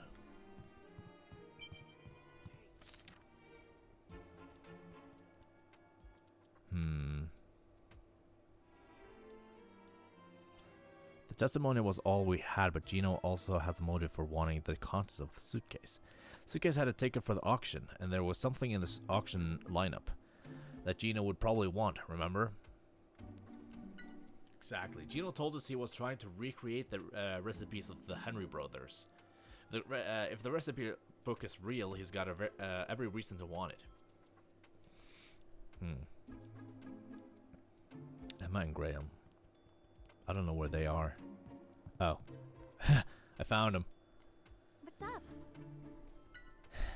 The testimony was all we had, but Gino also has a motive for wanting the contents of the suitcase. The suitcase had it taken for the auction, and there was something in this auction lineup that Gino would probably want, remember? Exactly. Gino told us he was trying to recreate the recipes of the Henry brothers. If the recipe book is real, he's got every reason to want it. Emma and Graham. I don't know where they are. Oh. I found him. What's up?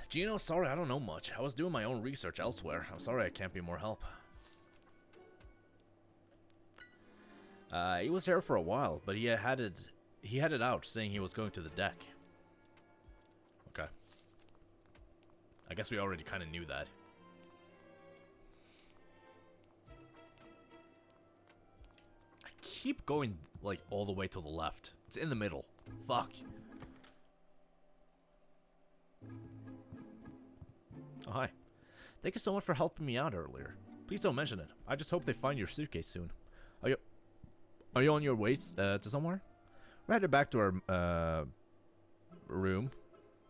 Gino, sorry, I don't know much. I was doing my own research elsewhere. I'm sorry I can't be more help. He was here for a while, but he headed out, saying he was going to the deck. Okay. I guess we already kind of knew that. I keep going, like, all the way to the left. It's in the middle. Fuck. Oh, hi. Thank you so much for helping me out earlier. Please don't mention it. I just hope they find your suitcase soon. Are you on your way to somewhere? We're headed back to our room.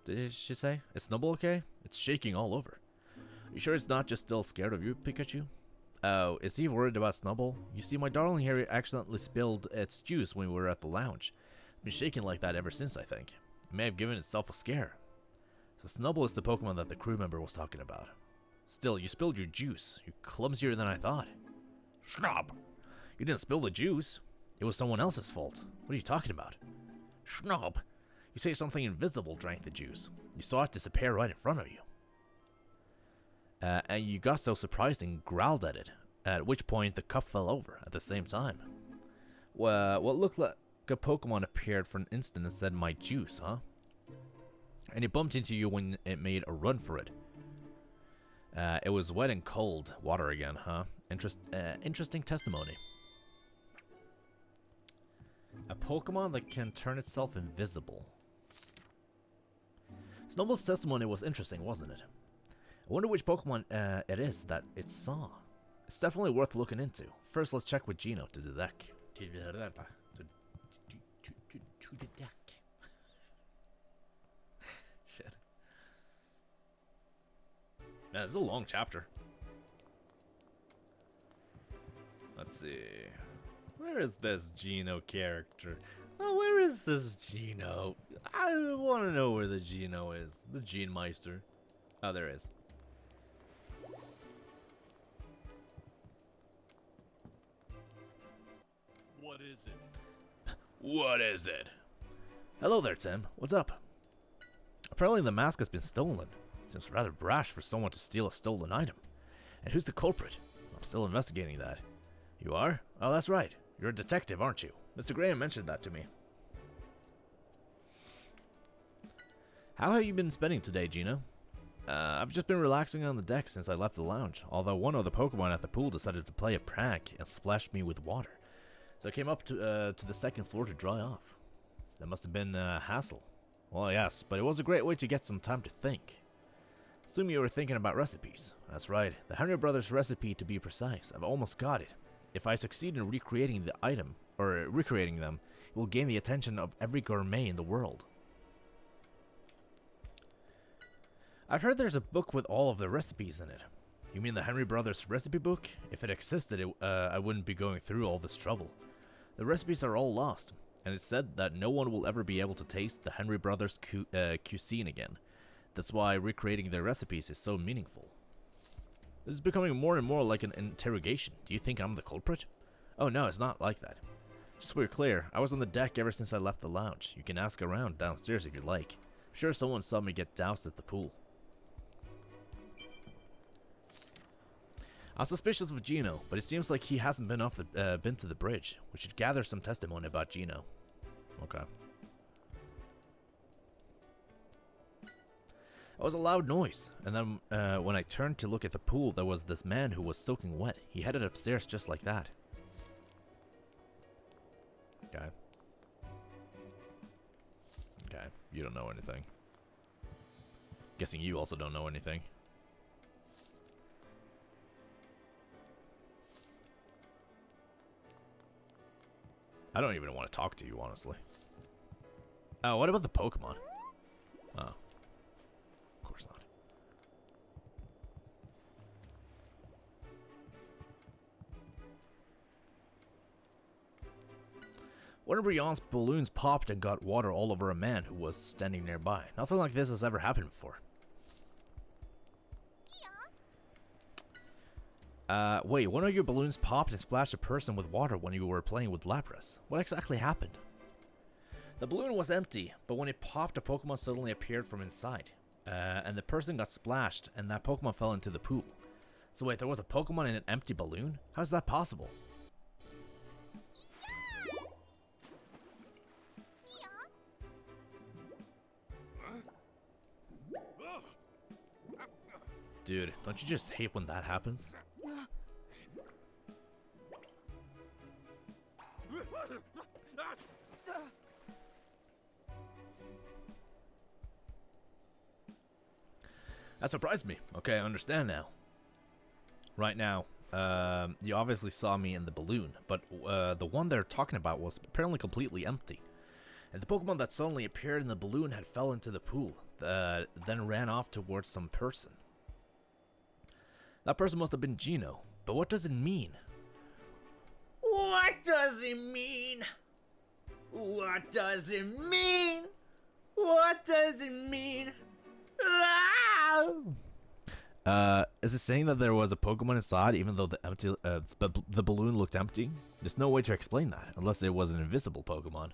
Did she say? Is Snubble okay? It's shaking all over. You sure it's not just still scared of you, Pikachu? Oh, is he worried about Snubble? You see, my darling Harry accidentally spilled its juice when we were at the lounge. It's been shaking like that ever since, I think. It may have given itself a scare. So Snubble is the Pokemon that the crew member was talking about. Still, you spilled your juice. You're clumsier than I thought. Schnob! You didn't spill the juice. It was someone else's fault. What are you talking about? Schnob! You say something invisible drank the juice. You saw it disappear right in front of you. And you got so surprised and growled at it, at which point the cup fell over at the same time. Well, what looked like a Pokemon appeared for an instant and said, "My juice, huh?" And it bumped into you when it made a run for it. It was wet and cold. Water again, huh? Interesting testimony. A Pokemon that can turn itself invisible. Snubble's testimony was interesting, wasn't it? I wonder which Pokemon it is that it saw. It's definitely worth looking into. First, let's check with Gino to the deck. To the deck. Shit. It's a long chapter. Let's see. Where is this Geno character? Oh, where is this Geno? I want to know where the Geno is. The Gene Meister. Oh, there is. What is it? What is it? Hello there, Tim. What's up? Apparently the mask has been stolen. Seems rather brash for someone to steal a stolen item. And who's the culprit? I'm still investigating that. You are? Oh, that's right. You're a detective, aren't you? Mr. Graham mentioned that to me. How have you been spending today, Gino? I've just been relaxing on the deck since I left the lounge, although one of the Pokemon at the pool decided to play a prank and splashed me with water. So I came up to the second floor to dry off. That must have been a hassle. Well, yes, but it was a great way to get some time to think. Assume you were thinking about recipes. That's right, the Henry Brothers recipe to be precise. I've almost got it. If I succeed in recreating the item, or recreating them, it will gain the attention of every gourmet in the world. I've heard there's a book with all of the recipes in it. You mean the Henry Brothers recipe book? If it existed, I wouldn't be going through all this trouble. The recipes are all lost, and it's said that no one will ever be able to taste the Henry Brothers cuisine again. That's why recreating their recipes is so meaningful. This is becoming more and more like an interrogation. Do you think I'm the culprit? Oh no, it's not like that. Just so we're clear, I was on the deck ever since I left the lounge. You can ask around downstairs if you like. I'm sure someone saw me get doused at the pool. I'm suspicious of Gino, but it seems like he hasn't been been to the bridge. We should gather some testimony about Gino. Okay. It was a loud noise, and then when I turned to look at the pool, there was this man who was soaking wet. He headed upstairs just like that. Okay. Okay, you don't know anything. Guessing you also don't know anything. I don't even want to talk to you, honestly. Oh, what about the Pokemon? Oh. Of course not. One of Rion's balloons popped and got water all over a man who was standing nearby. Nothing like this has ever happened before. Wait, one of your balloons popped and splashed a person with water when you were playing with Lapras. What exactly happened? The balloon was empty, but when it popped, a Pokemon suddenly appeared from inside. And the person got splashed, and that Pokemon fell into the pool. So wait, there was a Pokemon in an empty balloon? How's that possible? Dude, don't you just hate when that happens? That surprised me. Okay, I understand now. Right now, you obviously saw me in the balloon, but the one they're talking about was apparently completely empty. And the Pokemon that suddenly appeared in the balloon had fell into the pool, then ran off towards some person. That person must have been Gino, but what does it mean? What does it mean? What does it mean? What does it mean? Is it saying that there was a Pokemon inside even though the balloon looked empty? There's no way to explain that, unless there was an invisible Pokemon.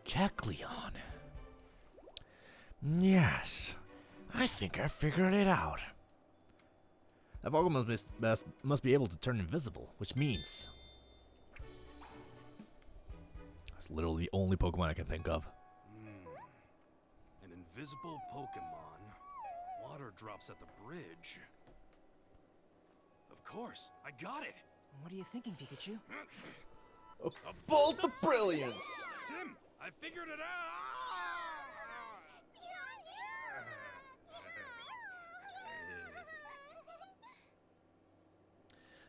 Kecleon. Yes, I think I figured it out. That Pokemon must be able to turn invisible, which means... That's literally the only Pokemon I can think of. An invisible Pokemon. Water drops at the bridge. Of course, I got it! What are you thinking, Pikachu? A bolt of brilliance! Tim, I figured it out!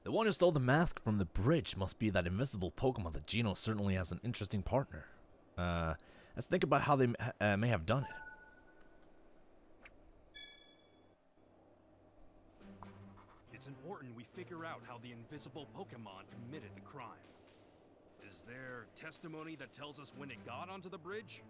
The one who stole the mask from the bridge must be that invisible Pokemon that Gino certainly has an interesting partner. Let's think about how they may have done it. it's important we figure out how the invisible Pokemon committed the crime. Is there testimony that tells us when it got onto the bridge?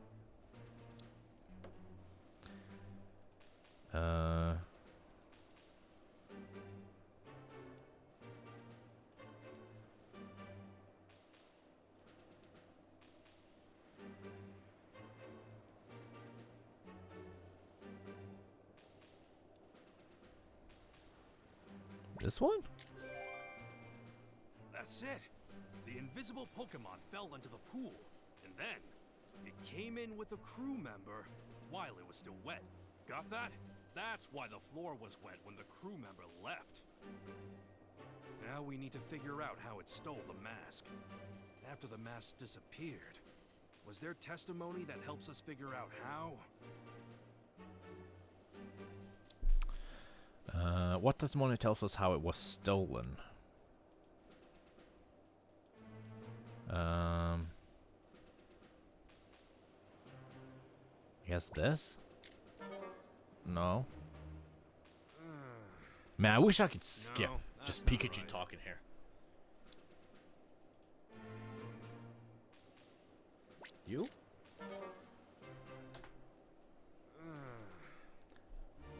This one? That's it. The invisible Pokemon fell into the pool, and then it came in with a crew member while it was still wet. Got that? That's why the floor was wet when the crew member left. Now we need to figure out how it stole the mask. After the mask disappeared, was there testimony that helps us figure out how? What testimony tells us how it was stolen? I guess this? No. Man, I wish I could skip. No, Just that's not Pikachu right. talking here. You?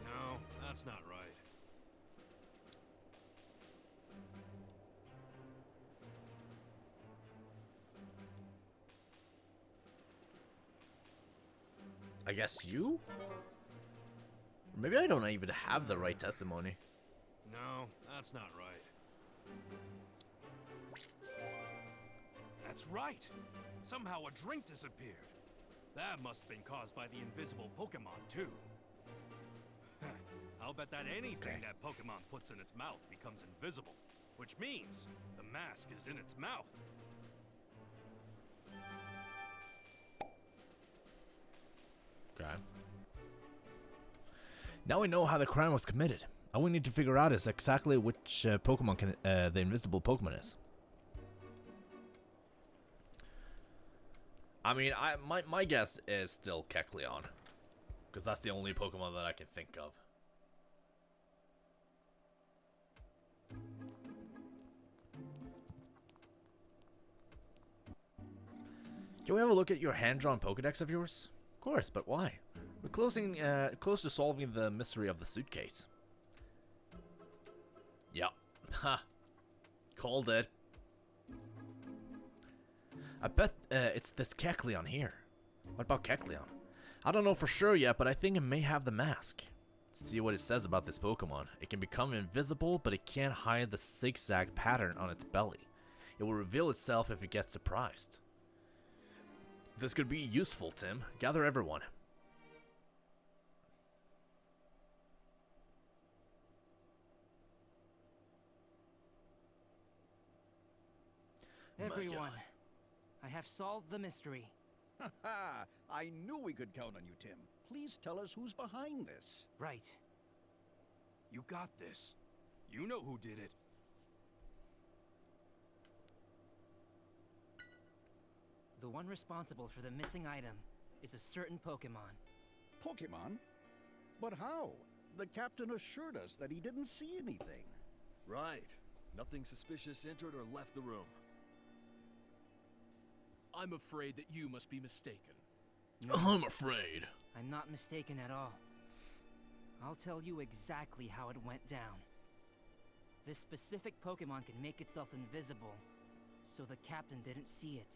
No, that's not right. I guess you? Maybe I don't even have the right testimony. No, that's not right. That's right! Somehow a drink disappeared. That must have been caused by the invisible Pokemon, too. I'll bet that anything that Pokemon puts in its mouth becomes invisible, which means the mask is in its mouth. Okay. Now we know how the crime was committed. All we need to figure out is exactly which Pokemon the invisible Pokemon is. I mean, my guess is still Kecleon, because that's the only Pokemon that I can think of. Can we have a look at your hand-drawn Pokedex of yours? Of course, but why? We're close to solving the mystery of the suitcase. Yep. Ha. Called it. I bet it's this Kecleon here. What about Kecleon? I don't know for sure yet, but I think it may have the mask. Let's see what it says about this Pokemon. It can become invisible, but it can't hide the zigzag pattern on its belly. It will reveal itself if it gets surprised. This could be useful, Tim. Gather everyone. Everyone, I have solved the mystery. Ha! I knew we could count on you, Tim. Please tell us who's behind this. Right. You got this. You know who did it. The one responsible for the missing item is a certain Pokemon. Pokemon? But how? The captain assured us that he didn't see anything. Right. Nothing suspicious entered or left the room. I'm afraid that you must be mistaken. No, I'm afraid. I'm not mistaken at all. I'll tell you exactly how it went down. This specific Pokemon can make itself invisible, so the captain didn't see it.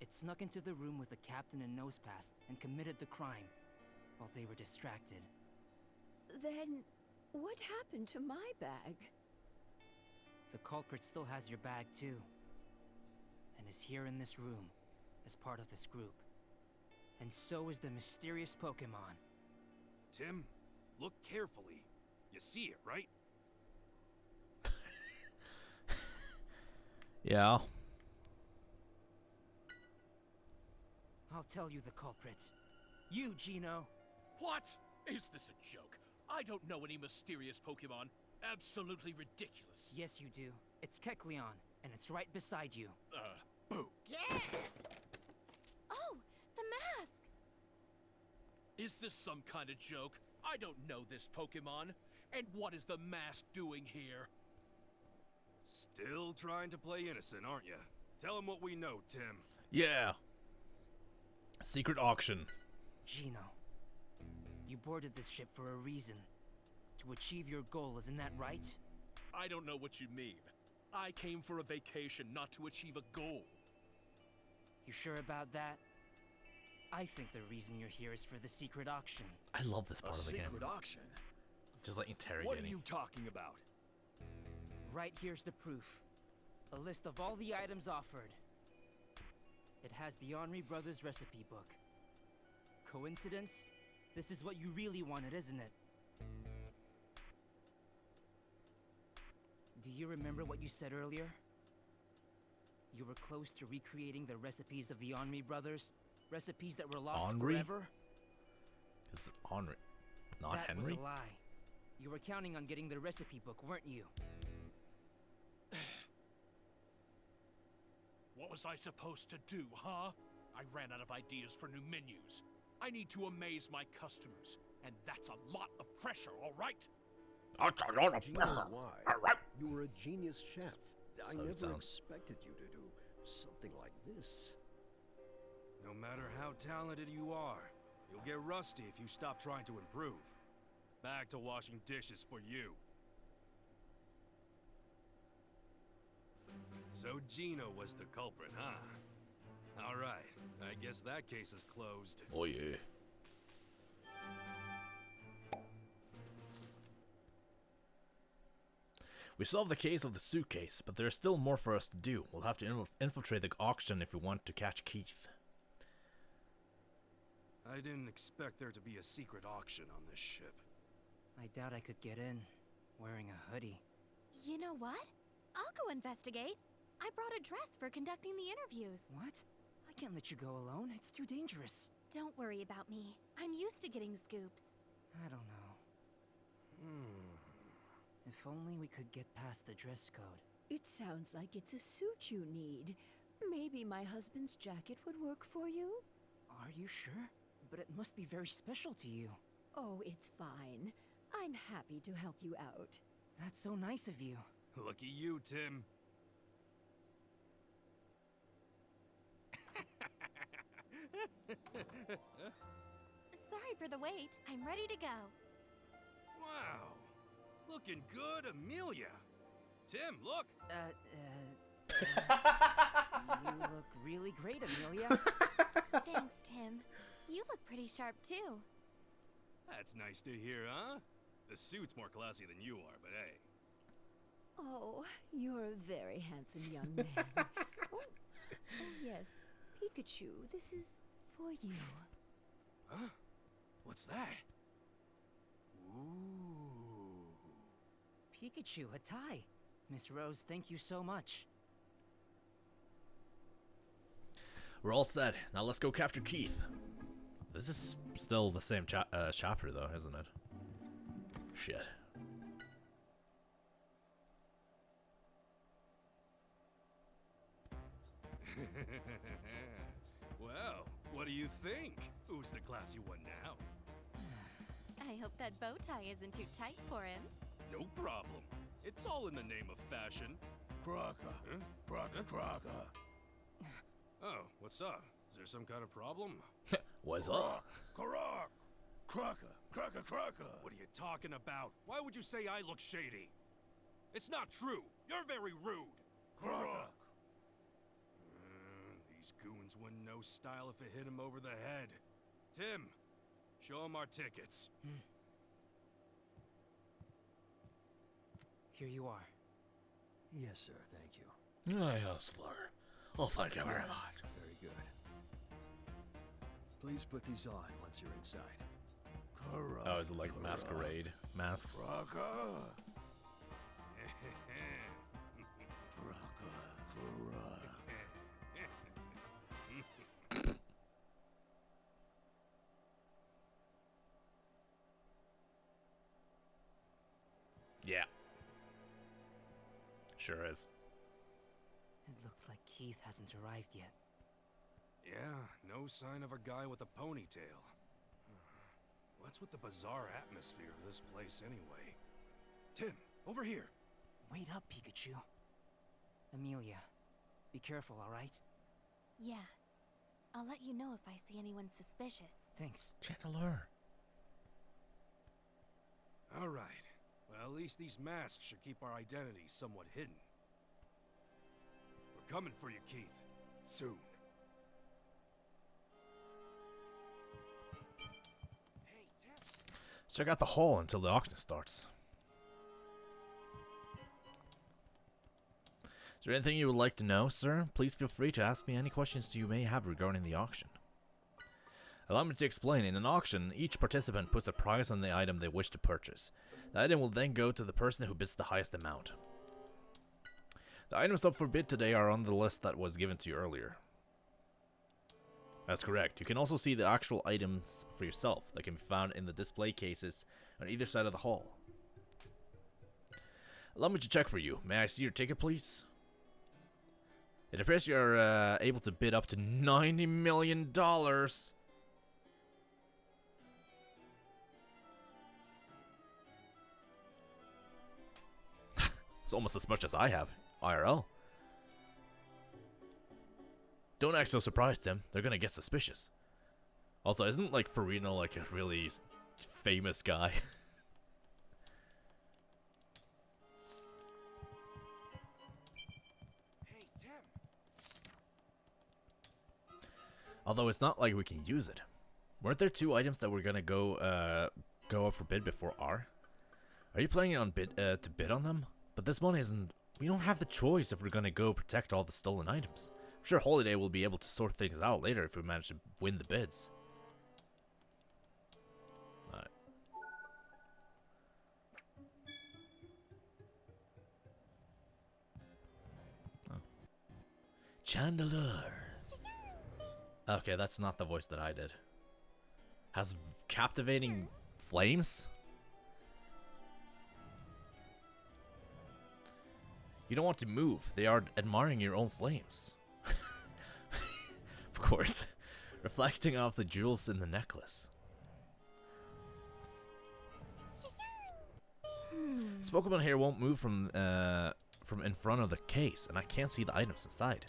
It snuck into the room with the captain and Nosepass and committed the crime while they were distracted. Then, what happened to my bag? The culprit still has your bag too, and is here in this room as part of this group. And so is the mysterious Pokemon. Tim, look carefully. You see it, right? Yeah. I'll tell you the culprit. You, Gino. What? Is this a joke? I don't know any mysterious Pokemon. Absolutely ridiculous. Yes, you do. It's Kecleon, and it's right beside you. Boo. Oh, the mask! Is this some kind of joke? I don't know this Pokemon. And what is the mask doing here? Still trying to play innocent, aren't you? Tell him what we know, Tim. Yeah. Secret auction. Gino, you boarded this ship for a reason. To achieve your goal, isn't that right? I don't know what you mean. I came for a vacation, not to achieve a goal. You sure about that? I think the reason you're here is for the secret auction. I love this part of the game. Secret auction? Just like interrogating. What are you talking about? Right here's the proof. A list of all the items offered. It has the Henri Brothers recipe book. Coincidence? This is what you really wanted, isn't it? Do you remember what you said earlier? You were close to recreating the recipes of the Henri Brothers? Recipes that were lost Henri? forever? It's Henri, not That Henry. was a lie. You were counting on getting the recipe book, weren't you? What was I supposed to do, huh? I ran out of ideas for new menus. I need to amaze my customers, and that's a lot of pressure, all right? Gino, why? You were a genius chef. I So it never sounds. expected you to do something like this. No matter how talented you are, you'll get rusty if you stop trying to improve. Back to washing dishes for you. So Gino was the culprit, huh? Alright, I guess that case is closed. Oh yeah. We solved the case of the suitcase, but there's still more for us to do. We'll have to infiltrate the auction if we want to catch Keith. I didn't expect there to be a secret auction on this ship. I doubt I could get in, wearing a hoodie. You know what? I'll go investigate. I brought a dress for conducting the interviews. What? I can't let you go alone. It's too dangerous. Don't worry about me. I'm used to getting scoops. I don't know. If only we could get past the dress code. It sounds like it's a suit you need. Maybe my husband's jacket would work for you? Are you sure? But it must be very special to you. Oh, it's fine. I'm happy to help you out. That's so nice of you. Lucky you, Tim. Sorry for the wait. I'm ready to go. Wow. Looking good, Amelia. Tim, look. You look really great, Amelia. Thanks, Tim. You look pretty sharp, too. That's nice to hear, huh? The suit's more classy than you are, but hey. Oh, you're a very handsome young man. oh yes, Pikachu, this is for you. Huh? What's that? Ooh. Pikachu, a tie. Miss Rose, thank you so much. We're all set. Now let's go capture Keith. This is still the same chapter, though, isn't it? Shit. Well, what do you think? Who's the classy one now? I hope that bow tie isn't too tight for him. No problem. It's all in the name of fashion. Crocker. Huh? Crocker, Crocker. Oh, what's up? Is there some kind of problem? What's up? Crock. Crocker, Crocker, Crocker. What are you talking about? Why would you say I look shady? It's not true. You're very rude. Crock. These goons wouldn't know style if it hit him over the head. Tim, show him our tickets. Here you are. Yes, sir, thank you. Oh, yes, sir. Oh, thank you very much. Very good. Please put these on once you're inside. Crock. Oh, is it like masquerade masks? Crocker. Crocker, Crocker. Yeah. Sure is. It looks like Keith hasn't arrived yet. Yeah, no sign of a guy with a ponytail. What's with the bizarre atmosphere of this place anyway? Tim, over here. Wait up, Pikachu. Amelia, be careful, alright? Yeah. I'll let you know if I see anyone suspicious. Thanks. Chandler. All right. Well, at least these masks should keep our identities somewhat hidden. We're coming for you, Keith. Soon. Hey, Tim. Let's check out the hall until the auction starts. Is there anything you would like to know, sir? Please feel free to ask me any questions you may have regarding the auction. Allow me to explain. In an auction, each participant puts a price on the item they wish to purchase. The item will then go to the person who bids the highest amount. The items up for bid today are on the list that was given to you earlier. That's correct. You can also see the actual items for yourself that can be found in the display cases on either side of the hall. Allow me to check for you. May I see your ticket, please? It appears you're able to bid up to $90 million. It's almost as much as I have, IRL. Don't act so surprised, Tim. They're gonna get suspicious. Also, isn't like Farino like a really famous guy? Hey, Tim. Although it's not like we can use it. Weren't there 2 items that were gonna go up for bid before R? Are you planning on to bid on them? But this one isn't. We don't have the choice if we're gonna go protect all the stolen items. I'm sure Holiday will be able to sort things out later if we manage to win the bids. Alright. Oh. Chandler. Okay, that's not the voice that I did. Has captivating flames? You don't want to move. They are admiring your own flames. Of course. Reflecting off the jewels in the necklace. This Pokemon here won't move from in front of the case, and I can't see the items inside.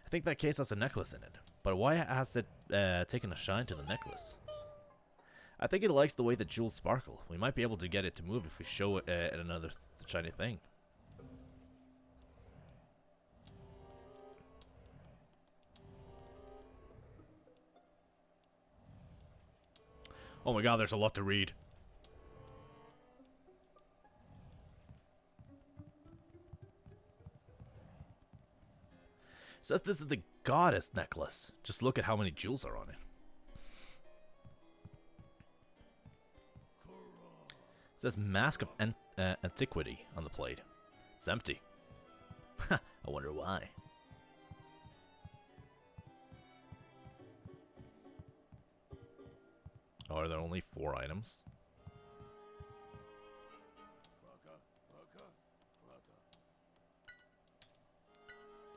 I think that case has a necklace in it, but why has it taken a shine to the necklace? I think it likes the way the jewels sparkle. We might be able to get it to move if we show it another shiny thing. Oh my god, there's a lot to read. It says this is the goddess necklace. Just look at how many jewels are on it. It says Mask of Antiquity on the plate. It's empty. I wonder why. Oh, are there only 4 items?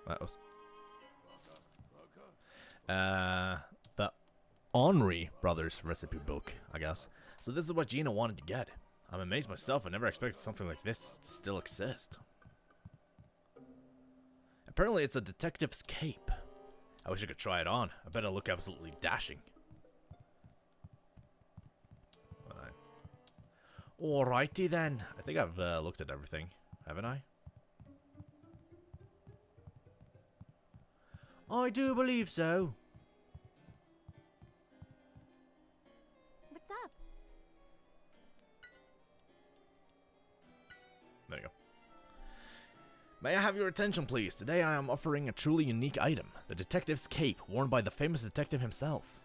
That was... the Henri Brothers recipe book, I guess. So this is what Gina wanted to get. I'm amazed myself. I never expected something like this to still exist. Apparently it's a detective's cape. I wish I could try it on. I bet it'll look absolutely dashing. Alrighty then. I think I've looked at everything, haven't I? I do believe so. What's up? There you go. May I have your attention, please? Today I am offering a truly unique item. The detective's cape, worn by the famous detective himself.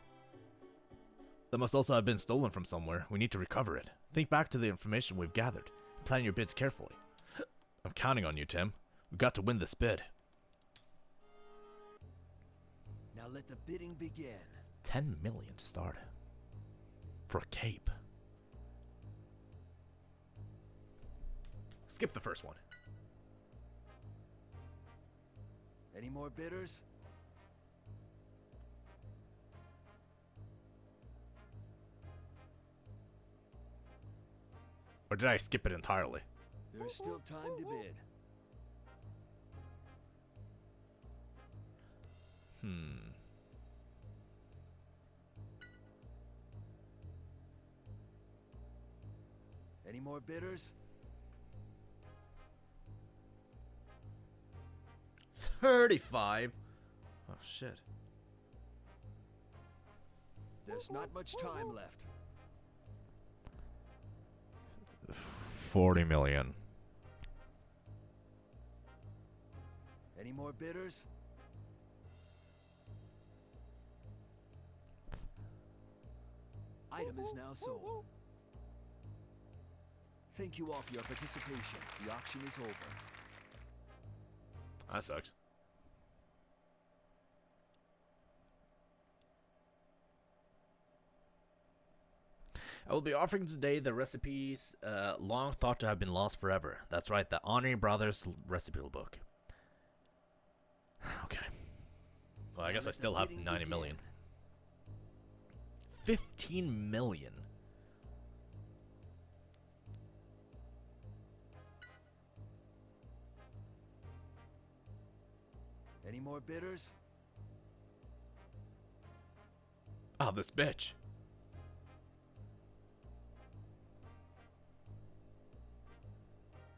That must also have been stolen from somewhere. We need to recover it. Think back to the information we've gathered. Plan your bids carefully. I'm counting on you, Tim. We've got to win this bid. Now let the bidding begin. 10 million to start. For a cape. Skip the first one. Any more bidders? Or did I skip it entirely? There's still time to bid. Any more bidders? 35. Oh shit. There's not much time left. 40 million. Any more bidders? Item is now sold. Thank you all for your participation. The auction is over. That sucks. I will be offering today the recipes long thought to have been lost forever. That's right, the Honorary Brothers recipe book. Okay. Well, I guess I still have 90 million. 15 million. Any more bidders? Ah, this bitch.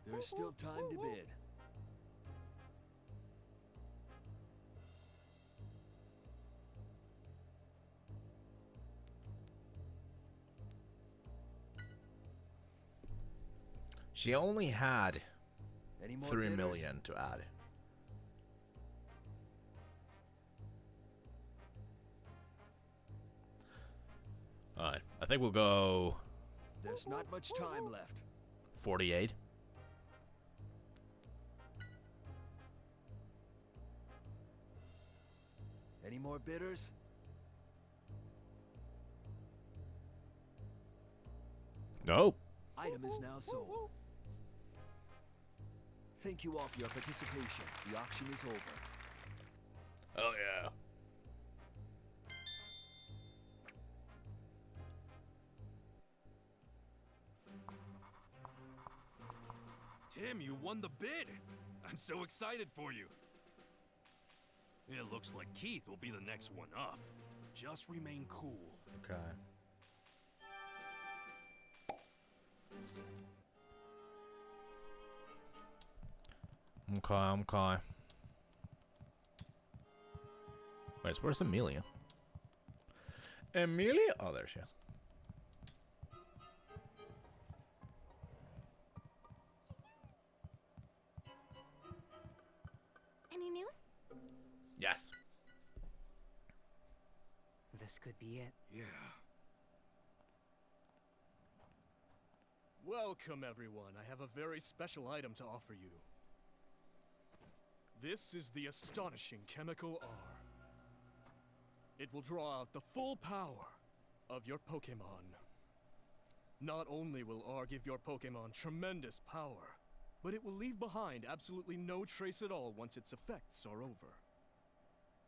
There's still time to bid. She only had Any more 3 bidders? million to add. Alright, I think we'll go There's not much time left. 48. Any more bidders? Nope. Item is now sold. Thank you all for your participation. The auction is over. Oh yeah. Tim, you won the bid! I'm so excited for you. It looks like Keith will be the next one up. Just remain cool. Okay. Okay. Wait, where's Amelia? Amelia? Oh, there she is. Any news? Yes. This could be it. Yeah. Welcome, everyone. I have a very special item to offer you. This is the astonishing chemical R. It will draw out the full power of your Pokémon. Not only will R give your Pokémon tremendous power, but it will leave behind absolutely no trace at all once its effects are over.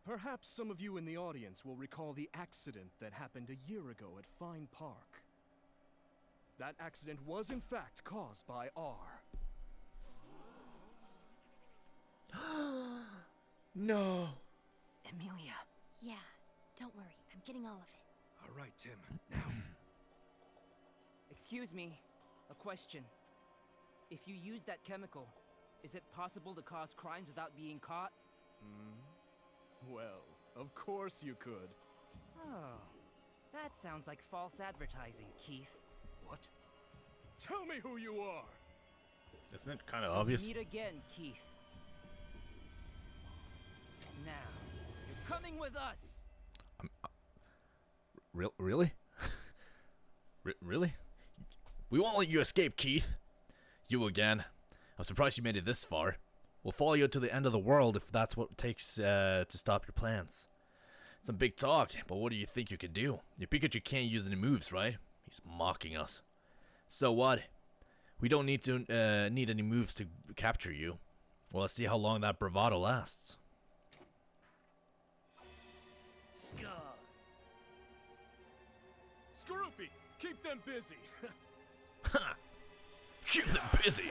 Perhaps some of you in the audience will recall the accident that happened a year ago at Fine Park. That accident was in fact caused by R. No. Amelia. Yeah, don't worry. I'm getting all of it. All right, Tim. Now. Excuse me. A question. If you use that chemical, is it possible to cause crimes without being caught? Well, of course you could. Oh, that sounds like false advertising, Keith. What? Tell me who you are! Isn't it kind of So obvious? meet again, Keith. Now, you're coming with us! Really? Really? We won't let you escape, Keith. You again. I'm surprised you made it this far. We'll follow you to the end of the world if that's what it takes to stop your plans. Some big talk, but what do you think you can do? Your Pikachu can't use any moves, right? He's mocking us. So what? We don't need to need any moves to capture you. Well, let's see how long that bravado lasts. Scar. Skorupi, keep them busy. Keep them busy.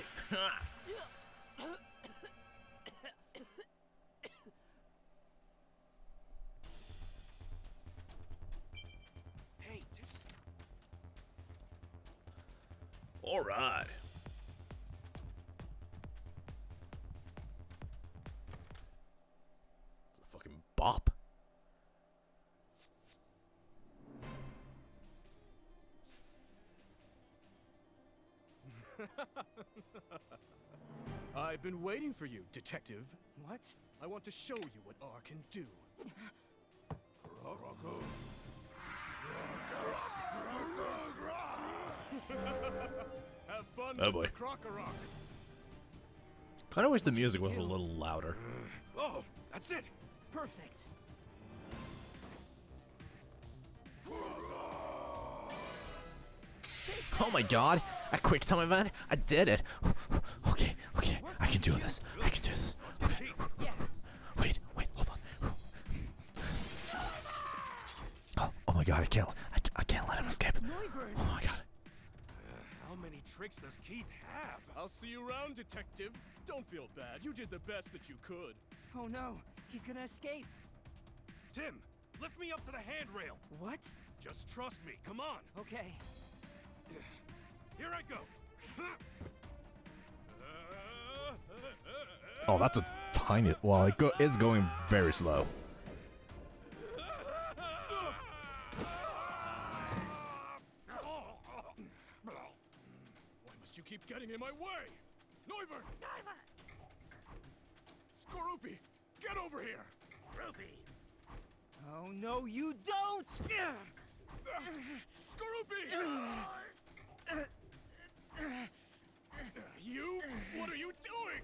Hey, All right. It's a fucking bop. I've been waiting for you, Detective. What? I want to show you what R can do. Have fun Oh boy. with the Croc-a-Rock. Kinda wish the music was a little louder. Oh, that's it. Perfect. Oh my god, a quick time event? I did it. Okay, I can do this. I can do this. Okay. Wait, hold on. Oh my god, I can't let him escape. Oh my god. How many tricks does Keith have? I'll see you around, Detective. Don't feel bad. You did the best that you could. Oh no, he's gonna escape. Tim, lift me up to the handrail. What? Just trust me. Come on. Okay. Here I go. Oh, that's a tiny. Well, it is going very slow. Why must you keep getting in my way? Neuver! Skorupi, get over here! Ruby. Oh no, you don't! Skorupi! You? What are you doing?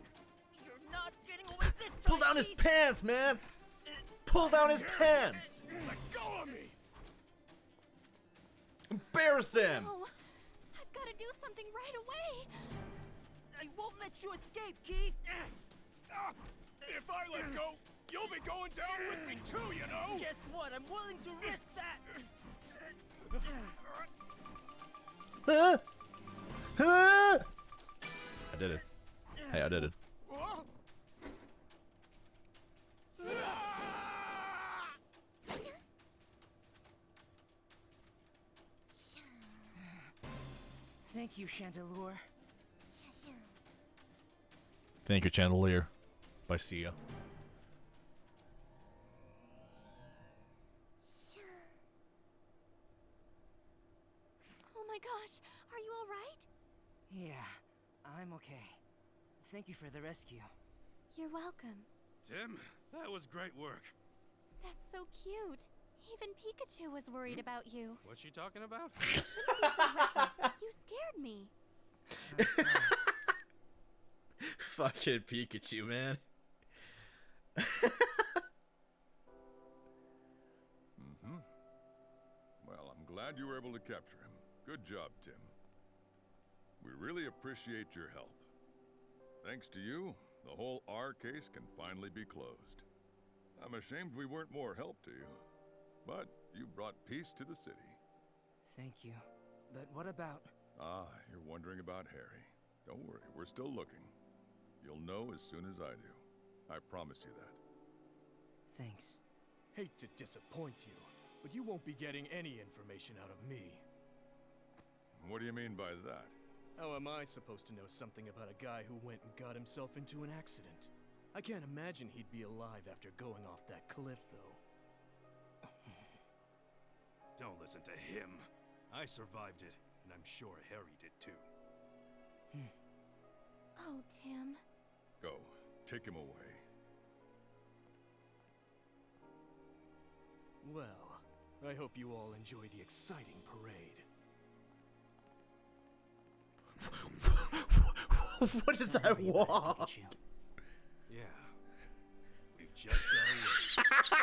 You're not getting away this time! Pull down his pants, man! Pull down his pants! Let go of me! Embarrass him! Oh, I've got to do something right away. I won't let you escape, Keith! Stop! If I let go, you'll be going down with me too, you know? Guess what? I'm willing to risk that! I did it. Hey, I did it. Thank you, Chandelure. Thank you, Chandelier. By Sia. Oh my gosh, are you all right? Yeah, I'm okay. Thank you for the rescue. You're welcome. Tim, that was great work. That's so cute. Even Pikachu was worried about you. What's she talking about? You shouldn't be so reckless. You scared me. Fucking Pikachu, man. Well, I'm glad you were able to capture him. Good job, Tim. We really appreciate your help. Thanks to you, the whole R case can finally be closed. I'm ashamed we weren't more help to you, but you brought peace to the city. Thank you. But what about... Ah, you're wondering about Harry. Don't worry, we're still looking. You'll know as soon as I do. I promise you that. Thanks. Hate to disappoint you, but you won't be getting any information out of me. What do you mean by that? How am I supposed to know something about a guy who went and got himself into an accident? I can't imagine he'd be alive after going off that cliff, though. Don't listen to him. I survived it, and I'm sure Harry did too. Oh, Tim. Go. Take him away. Well, I hope you all enjoy the exciting parade. What is that wall? Yeah. We've just got away.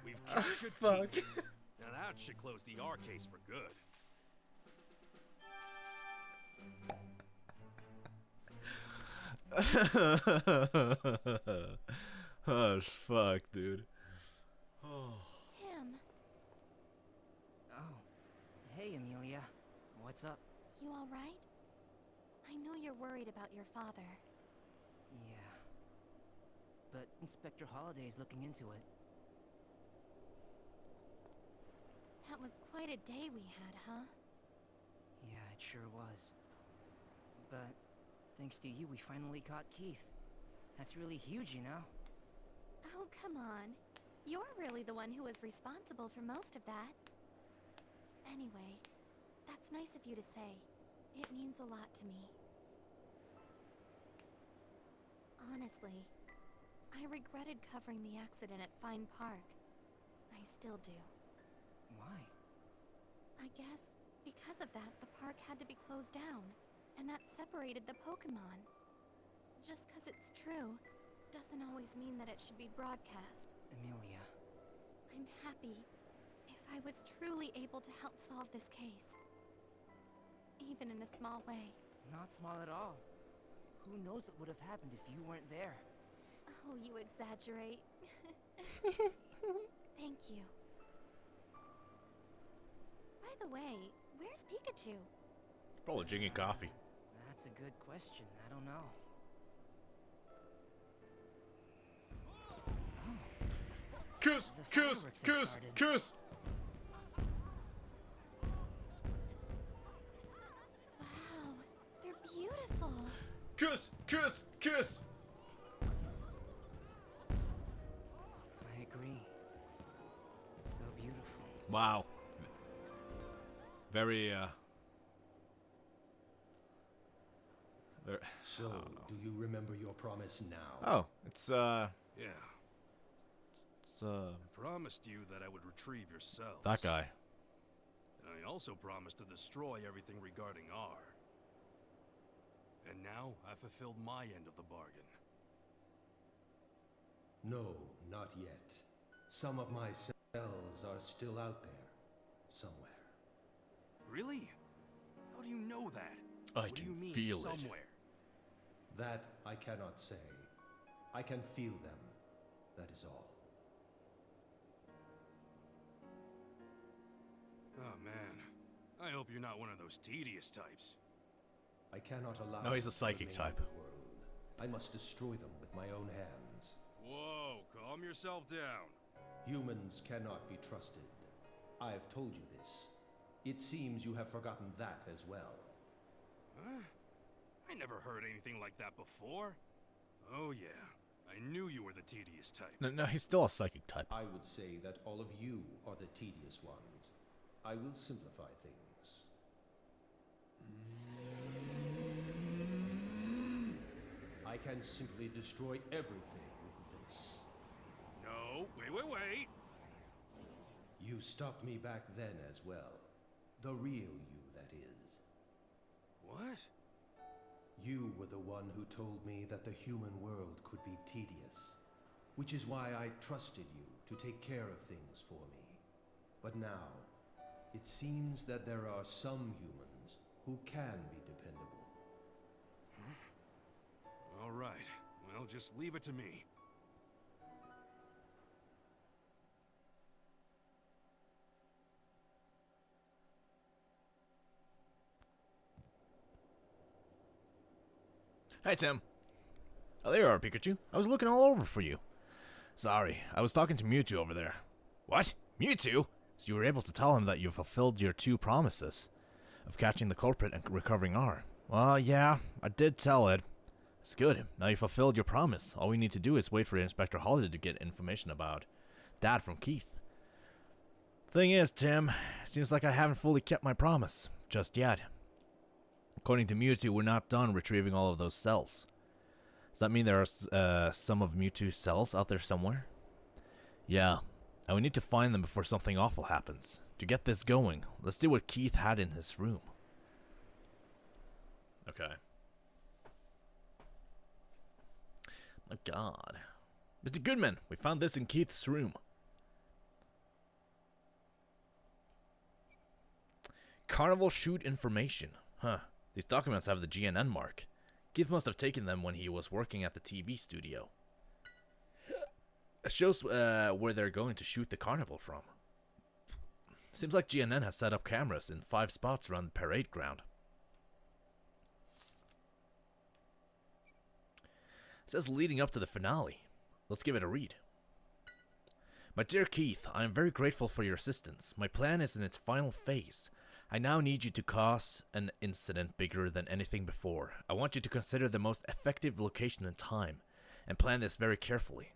We've captured fuck. Keith. Now that should close the R case for good. Oh, fuck, dude. Oh. Tim. Oh. Hey, Amelia. What's up? You alright? I know you're worried about your father. Yeah. But Inspector Holliday's looking into it. That was quite a day we had, huh? Yeah, it sure was. But thanks to you, we finally caught Keith. That's really huge, you know? Oh, come on. You're really the one who was responsible for most of that. Anyway, that's nice of you to say. It means a lot to me. Honestly, I regretted covering the accident at Fine Park. I still do. Why? I guess because of that, the park had to be closed down, and that separated the Pokémon. Just 'cause it's true, doesn't always mean that it should be broadcast. Amelia. I'm happy if I was truly able to help solve this case. Even in a small way. Not small at all. Who knows what would have happened if you weren't there? Oh, you exaggerate. Thank you. By the way, where's Pikachu? Probably drinking coffee. That's a good question. I don't know. Kiss, kiss, kiss, kiss! Wow, they're beautiful. Kiss, kiss, kiss! I agree. So beautiful. Wow. Very, So, do you remember your promise now? Oh, it's, Yeah. It's, I promised you that I would retrieve your cells. that guy. And I also promised to destroy everything regarding R. And now I fulfilled my end of the bargain. No, not yet. Some of my cells are still out there. Somewhere. Really? How do you know that? I What do can you mean, feel it. somewhere? That I cannot say. I can feel them. That is all. Oh man. I hope you're not one of those tedious types. I cannot allow. No, he's a them to psychic remain type. in the world. I must destroy them with my own hands. Whoa, calm yourself down. Humans cannot be trusted. I have told you this. It seems you have forgotten that as well. Huh? I never heard anything like that before. Oh yeah, I knew you were the tedious type. No, he's still a psychic type. I would say that all of you are the tedious ones. I will simplify things. I can simply destroy everything with this. No, wait. You stopped me back then as well. The real you, that is. What? You were the one who told me that the human world could be tedious, which is why I trusted you to take care of things for me. But now, it seems that there are some humans who can be dependable. All right, well, just leave it to me. Hey, Tim. Oh, there you are, Pikachu. I was looking all over for you. Sorry, I was talking to Mewtwo over there. What? Mewtwo? So you were able to tell him that you fulfilled your 2 promises of catching the culprit and recovering R. Well, yeah, I did tell it. It's good. Now you fulfilled your promise. All we need to do is wait for Inspector Holiday to get information about Dad from Keith. Thing is, Tim, seems like I haven't fully kept my promise just yet. According to Mewtwo, we're not done retrieving all of those cells. Does that mean there are some of Mewtwo's cells out there somewhere? Yeah, and we need to find them before something awful happens. To get this going, let's see what Keith had in his room. Okay. My God. Mr. Goodman, we found this in Keith's room. Carnival shoot information. Huh. These documents have the GNN mark. Keith must have taken them when he was working at the TV studio. It shows where they're going to shoot the carnival from. Seems like GNN has set up cameras in 5 spots around the parade ground. It says leading up to the finale. Let's give it a read. My dear Keith, I am very grateful for your assistance. My plan is in its final phase. I now need you to cause an incident bigger than anything before. I want you to consider the most effective location and time, and plan this very carefully.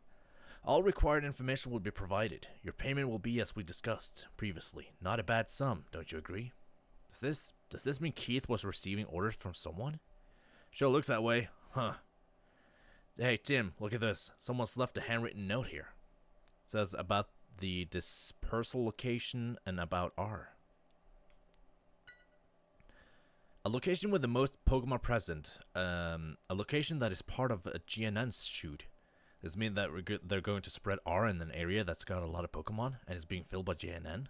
All required information will be provided. Your payment will be as we discussed previously. Not a bad sum, don't you agree? Does this mean Keith was receiving orders from someone? Sure looks that way, huh? Hey Tim, look at this. Someone's left a handwritten note here. It says about the dispersal location and about R. A location with the most Pokemon present. A location that is part of a GNN shoot. Does this mean that they're going to spread R in an area that's got a lot of Pokemon and is being filled by GNN?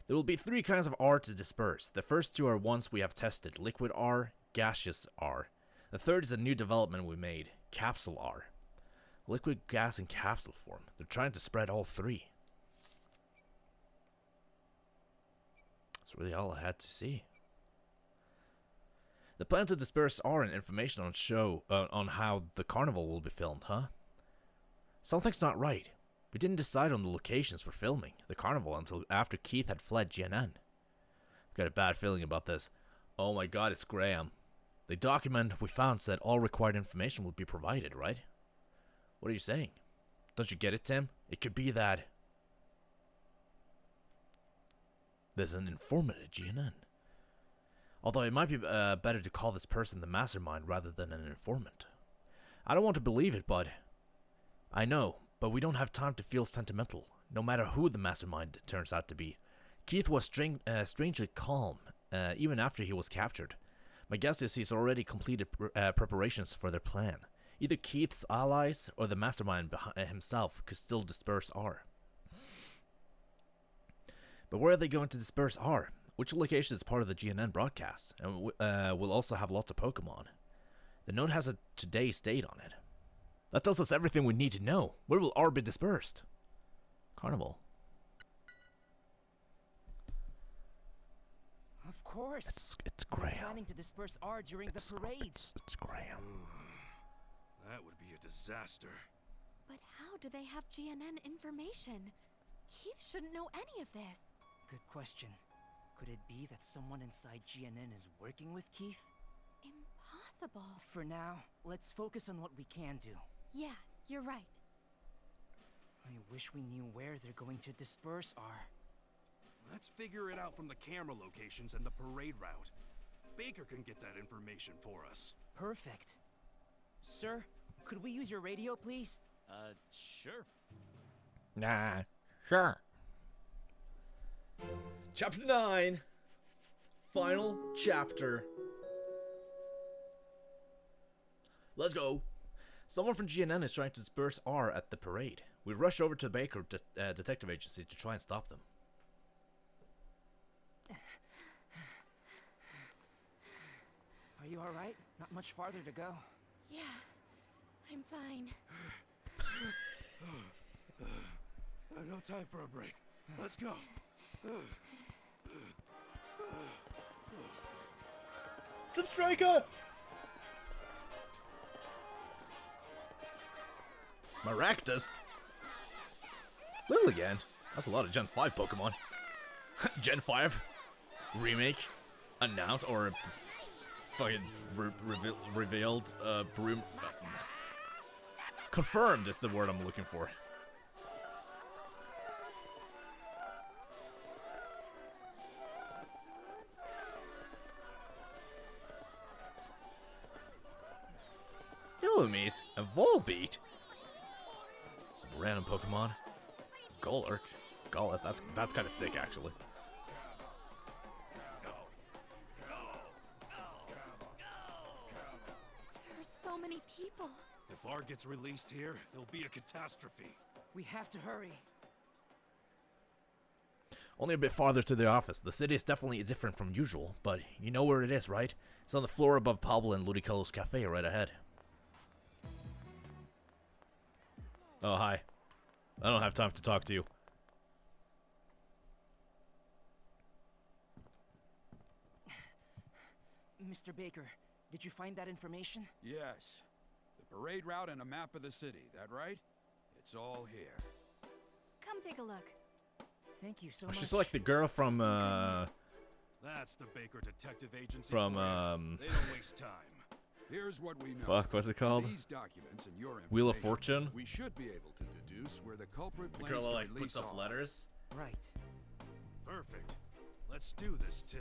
There will be 3 kinds of R to disperse. The first 2 are ones we have tested. Liquid R, gaseous R. The third is a new development we made. Capsule R. Liquid, gas, and capsule form. They're trying to spread all 3. That's really all I had to see. The plan to disperse R and information on how the carnival will be filmed, huh? Something's not right. We didn't decide on the locations for filming the carnival until after Keith had fled GNN. I've got a bad feeling about this. Oh my god, it's Graham. The document we found said all required information would be provided, right? What are you saying? Don't you get it, Tim? It could be that there's an informant at GNN. Although it might be better to call this person the mastermind rather than an informant. I don't want to believe it, but I know, but we don't have time to feel sentimental, no matter who the mastermind turns out to be. Keith was strangely calm, even after he was captured. My guess is he's already completed preparations for their plan. Either Keith's allies or the mastermind himself could still disperse R. But where are they going to disperse R? Which location is part of the GNN broadcast, and will also have lots of Pokemon. The note has a today's date on it. That tells us everything we need to know. Where will R be dispersed? Carnival. Of course. It's Graham. They're planning to disperse R during the parades. It's Graham. That would be a disaster. But how do they have GNN information? Keith shouldn't know any of this. Good question. Could it be that someone inside GNN is working with Keith? Impossible. For now, let's focus on what we can do. Yeah, you're right. I wish we knew where they're going to disperse R. Let's figure it out from the camera locations and the parade route. Baker can get that information for us. Perfect. Sir, could we use your radio, please? Sure. Nah, sure. Chapter 9. Final chapter. Let's go. Someone from GNN is trying to disperse R at the parade. We rush over to the Baker Detective Agency to try and stop them. Are you alright? Not much farther to go. Yeah, I'm fine. No time for a break. Let's go. Substriker! Maractus? Lilligant? That's a lot of Gen 5 Pokemon. Gen 5? Remake? Announced or fucking revealed? Confirmed is the word I'm looking for. Illumise and Volbeat. Some random Pokemon. Golurk. Goleth, that's kind of sick actually. There's so many people. If R gets released here, it'll be a catastrophe. We have to hurry. Only a bit farther to the office. The city is definitely different from usual, but you know where it is, right? It's on the floor above Pablo and Ludicolo's cafe right ahead. Oh, hi. I don't have time to talk to you. Mr. Baker, did you find that information? Yes. The parade route and a map of the city, that right? It's all here. Come take a look. Thank you so much. She's like the girl from That's the Baker Detective Agency. from They don't waste time. Here's what we know. fuck, what's it called? These documents and your Wheel of information, Fortune? We should be able to deduce where the culprit The plans girl that to like release puts up all. letters. Right. Perfect. Let's do this, Tim.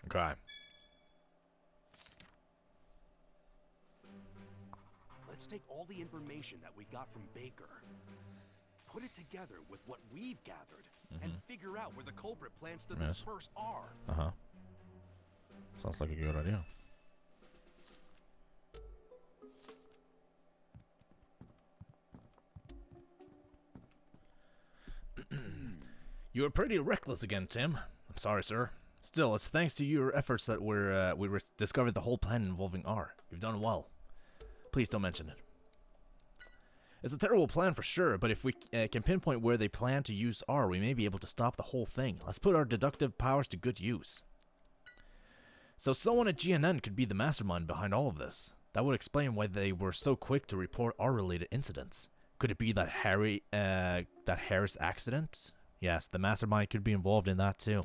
Okay. Let's take all the information that we got from Baker, put it together with what we've gathered, and figure out where the culprit plans to Yes. disperse R. Uh-huh. Sounds like a good idea. You were pretty reckless again, Tim. I'm sorry, sir. Still, it's thanks to your efforts that we discovered the whole plan involving R. You've done well. Please don't mention it. It's a terrible plan for sure, but if we can pinpoint where they plan to use R, we may be able to stop the whole thing. Let's put our deductive powers to good use. So someone at GNN could be the mastermind behind all of this. That would explain why they were so quick to report R-related incidents. Could it be that Harris accident? Yes, the mastermind could be involved in that too.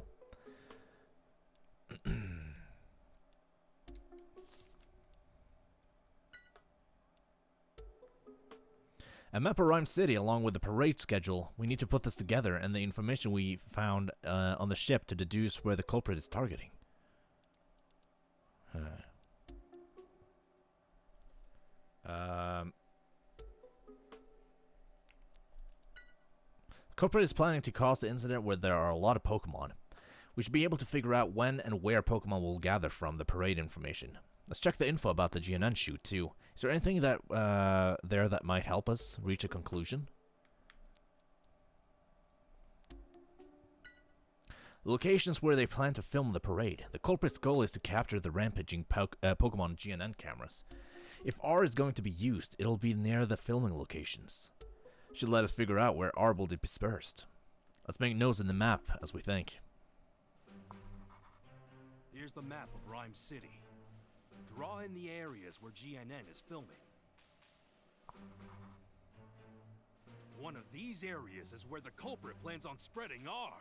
A map of Rhyme City along with the parade schedule. We need to put this together and the information we found on the ship to deduce where the culprit is targeting. Culprit is planning to cause the incident where there are a lot of Pokemon. We should be able to figure out when and where Pokemon will gather from the parade information. Let's check the info about the GNN shoot too. Is there anything that there that might help us reach a conclusion? The locations where they plan to film the parade. The culprit's goal is to capture the rampaging Pokemon GNN cameras. If R is going to be used, it'll be near the filming locations. Should let us figure out where R will be dispersed. Let's make notes in the map as we think. Here's the map of Rhyme City. Draw in the areas where GNN is filming. One of these areas is where the culprit plans on spreading R.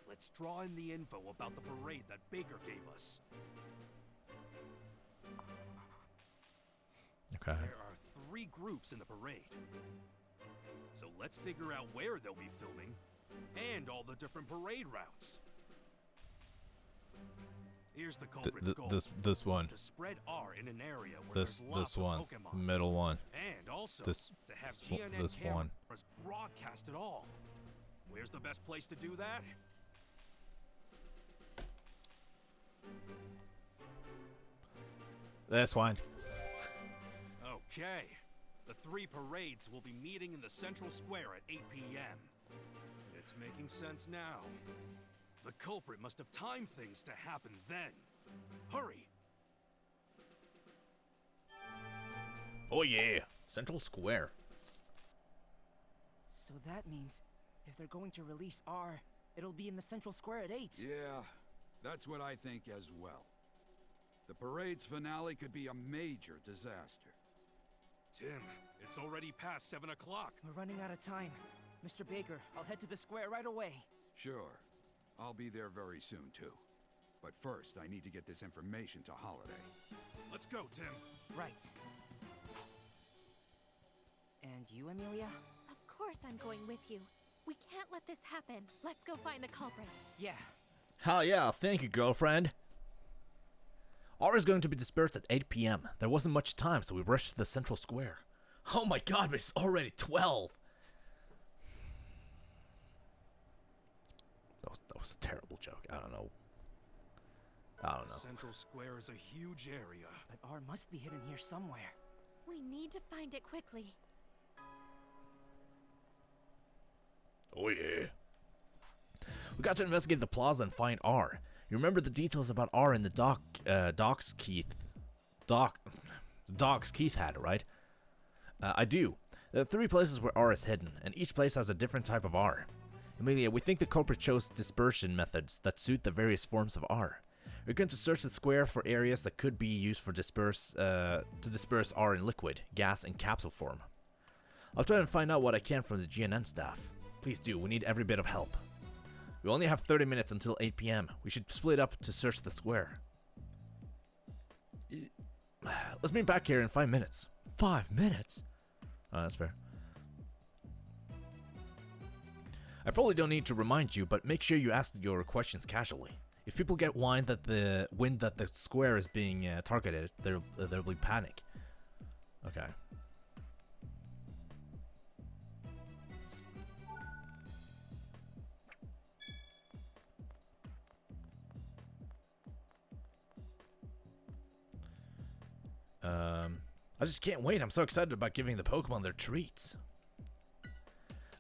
Let's draw in the info about the parade that Baker gave us. Okay. There are 3 groups in the parade. So let's figure out where they'll be filming and all the different parade routes. Here's the culprit's goal. This one. To spread R in an area where This there's lots one. of Pokemon. The middle one. And also This to have GNN this one. cameras broadcast it all. Where's the best place to do that? This one. Okay. The 3 parades will be meeting in the central square at 8 p.m. It's making sense now. The culprit must have timed things to happen then. Hurry! Oh yeah, Central Square. So that means if they're going to release R, it'll be in the central square at 8. Yeah, that's what I think as well. The parade's finale could be a major disaster. Tim, it's already past 7 o'clock. We're running out of time. Mr. Baker, I'll head to the square right away. Sure. I'll be there very soon, too. But first, I need to get this information to Holiday. Let's go, Tim. Right. And you, Amelia? Of course I'm going with you. We can't let this happen. Let's go find the culprit. Yeah. Hell yeah, thank you, girlfriend. R is going to be dispersed at 8 p.m. There wasn't much time, so we rushed to the central square. Oh my god, but it's already 12! That was a terrible joke. I don't know. Central Square is a huge area. But R must be hidden here somewhere. We need to find it quickly. Oh yeah. We got to investigate the plaza and find R. You remember the details about R in the docs Keith had, right? I do. There are 3 places where R is hidden, and each place has a different type of R. Amelia, we think the culprit chose dispersion methods that suit the various forms of R. We're going to search the square for areas that could be used for to disperse R in liquid, gas, and capsule form. I'll try and find out what I can from the GNN staff. Please do, we need every bit of help. We only have 30 minutes until 8 PM. We should split up to search the square. Let's meet back here in 5 minutes. 5 minutes? Oh, that's fair. I probably don't need to remind you, but make sure you ask your questions casually. If people get wind that the square is being targeted, there'll be panic. Okay. I just can't wait. I'm so excited about giving the Pokemon their treats.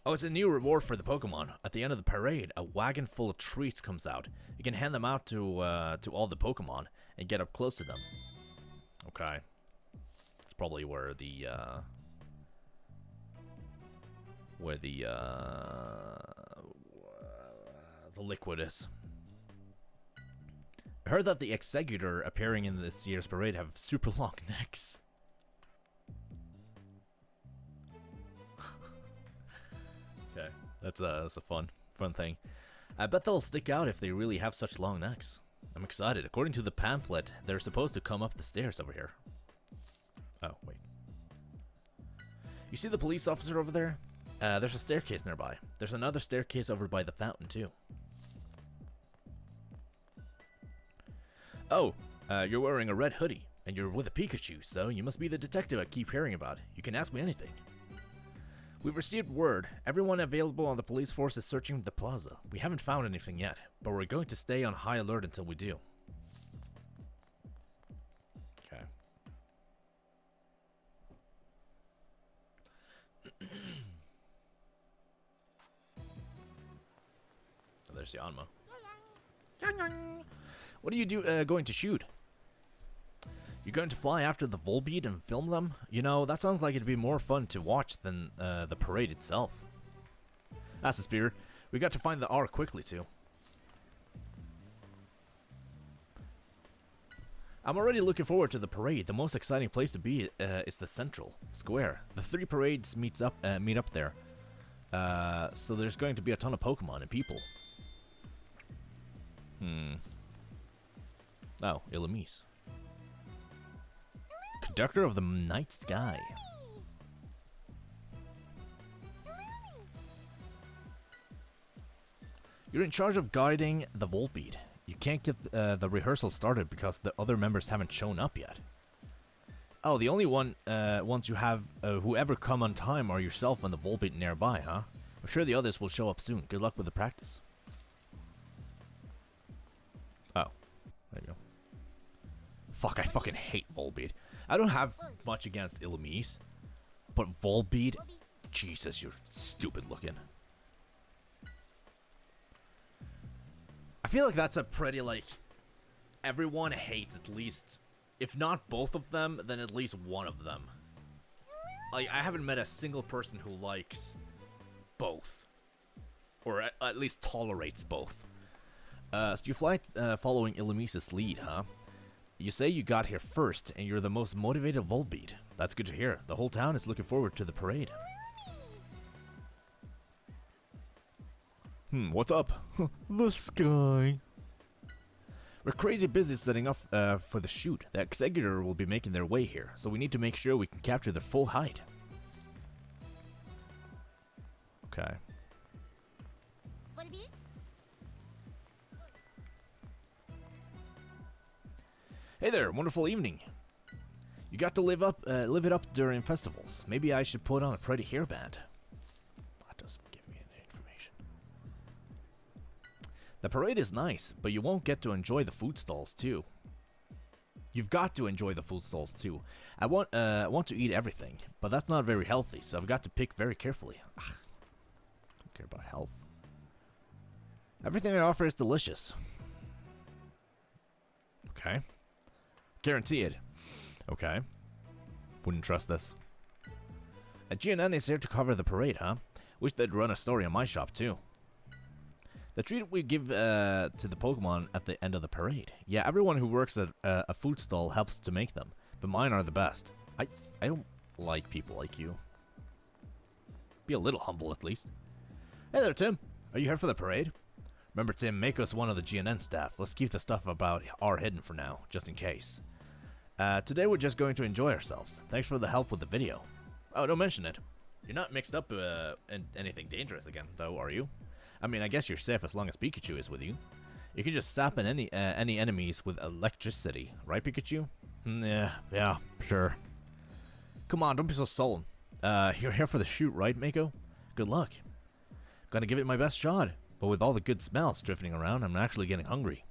Oh, it's a new reward for the Pokemon. At the end of the parade, a wagon full of treats comes out. You can hand them out to all the Pokemon and get up close to them. Okay. That's probably where the liquid is. I heard that the Executor appearing in this year's parade have super long necks. Okay, that's a fun thing. I bet they'll stick out if they really have such long necks. I'm excited. According to the pamphlet, they're supposed to come up the stairs over here. Oh, wait. You see the police officer over there? There's a staircase nearby. There's another staircase over by the fountain, too. Oh, you're wearing a red hoodie, and you're with a Pikachu, so you must be the detective I keep hearing about. You can ask me anything. We've received word. Everyone available on the police force is searching the plaza. We haven't found anything yet, but we're going to stay on high alert until we do. Okay. Oh, there's Yanma. What are you going to shoot? You're going to fly after the Volbeat and film them? You know, that sounds like it'd be more fun to watch than the parade itself. That's the spirit. We got to find the R quickly, too. I'm already looking forward to the parade. The most exciting place to be is the Central Square. The 3 parades meet up there. So there's going to be a ton of Pokemon and people. Oh, Illumise. Conductor of the night sky. You're in charge of guiding the Volbeat. You can't get the rehearsal started because the other members haven't shown up yet. Oh, the only ones you have who ever come on time are yourself and the Volbeat nearby, huh? I'm sure the others will show up soon. Good luck with the practice. Oh, there you go. Fuck, I fucking hate Volbeat. I don't have much against Illumise, but Volbeat, Jesus, you're stupid looking. I feel like that's a pretty, like, everyone hates at least, if not both of them, then at least one of them. Like, I haven't met a single person who likes both, or at least tolerates both. So you fly following Illumise's lead, huh? You say you got here first, and you're the most motivated Volbeat. That's good to hear. The whole town is looking forward to the parade. What's up? The sky. We're crazy busy setting up for the shoot. The Executor will be making their way here, so we need to make sure we can capture their full height. Okay. Hey there, wonderful evening. You got to live it up during festivals. Maybe I should put on a pretty hairband. That doesn't give me any information. The parade is nice, but you won't get to enjoy the food stalls too. You've got to enjoy the food stalls too. I want to eat everything, but that's not very healthy, so I've got to pick very carefully. Don't care about health. Everything I offer is delicious. Okay. Guaranteed. Okay. Wouldn't trust this. A GNN is here to cover the parade, huh? Wish they'd run a story on my shop, too. The treat we give to the Pokemon at the end of the parade. Yeah, everyone who works at a food stall helps to make them, but mine are the best. I don't like people like you. Be a little humble at least. Hey there, Tim. Are you here for the parade? Remember, Tim, make us one of the GNN staff. Let's keep the stuff about R hidden for now, just in case. Today we're just going to enjoy ourselves. Thanks for the help with the video. Oh, don't mention it. You're not mixed up in anything dangerous again, though, are you? I mean, I guess you're safe as long as Pikachu is with you. You can just zap any enemies with electricity, right, Pikachu? Yeah, sure. Come on, don't be so sullen. You're here for the shoot, right, Mako? Good luck. Gonna give it my best shot, but with all the good smells drifting around, I'm actually getting hungry.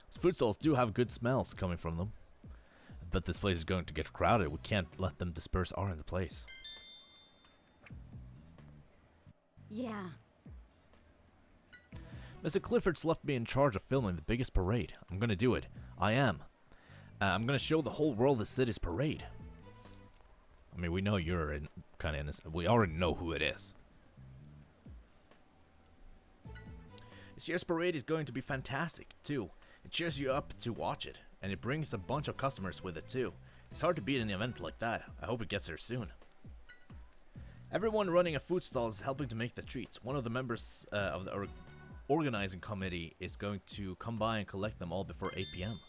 Those food stalls do have good smells coming from them. But this place is going to get crowded. We can't let them disperse R in the place. Yeah. Mr. Clifford's left me in charge of filming the biggest parade. I'm gonna do it. I am. I'm gonna show the whole world the city's parade. I mean, we know you're kind of innocent. We already know who it is. This year's parade is going to be fantastic, too. It cheers you up to watch it, and it brings a bunch of customers with it, too. It's hard to beat an event like that. I hope it gets here soon. Everyone running a food stall is helping to make the treats. One of the members of the organizing committee is going to come by and collect them all before 8 p.m.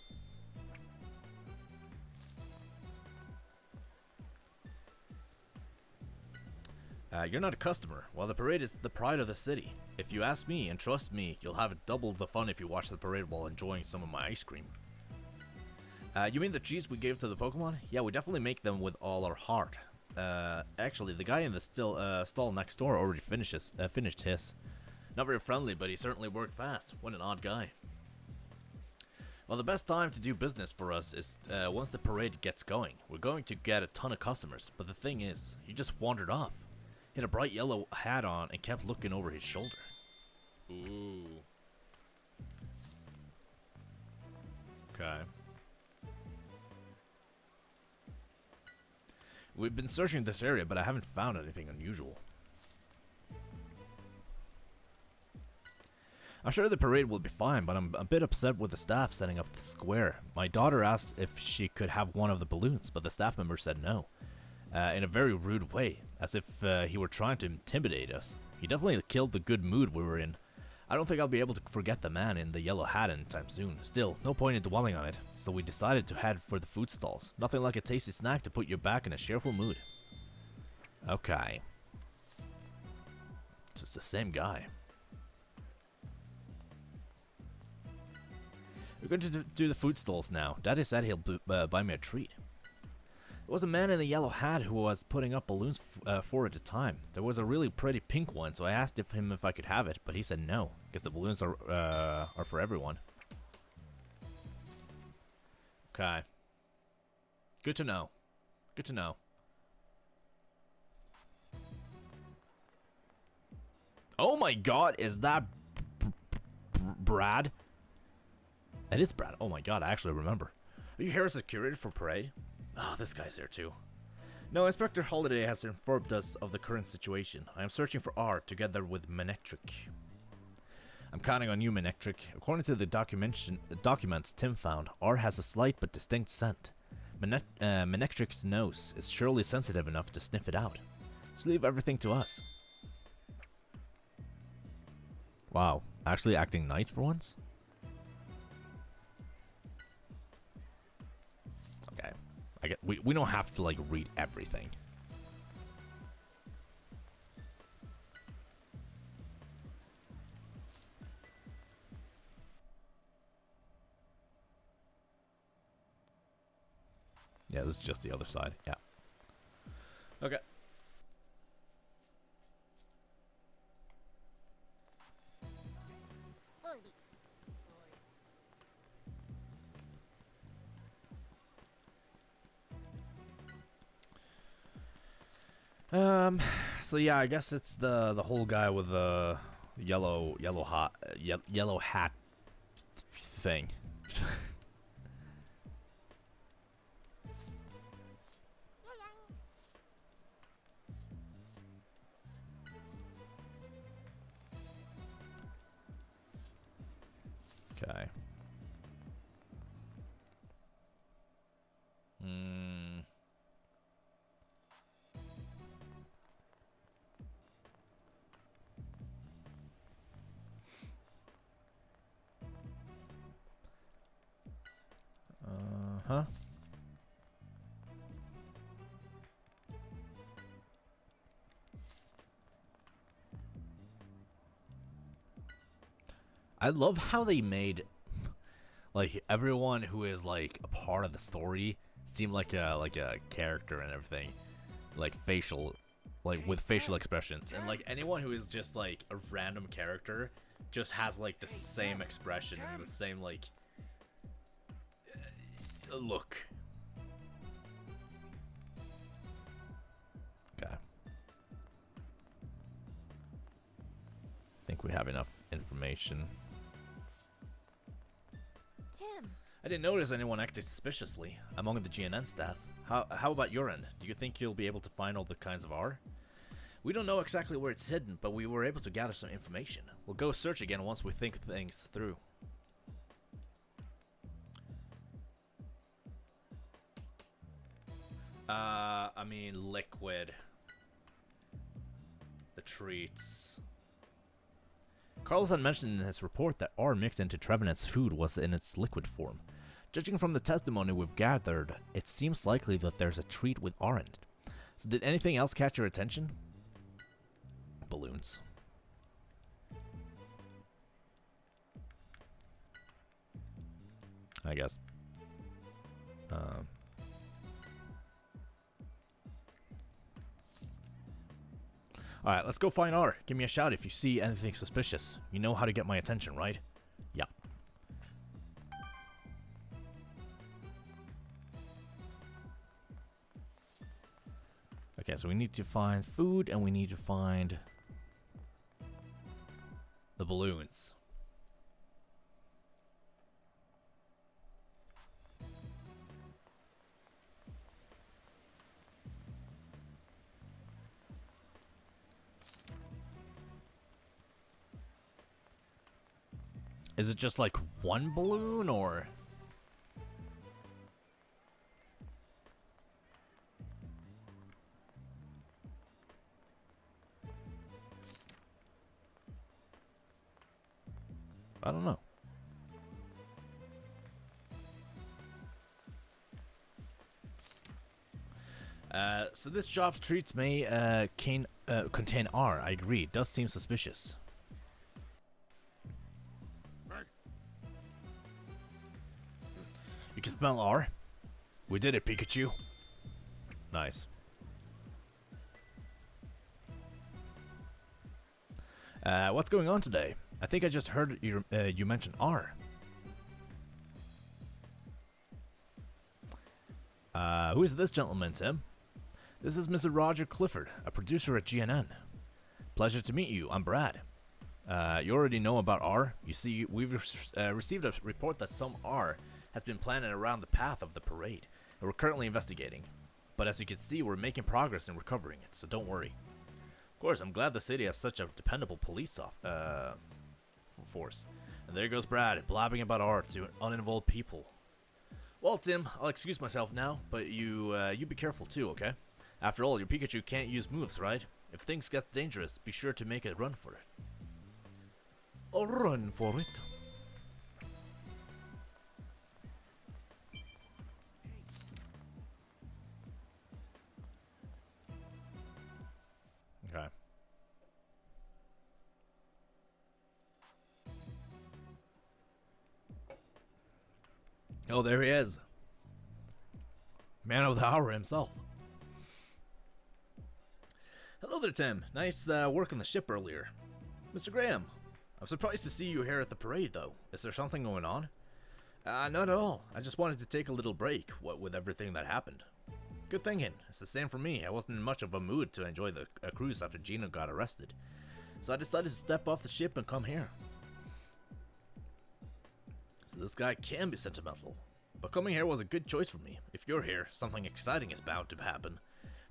You're not a customer. Well, the parade is the pride of the city. If you ask me, and trust me, you'll have double the fun if you watch the parade while enjoying some of my ice cream. You mean the treats we gave to the Pokemon? Yeah, we definitely make them with all our heart. Actually, the guy in the stall next door already finished his. Not very friendly, but he certainly worked fast. What an odd guy. Well, the best time to do business for us is once the parade gets going. We're going to get a ton of customers, but the thing is, he just wandered off. He had a bright yellow hat on and kept looking over his shoulder. Ooh. Okay. We've been searching this area, but I haven't found anything unusual. I'm sure the parade will be fine, but I'm a bit upset with the staff setting up the square. My daughter asked if she could have one of the balloons, but the staff member said no. In a very rude way, as if he were trying to intimidate us. He definitely killed the good mood we were in. I don't think I'll be able to forget the man in the yellow hat anytime soon. Still, no point in dwelling on it, so we decided to head for the food stalls. Nothing like a tasty snack to put you back in a cheerful mood. Okay. So it's the same guy. We're going to do the food stalls now. Daddy said he'll buy me a treat. There was a man in a yellow hat who was putting up balloons 4 at a time. There was a really pretty pink one, so I asked him if I could have it, but he said no, because the balloons are for everyone. Okay. Good to know. Good to know. Oh my god, is that Brad? It is Brad. Oh my god, I actually remember. Are you here as security for parade? Oh, this guy's there too. No, Inspector Holiday has informed us of the current situation. I am searching for R together with Manectric. I'm counting on you, Manectric. According to the documents Tim found, R has a slight but distinct scent. Manectric's nose is surely sensitive enough to sniff it out. Just leave everything to us. Wow, actually acting nice for once? Okay. We don't have to like read everything. Yeah, this is just the other side. Yeah. Okay. So yeah, I guess it's the whole guy with the yellow hat thing. Huh? I love how they made like everyone who is like a part of the story seem like a character and everything, like facial, like with facial expressions, and like anyone who is just like a random character just has like the same expression and the same like look. Okay. I think we have enough information. Tim. I didn't notice anyone acting suspiciously among the GNN staff. How about your end? Do you think you'll be able to find all the kinds of R? We don't know exactly where it's hidden, but we were able to gather some information. We'll go search again once we think things through. I mean, liquid. The treats. Carlson mentioned in his report that R mixed into Trevenant's food was in its liquid form. Judging from the testimony we've gathered, it seems likely that there's a treat with R in it. So did anything else catch your attention? Balloons. I guess. Alright, let's go find R. Give me a shout if you see anything suspicious. You know how to get my attention, right? Yeah. Okay, so we need to find food and we need to find the balloons. Is it just like one balloon or? I don't know. So this job's treats may contain R. I agree. It does seem suspicious. You can smell R. We did it, Pikachu. Nice. What's going on today? I think I just heard you mention R. Who is this gentleman, Tim? This is Mr. Roger Clifford, a producer at GNN. Pleasure to meet you. I'm Brad. You already know about R. You see, we've received a report that some R has been planted around the path of the parade, and we're currently investigating. But as you can see, we're making progress in recovering it, so don't worry. Of course, I'm glad the city has such a dependable police force. And there goes Brad, blabbing about art to uninvolved people. Well, Tim, I'll excuse myself now, but you be careful too, okay? After all, your Pikachu can't use moves, right? If things get dangerous, be sure to make a run for it. A run for it. Okay. Oh, there he is. Man of the hour himself. Hello there, Tim. Nice work on the ship earlier. Mr. Graham, I'm surprised to see you here at the parade, though. Is there something going on? Not at all. I just wanted to take a little break, what with everything that happened. Good thinking. It's the same for me. I wasn't in much of a mood to enjoy the cruise after Gino got arrested. So I decided to step off the ship and come here. So this guy can be sentimental. But coming here was a good choice for me. If you're here, something exciting is bound to happen.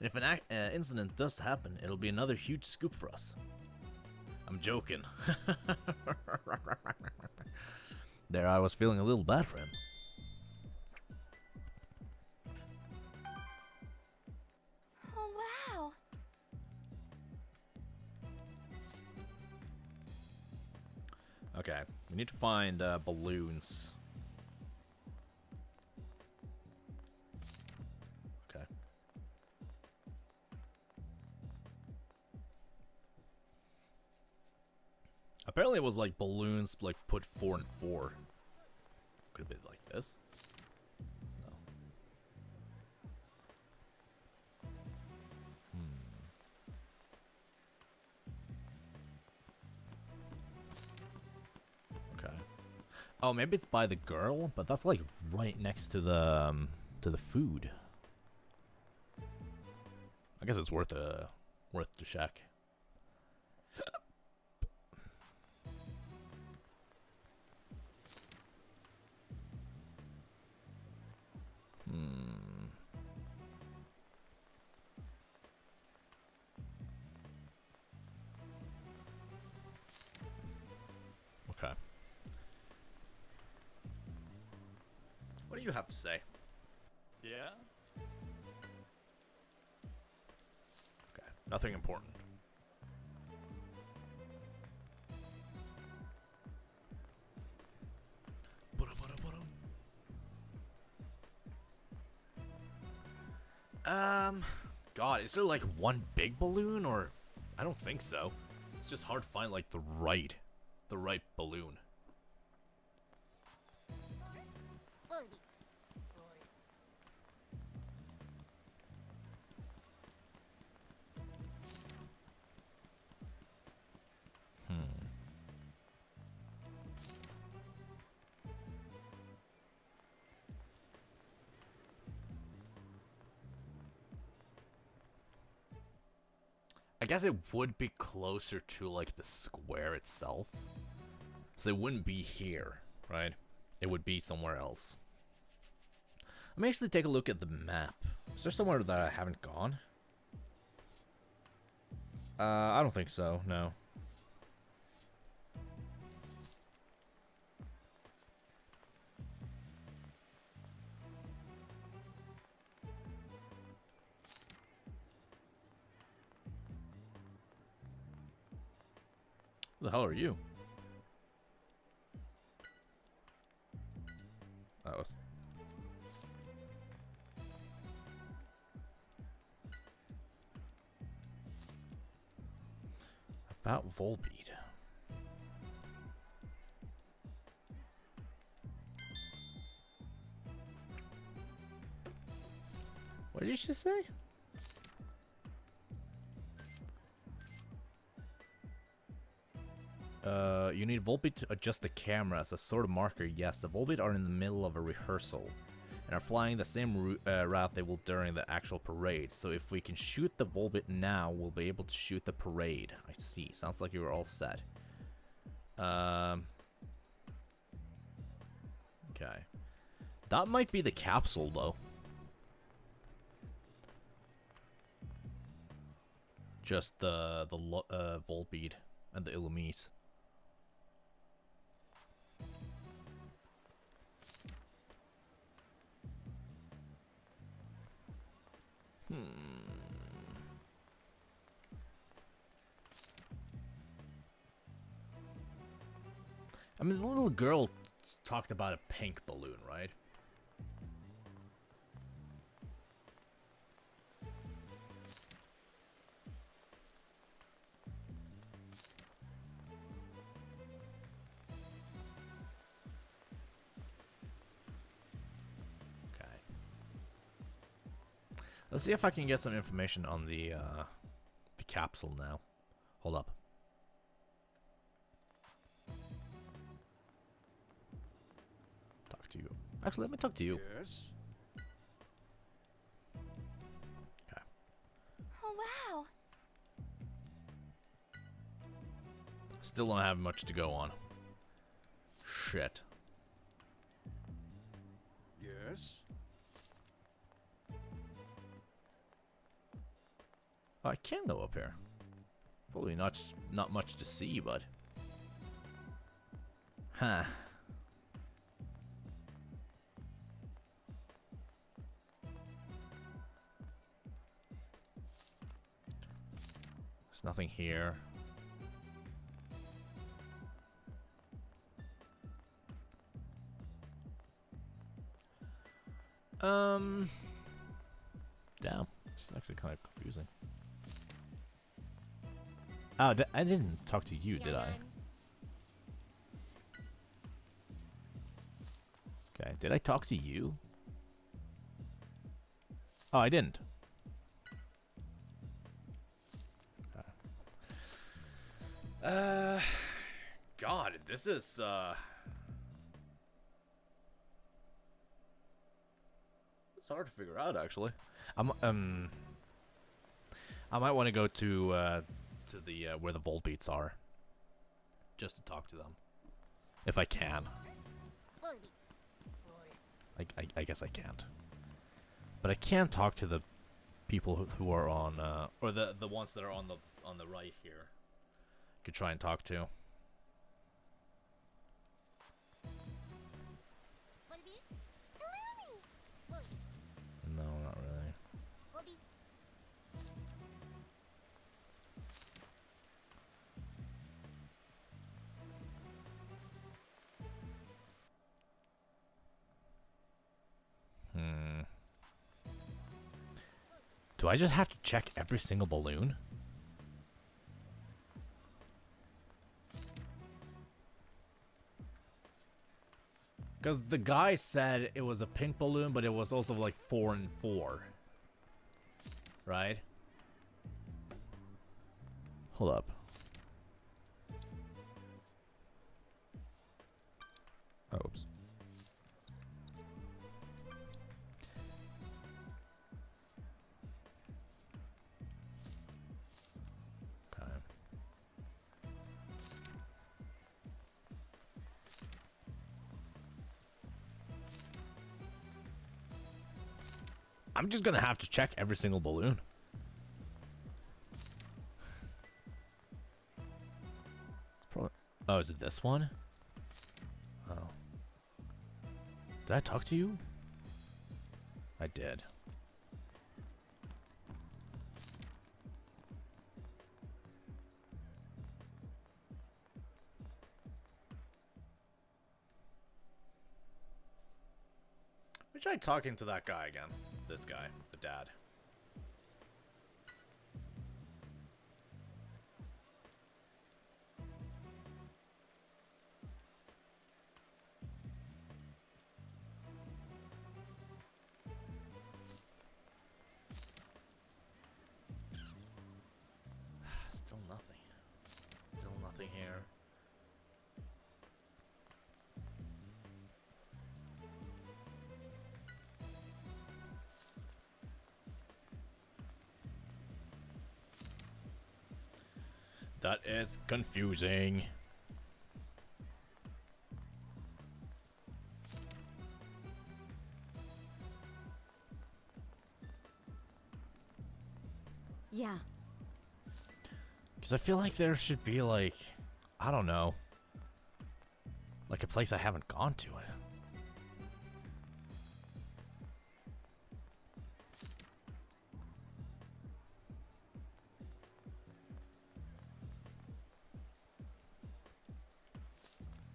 And if an incident does happen, it'll be another huge scoop for us. I'm joking. There, I was feeling a little bad for him. Oh, wow. Okay, we need to find balloons. Apparently it was like balloons like put 4 and 4. Could have been like this. No. Okay. Oh, maybe it's by the girl, but that's like right next to the food. I guess it's worth the check. Okay. What do you have to say? Yeah? Okay. Nothing important. God, is there like one big balloon or I don't think so. It's just hard to find like the right balloon. I guess it would be closer to like the square itself. So it wouldn't be here, right? It would be somewhere else. Let me actually take a look at the map. Is there somewhere that I haven't gone? I don't think so, no. Who the hell are you? That was... About Volbeat. What did she say? You need Volbeat to adjust the camera as a sort of marker. Yes, the Volbeat are in the middle of a rehearsal and are flying the same route they will during the actual parade. So if we can shoot the Volbeat now, we'll be able to shoot the parade. I see. Sounds like you were all set. Okay. That might be the capsule, though. Just the Volbeat and the Illumite. I mean, the little girl talked about a pink balloon, right? Okay. Let's see if I can get some information on the capsule now. Hold up. Talk to you. Actually, let me talk to you. Yes. Okay. Oh, wow. Still don't have much to go on. Shit. Yes. Oh, I can go up here. Probably not much to see, but... Huh. There's nothing here. Damn. It's actually kind of confusing. Oh, I didn't talk to you, did I? Did I talk to you? Oh, I didn't. God, this is, it's hard to figure out, actually. I might want to go to the, where the Volbeats are. Just to talk to them. If I can. I guess I can't. But I can talk to the people who are on, or the ones that are on the right here. Could try and talk to. No, not really. Do I just have to check every single balloon? Because the guy said it was a pink balloon, but it was also like 4 and 4. Right? Hold up. Oops. Okay. I'm just gonna have to check every single balloon. Probably. Oh, is it this one? Oh. Did I talk to you? I did. We tried talking to that guy again. This guy, the dad. Still nothing. Still nothing here. That is confusing. Yeah. Because I feel like there should be like, I don't know, like a place I haven't gone to it.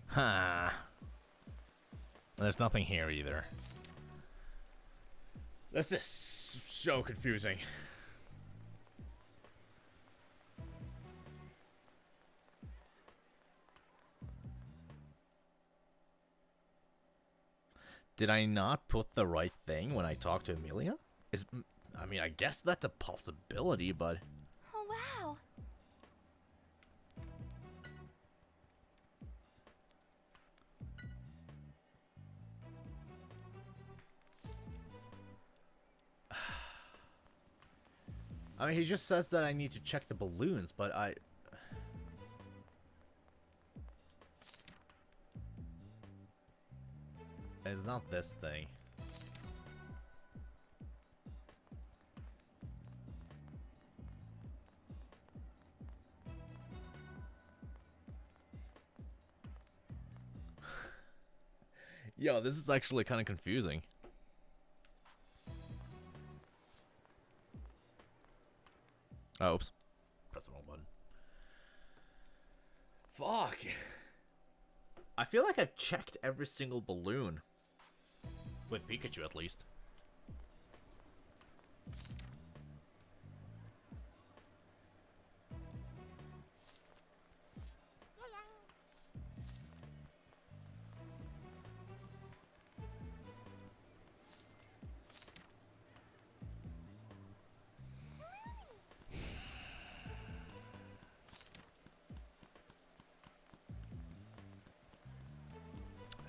Huh. There's nothing here either. This is so confusing. Did I not put the right thing when I talked to Amelia? I mean, I guess that's a possibility, but... Oh, wow. I mean, he just says that I need to check the balloons, but it's not this thing. Yo, this is actually kind of confusing. Oh, oops. Press the wrong button. Fuck. I feel like I've checked every single balloon. With Pikachu, at least.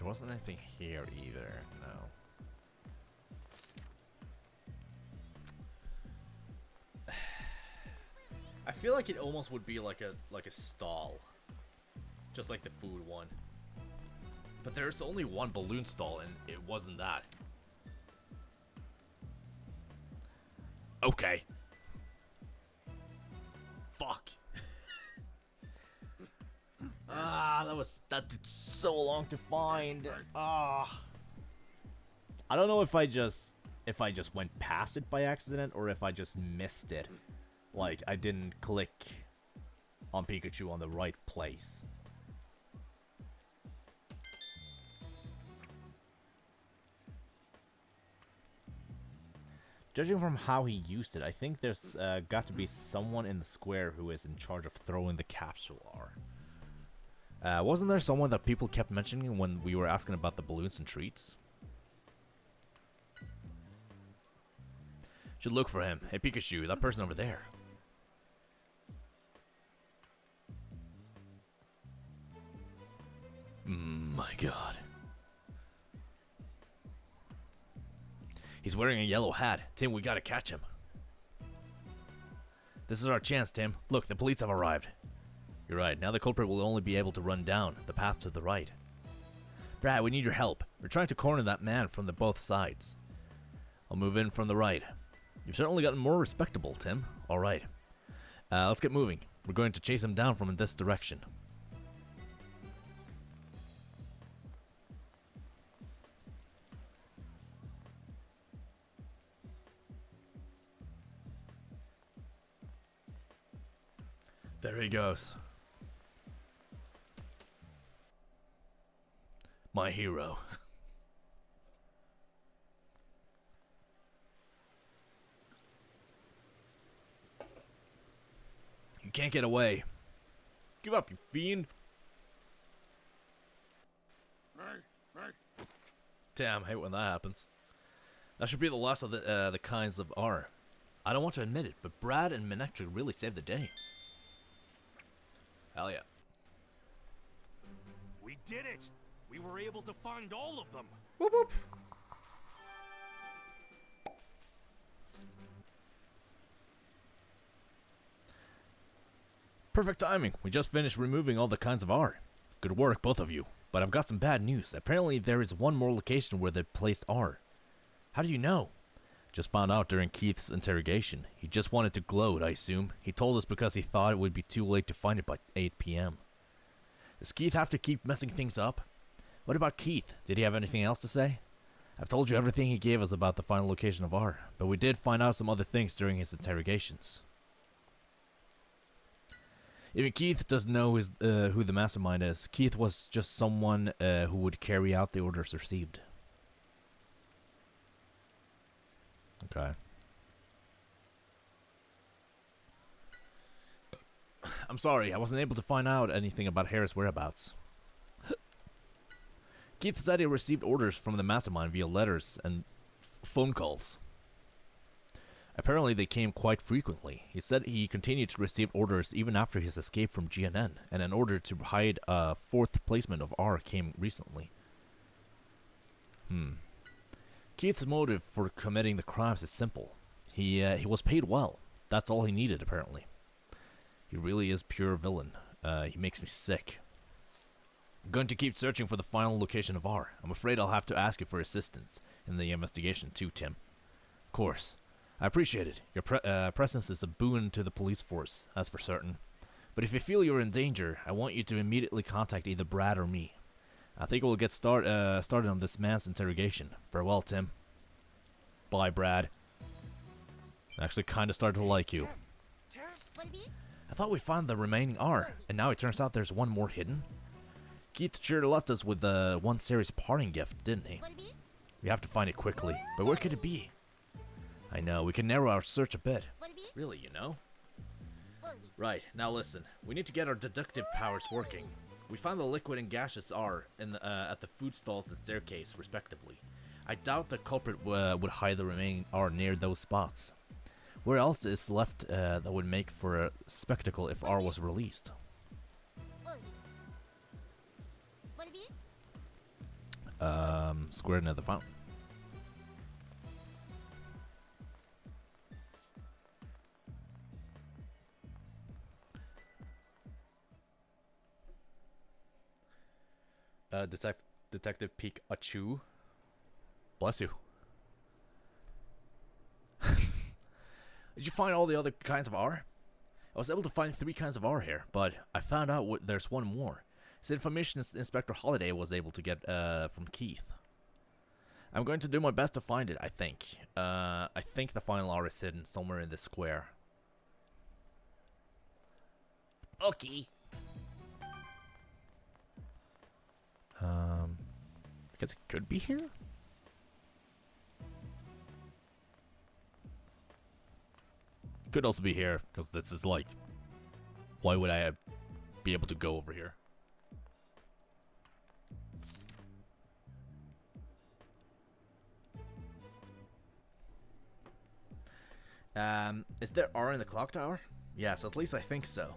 There wasn't anything here either, no. I feel like it almost would be like a stall. Just like the food one. But there's only one balloon stall and it wasn't that. Okay. Fuck. That took so long to find. I don't know if I just went past it by accident or if I just missed it. Like I didn't click on Pikachu on the right place. Judging from how he used it, I think there's got to be someone in the square who is in charge of throwing the capsule R. Wasn't there someone that people kept mentioning when we were asking about the balloons and treats? Should look for him. Hey Pikachu, that person over there. My god. He's wearing a yellow hat. Tim, we gotta catch him. This is our chance, Tim. Look, the police have arrived. You're right. Now the culprit will only be able to run down the path to the right. Brad, we need your help. We're trying to corner that man from the both sides. I'll move in from the right. You've certainly gotten more respectable, Tim. All right. Let's get moving. We're going to chase him down from this direction. There he goes. My hero. You can't get away. Give up, you fiend. Damn, I hate when that happens. That should be the last of the kinds of R. I don't want to admit it, but Brad and Minectric really saved the day. Hell yeah. We did it! We were able to find all of them! Whoop whoop! Perfect timing. We just finished removing all the kinds of R. Good work, both of you. But I've got some bad news. Apparently there is one more location where they placed R. How do you know? Just found out during Keith's interrogation. He just wanted to gloat, I assume. He told us because he thought it would be too late to find it by 8 p.m. Does Keith have to keep messing things up? What about Keith? Did he have anything else to say? I've told you everything he gave us about the final location of R, but we did find out some other things during his interrogations. Even Keith doesn't know who the mastermind is. Keith was just someone who would carry out the orders received. Okay. I'm sorry, I wasn't able to find out anything about Harris' whereabouts. Keith said he received orders from the mastermind via letters and phone calls. Apparently they came quite frequently. He said he continued to receive orders even after his escape from GNN, and an order to hide a 4th placement of R came recently. Keith's motive for committing the crimes is simple. He was paid well. That's all he needed, apparently. He really is pure villain. He makes me sick. I'm going to keep searching for the final location of R. I'm afraid I'll have to ask you for assistance in the investigation too, Tim. Of course. I appreciate it. Your presence is a boon to the police force, that's for certain. But if you feel you're in danger, I want you to immediately contact either Brad or me. I think we'll get started on this man's interrogation. Farewell, Tim. Bye, Brad. I actually kind of started to like you. I thought we found the remaining R, and now it turns out there's one more hidden. Keith sure left us with one series parting gift, didn't he? We have to find it quickly, but where could it be? I know, we can narrow our search a bit. Really, you know? Right, now listen. We need to get our deductive powers working. We found the liquid and gaseous R at the food stalls and staircase, respectively. I doubt the culprit would hide the remaining R near those spots. Where else is left that would make for a spectacle if R was released? Square near the fountain. Detective Pikachu. Bless you. Did you find all the other kinds of R? I was able to find 3 kinds of R here, but I found out there's one more. It's information Inspector Holiday was able to get from Keith. I'm going to do my best to find it, I think. I think the final R is hidden somewhere in this square. Okay. I guess it could be here? Could also be here, because this is like... Why would I be able to go over here? Is there R in the clock tower? Yes, at least I think so.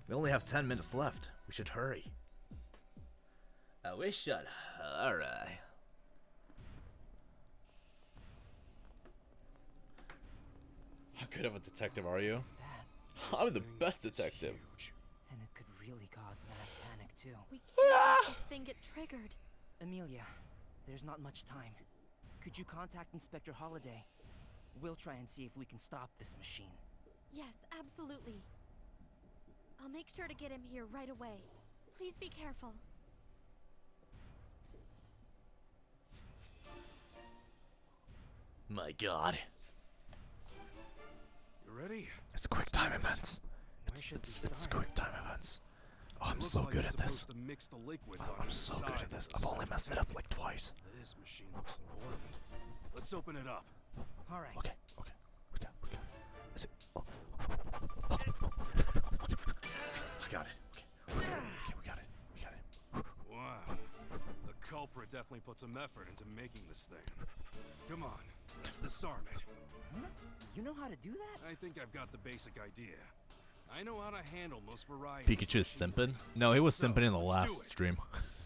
We only have 10 minutes left. We should hurry. We should hurry. How good of a detective are you? I'm the best detective. And it could really cause mass panic too. We can't let this thing get triggered. Amelia, there's not much time. Could you contact Inspector Holiday? We'll try and see if we can stop this machine. Yes, absolutely. I'll make sure to get him here right away. Please be careful. My God. You ready? It's quick time events. It's quick time events. Oh, I'm so good at this. I'm so good at this. I've only messed it up like twice. This machine looks important. Let's open it up. All right. Okay. We got it. Is it? Oh. I got it. Okay, we got it. Wow. The culprit definitely put some effort into making this thing. Come on, let's disarm it. Huh? You know how to do that? I think I've got the basic idea. I know how to handle most varieties. Pikachu is simping? No, he was simping in the last stream.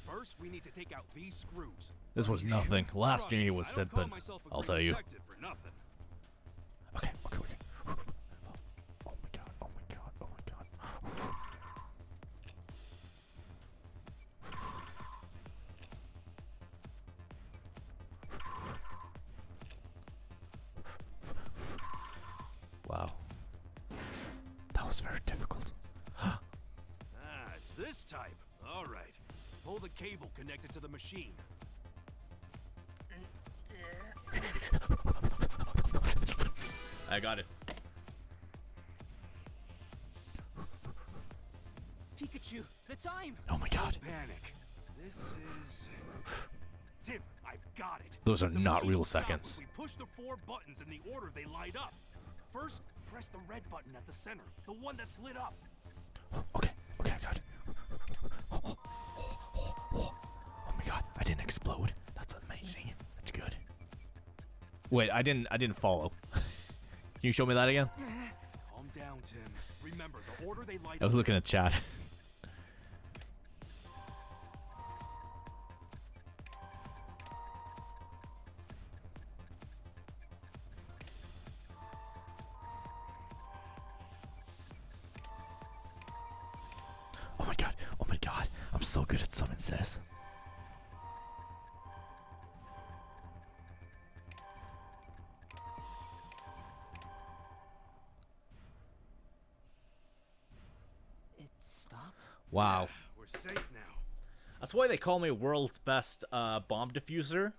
First, we need to take out these screws. This was nothing. Last stream he was simping. I'll tell you. Okay. Oh my god. Wow. That was very difficult. It's this type. All right. Pull the cable connected to the machine. I got it. Pikachu, the time! Oh my god. Don't panic. This is... Tim, I've got it. Those are not real seconds. We push the 4 buttons in the order they light up. First, press the red button at the center, the one that's lit up. Okay, I got it. Oh my god, I didn't explode. That's amazing. That's good. Wait, I didn't follow. Can you show me that again? Calm down, Tim. Remember, the order they light up. I was looking at chat. Oh my god. I'm so good at summon says. It stopped? Wow. We're safe now. That's why they call me world's best bomb diffuser.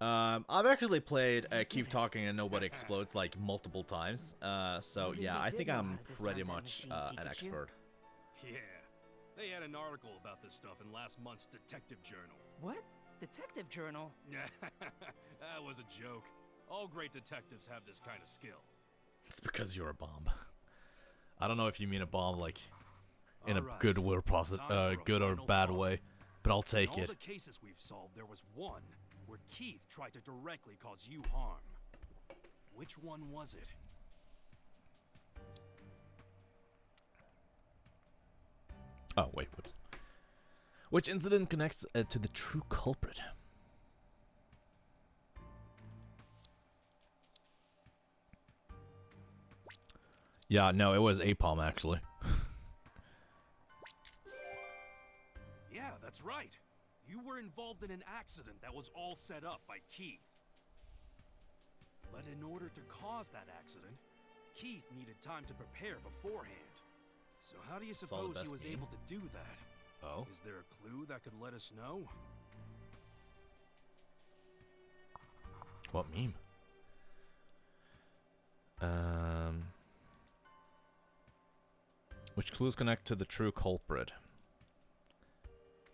I've actually played Keep Talking and Nobody Explodes like multiple times. So yeah, I think I'm pretty much an expert. Yeah. They had an article about this stuff in last month's Detective Journal. What? Detective Journal? That was a joke. All great detectives have this kind of skill. It's because you're a bomb. I don't know if you mean a bomb like in a Alright, good or good or bad way, but I'll take in all it. the cases we've solved, there was one where Keith tried to directly cause you harm. Which one was it? Oh, wait, whoops. Which incident connects to the true culprit? Yeah, no, it was Apalm actually. Yeah, that's right. You were involved in an accident that was all set up by Keith. But in order to cause that accident, Keith needed time to prepare beforehand. So how do you suppose he was able to do that? Oh. Is there a clue that could let us know? What meme? Which clues connect to the true culprit?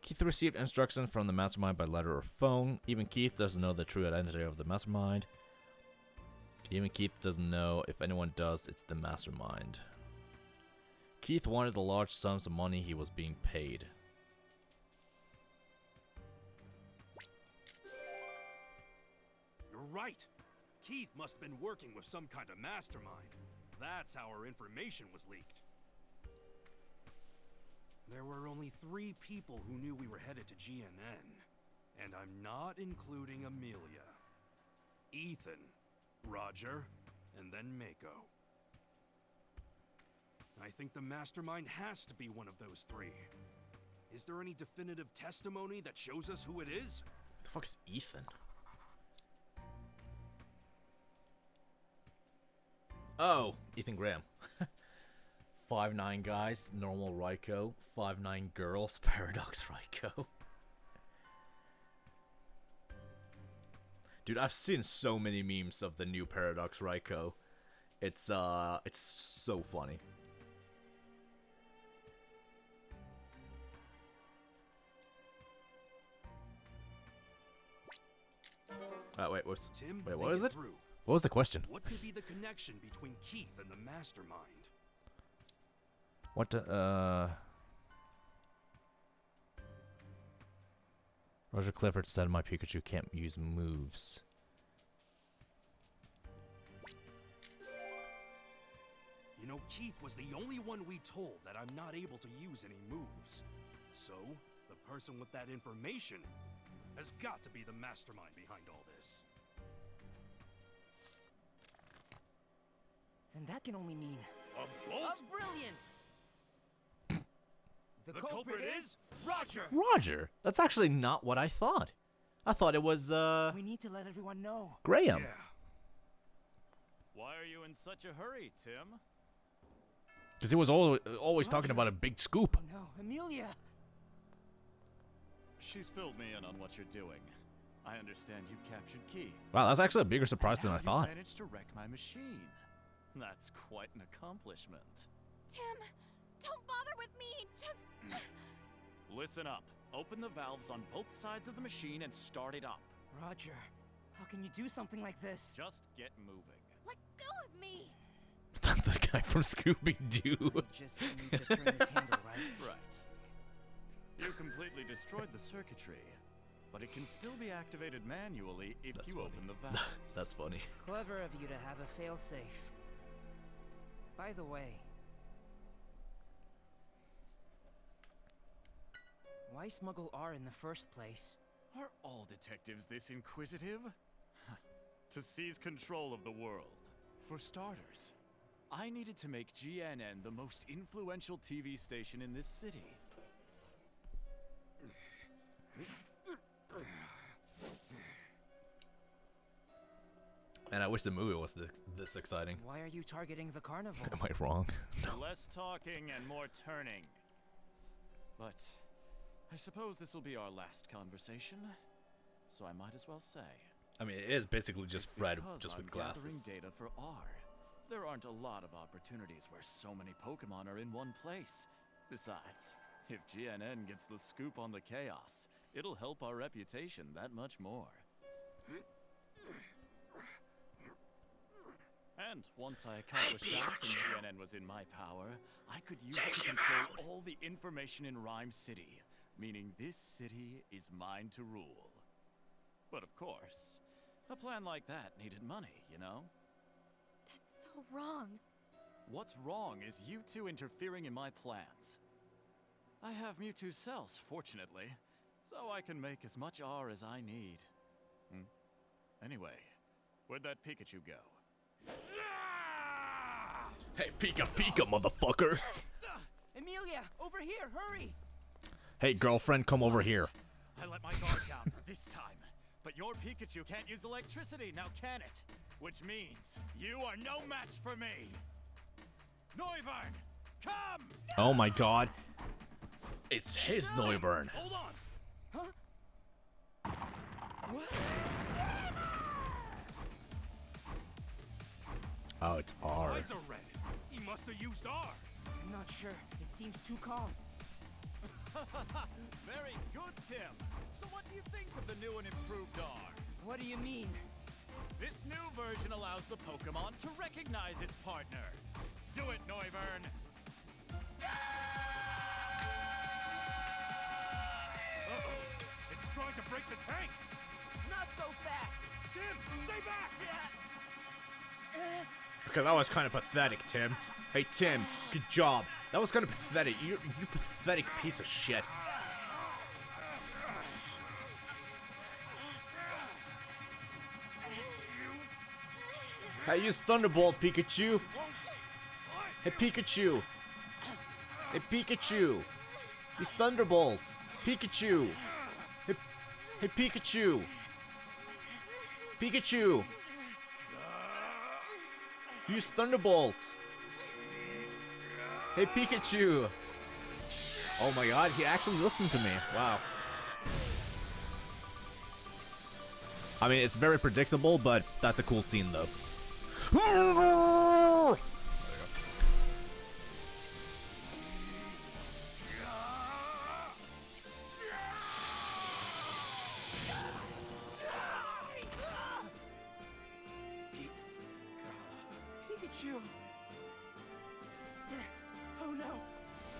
Keith received instructions from the mastermind by letter or phone. Even Keith doesn't know the true identity of the mastermind. Even Keith doesn't know if anyone does, it's the mastermind. Keith wanted the large sums of money he was being paid. You're right. Keith must have been working with some kind of mastermind. That's how our information was leaked. There were only 3 people who knew we were headed to GNN. And I'm not including Amelia. Ethan, Roger, and then Mako. I think the mastermind has to be one of those 3. Is there any definitive testimony that shows us who it is? Who the fuck is Ethan? Oh, Ethan Graham. 5'9" guys, normal Raiko. 5'9" girls, Paradox Raiko. Dude, I've seen so many memes of the new Paradox Raiko. It's so funny. Wait, what is it? What was the question? What could be the connection between Keith and the mastermind? What Roger Clifford said my Pikachu can't use moves. You know, Keith was the only one we told that I'm not able to use any moves. So, the person with that information has got to be the mastermind behind all this. Then that can only mean... A bolt? A brilliance! The culprit is Roger! Roger? That's actually not what I thought. I thought it was, We need to let everyone know. Graham. Yeah. Why are you in such a hurry, Tim? Because he was always talking about a big scoop. Oh no, Amelia! She's filled me in on what you're doing. I understand you've captured Keith. Wow, that's actually a bigger surprise than I thought. You managed to wreck my machine. That's quite an accomplishment. Tim, don't bother with me. Just... Listen up. Open the valves on both sides of the machine and start it up. Roger, how can you do something like this? Just get moving. Let go of me. This guy from Scooby-Doo. You just need to turn this handle, right? Right. You completely destroyed the circuitry, but it can still be activated manually if you open the valves. That's funny. Clever of you to have a failsafe. By the way, why smuggle R in the first place? Are all detectives this inquisitive? To seize control of the world. For starters, I needed to make GNN the most influential TV station in this city. And I wish the movie was this exciting. Why are you targeting the carnival? Am I wrong? No. Less talking and more turning. But I suppose this will be our last conversation, so I might as well say. I mean, it is basically just Fred, just with gathering glasses. data for R. There aren't a lot of opportunities where so many Pokemon are in one place. Besides, if GNN gets the scoop on the chaos, it'll help our reputation that much more. And once I accomplished that and GNN was in my power, I could use it to control all the information in Rhyme City, meaning this city is mine to rule. But of course, a plan like that needed money, you know? That's so wrong. What's wrong is you two interfering in my plans. I have Mewtwo cells, fortunately, so I can make as much R as I need. Anyway, where'd that Pikachu go? Hey, Pika Pika, motherfucker! Emilia, over here, hurry! Hey, girlfriend, come over here. I let my guard down for this time. But your Pikachu can't use electricity, now can it? Which means you are no match for me! Noivern, come! Oh my god. It's his Noivern. Hold on! Huh? What? Oh, it's R. His eyes are red. He must have used R. I'm not sure. It seems too calm. Very good, Tim. So what do you think of the new and improved R? What do you mean? This new version allows the Pokemon to recognize its partner. Do it, Noivern! Uh-oh. It's trying to break the tank. Not so fast! Tim, stay back! Okay, that was kind of pathetic, Tim. Hey, Tim, good job. That was kind of pathetic. You pathetic piece of shit. Hey, use Thunderbolt, Pikachu. Hey, Pikachu. Hey, Pikachu. Use Thunderbolt. Pikachu. Hey, Pikachu. Pikachu. Use Thunderbolt. Hey, Pikachu. Oh my god, he actually listened to me. Wow. I mean, it's very predictable, but that's a cool scene, though. Pikachu! Oh no!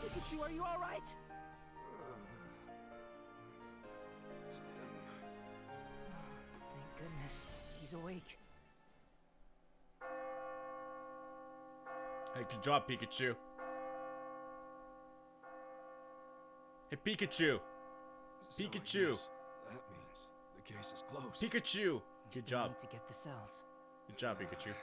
Pikachu, are you alright? Thank goodness. He's awake. Hey, good job, Pikachu. Hey, Pikachu. Pikachu. That means the case is closed. Pikachu. Good job. Need to get the cells. Good job, Pikachu.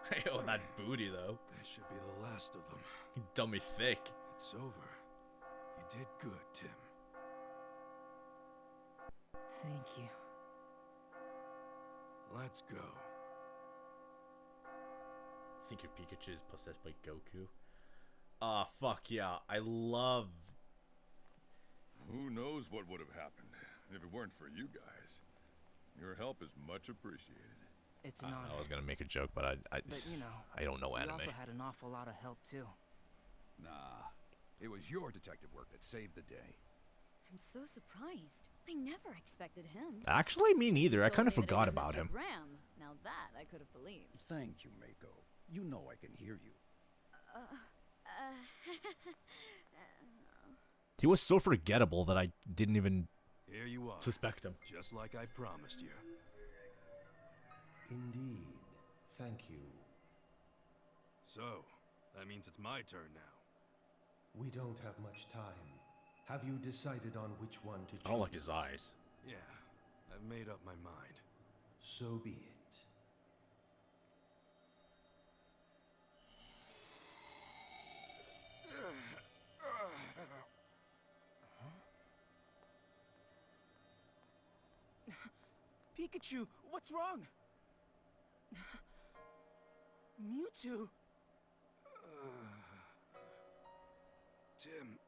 Hey, oh, that booty, though. That should be the last of them. Dummy thick. It's over. You did good, Tim. Thank you. Let's go. I think your Pikachu is possessed by Goku. Ah, fuck yeah. I love... Who knows what would have happened if it weren't for you guys. Your help is much appreciated. It's an honor. I was gonna make a joke, but But you know, I don't know we anime. also had an awful lot of help too. Nah, it was your detective work that saved the day. I'm so surprised. I never expected him. Actually, me neither. I Told kind of me that it forgot was about Mr. him. Graham. Now that I could have believed. Thank you, Mako. You know I can hear you. He was so forgettable that I didn't even Here you are. suspect him. Just like I promised you. Indeed. Thank you. So, that means it's my turn now. We don't have much time. Have you decided on which one to choose? I don't like his eyes. Yeah, I've made up my mind. So be it. Pikachu, what's wrong? Mewtwo? Tim,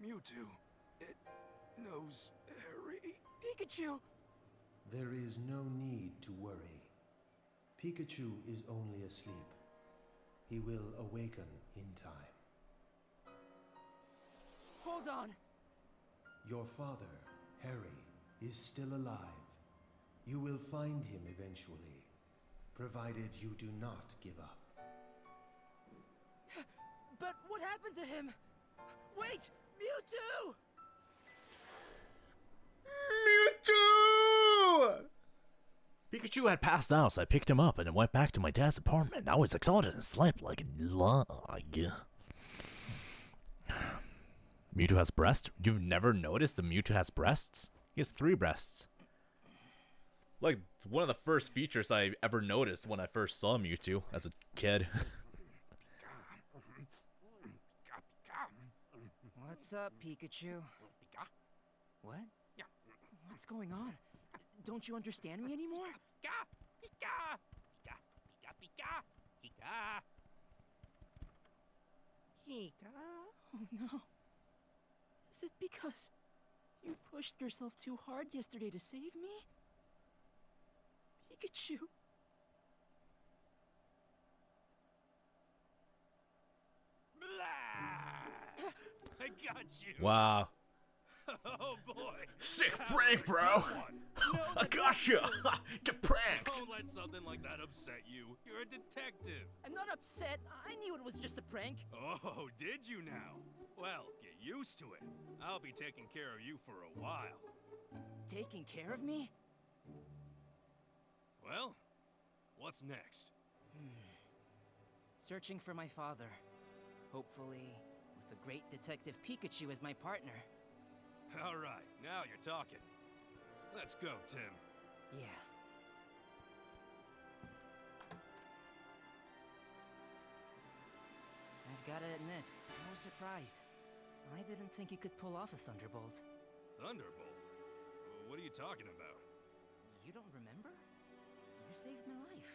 Mewtwo, it knows Harry. Pikachu! There is no need to worry. Pikachu is only asleep. He will awaken in time. Hold on! Your father, Harry, is still alive. You will find him eventually, provided you do not give up. But what happened to him? Wait! Mewtwo! Mewtwo! Pikachu had passed out, so I picked him up and then went back to my dad's apartment. Now he's exhausted and slept like a log. Mewtwo has breasts? You've never noticed the Mewtwo has breasts? He has 3 breasts. Like, one of the first features I ever noticed when I first saw Mewtwo as a kid. What's up, Pikachu? What? What's going on? Don't you understand me anymore? Oh no. Is it because you pushed yourself too hard yesterday to save me? Pikachu. I got you. Wow. Oh boy. Sick prank, bro. I gotcha. Get pranked. Don't let something like that upset you. You're a detective. I'm not upset. I knew it was just a prank. Oh, did you now? Well, get used to it. I'll be taking care of you for a while. Taking care of me? Well, what's next? Searching for my father. Hopefully, with the great detective Pikachu as my partner. All right, now you're talking. Let's go, Tim. Yeah. I've gotta admit, I was surprised. I didn't think you could pull off a Thunderbolt. Thunderbolt? What are you talking about? You don't remember? You saved my life.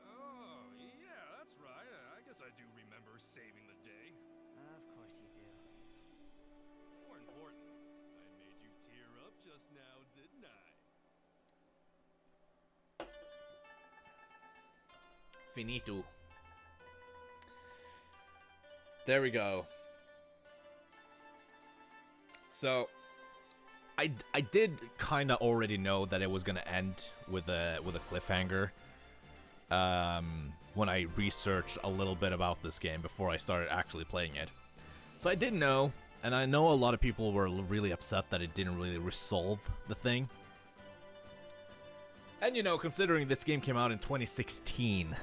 Oh, yeah, that's right. I guess I do remember saving the day. Of course you do. More important, I made you tear up just now, didn't I? Finito. There we go. So, I did kind of already know that it was gonna end with a cliffhanger. When I researched a little bit about this game before I started actually playing it, so I did know, and I know a lot of people were really upset that it didn't really resolve the thing. And you know, considering this game came out in 2016,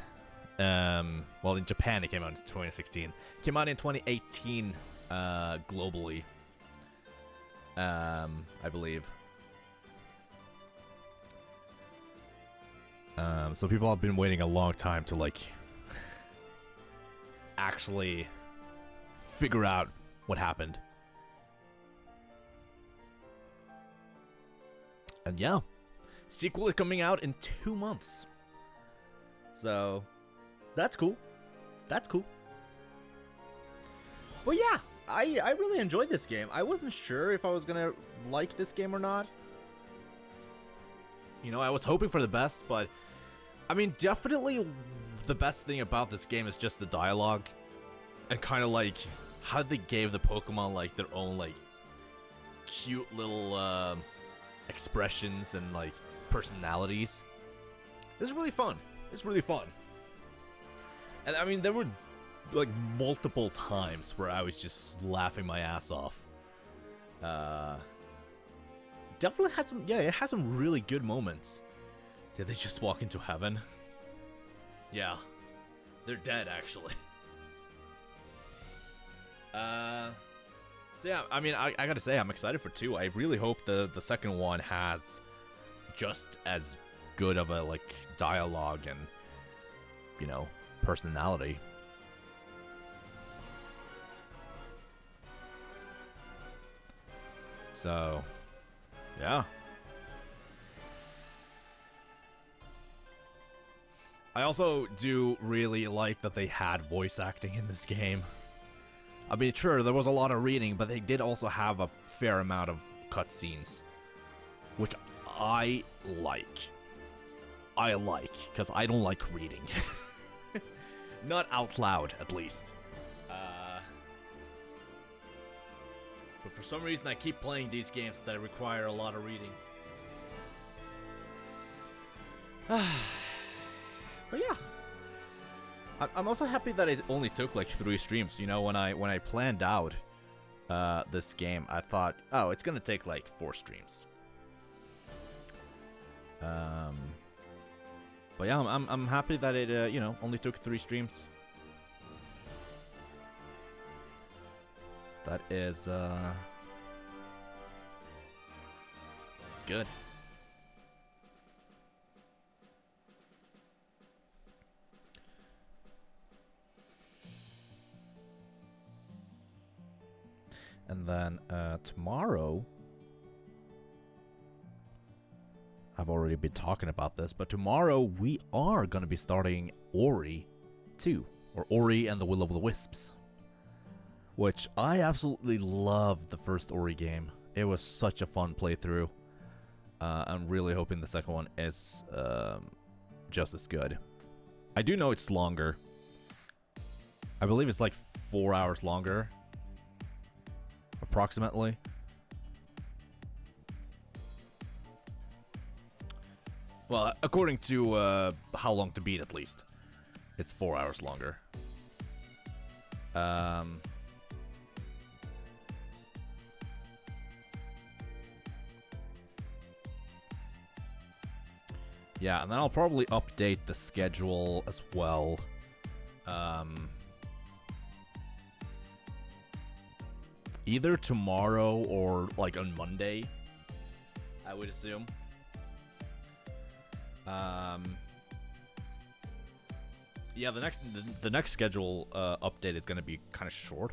well, in Japan it came out in 2016, came out in 2018 globally. I believe. So people have been waiting a long time to like actually figure out what happened. And yeah, sequel is coming out in 2 months. So that's cool. That's cool. But yeah, I really enjoyed this game. I wasn't sure if I was gonna like this game or not. You know, I was hoping for the best, but I mean, definitely the best thing about this game is just the dialogue and kind of like how they gave the Pokemon like their own like cute little expressions and like personalities. It's really fun. It's really fun. And I mean, there were like multiple times where I was just laughing my ass off. Definitely had some, yeah, it had some really good moments. Did they just walk into heaven? Yeah, they're dead actually. So yeah, I mean, I gotta say, I'm excited for 2. I really hope the second one has just as good of a like dialogue and, you know, personality. So, yeah. I also do really like that they had voice acting in this game. I mean, sure, there was a lot of reading, but they did also have a fair amount of cutscenes, which I like. I like, because I don't like reading. Not out loud, at least. But for some reason, I keep playing these games that require a lot of reading. But yeah, I'm also happy that it only took like 3 streams. You know, when I planned out this game, I thought, oh, it's gonna take like 4 streams. But yeah, I'm happy that it you know, only took 3 streams. That is good. And then tomorrow, I've already been talking about this, but tomorrow we are going to be starting Ori 2, or Ori and the Will of the Wisps, which I absolutely loved the first Ori game. It was such a fun playthrough. I'm really hoping the second one is just as good. I do know it's longer. I believe it's like 4 hours longer, approximately. Well, according to How Long to Beat, at least, it's 4 hours longer. Yeah, and then I'll probably update the schedule as well. Either tomorrow or like on Monday, I would assume. Yeah, the next schedule update is gonna be kind of short.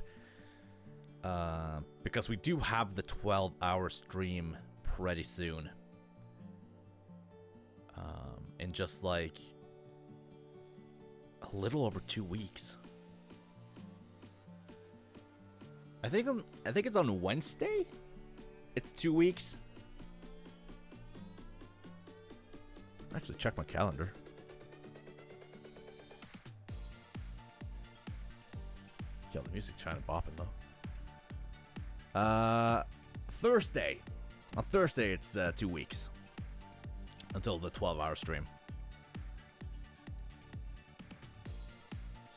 Because we do have the 12-hour stream pretty soon. In just like a little over 2 weeks. I think it's on Wednesday. It's 2 weeks. Actually, check my calendar. Yo, the music's trying to bop it though. Thursday. On Thursday, it's 2 weeks until the 12-hour stream.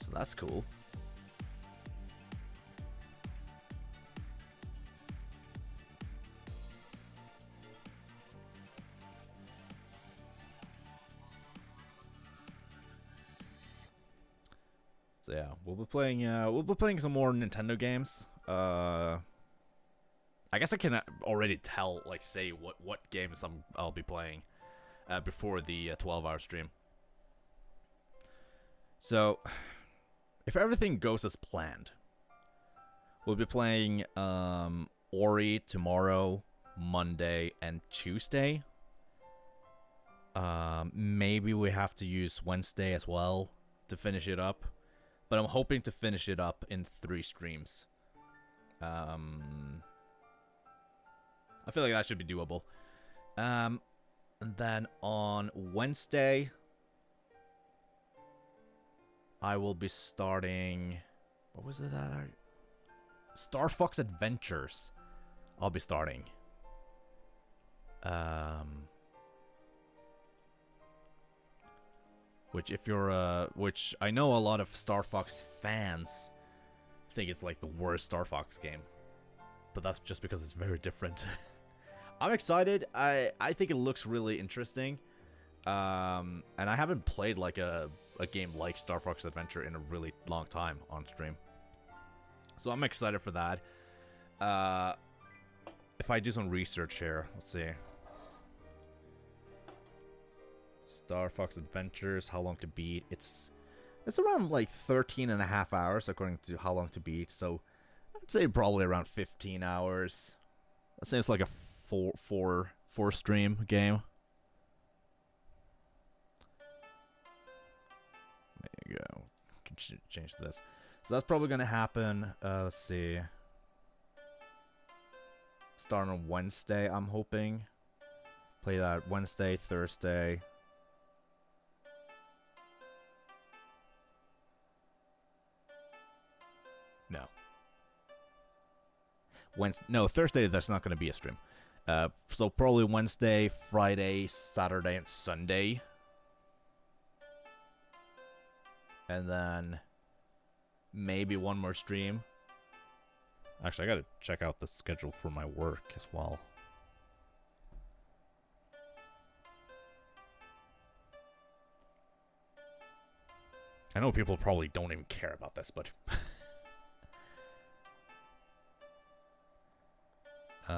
So that's cool. So yeah, we'll be playing some more Nintendo games. I guess I can already tell, like, say what games I'll be playing before the 12-hour stream. So, if everything goes as planned, we'll be playing Ori tomorrow, Monday, and Tuesday. Maybe we have to use Wednesday as well to finish it up, but I'm hoping to finish it up in 3 streams. I feel like that should be doable. And then on Wednesday, I will be starting... What was it that Star Fox Adventures. I'll be starting. Which if you're which I know a lot of Star Fox fans think it's like the worst Star Fox game. But that's just because it's very different. I'm excited. I think it looks really interesting. And I haven't played like a game like Star Fox Adventure in a really long time on stream. So I'm excited for that. If I do some research here, let's see. Star Fox Adventures, How Long to Beat. It's around like 13.5 hours according to How Long to Beat. So I'd say probably around 15 hours. That seems like a four stream game. There you go. Can change this. So that's probably gonna happen. Let's see. Start on Wednesday, I'm hoping. Play that Wednesday, Thursday. No. No, Thursday, there's not going to be a stream. So probably Wednesday, Friday, Saturday, and Sunday. And then maybe one more stream. Actually, I gotta check out the schedule for my work as well. I know people probably don't even care about this, but... Say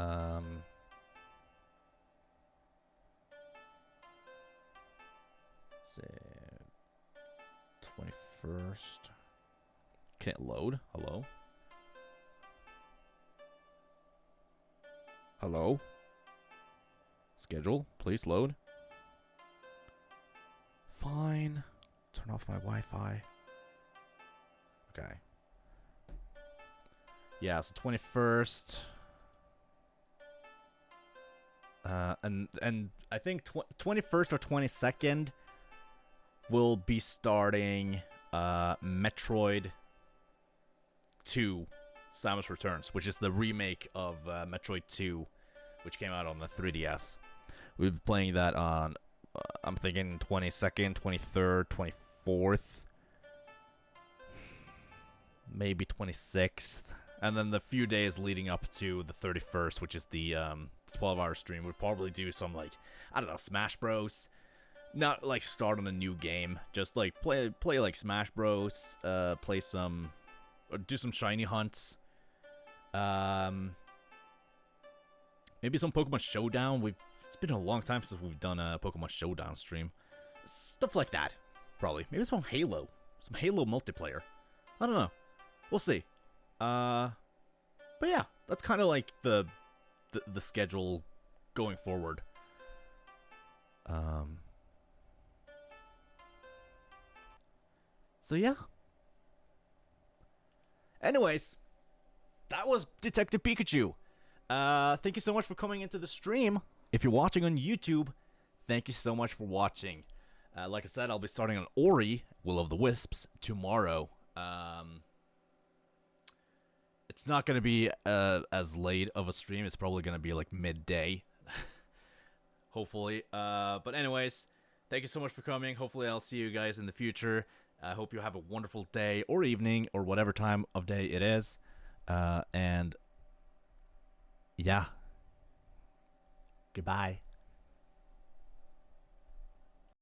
21st. Can it load? Hello? Hello? Schedule, please load. Fine. Turn off my Wi-Fi. Okay. Yeah, so 21st. And I think 21st or 22nd will be starting Metroid 2 Samus Returns, which is the remake of Metroid 2, which came out on the 3DS. We'll be playing that on, I'm thinking 22nd, 23rd, 24th, maybe 26th. And then the few days leading up to the 31st, which is the 12-hour stream, we'd probably do some, like, I don't know, Smash Bros. Not, like, start on a new game. Just, like, play like, Smash Bros. Play some, or do some shiny hunts. Maybe some Pokemon Showdown. It's been a long time since we've done a Pokemon Showdown stream. Stuff like that, probably. Maybe some Halo. Some Halo multiplayer. I don't know. We'll see. But yeah, that's kind of like the schedule going forward. So yeah. Anyways, that was Detective Pikachu. Thank you so much for coming into the stream. If you're watching on YouTube, thank you so much for watching. Like I said, I'll be starting on Ori, Will of the Wisps, tomorrow. It's not going to be as late of a stream. It's probably going to be like midday. Hopefully. But anyways, thank you so much for coming. Hopefully I'll see you guys in the future. I hope you have a wonderful day or evening or whatever time of day it is. And yeah. Goodbye.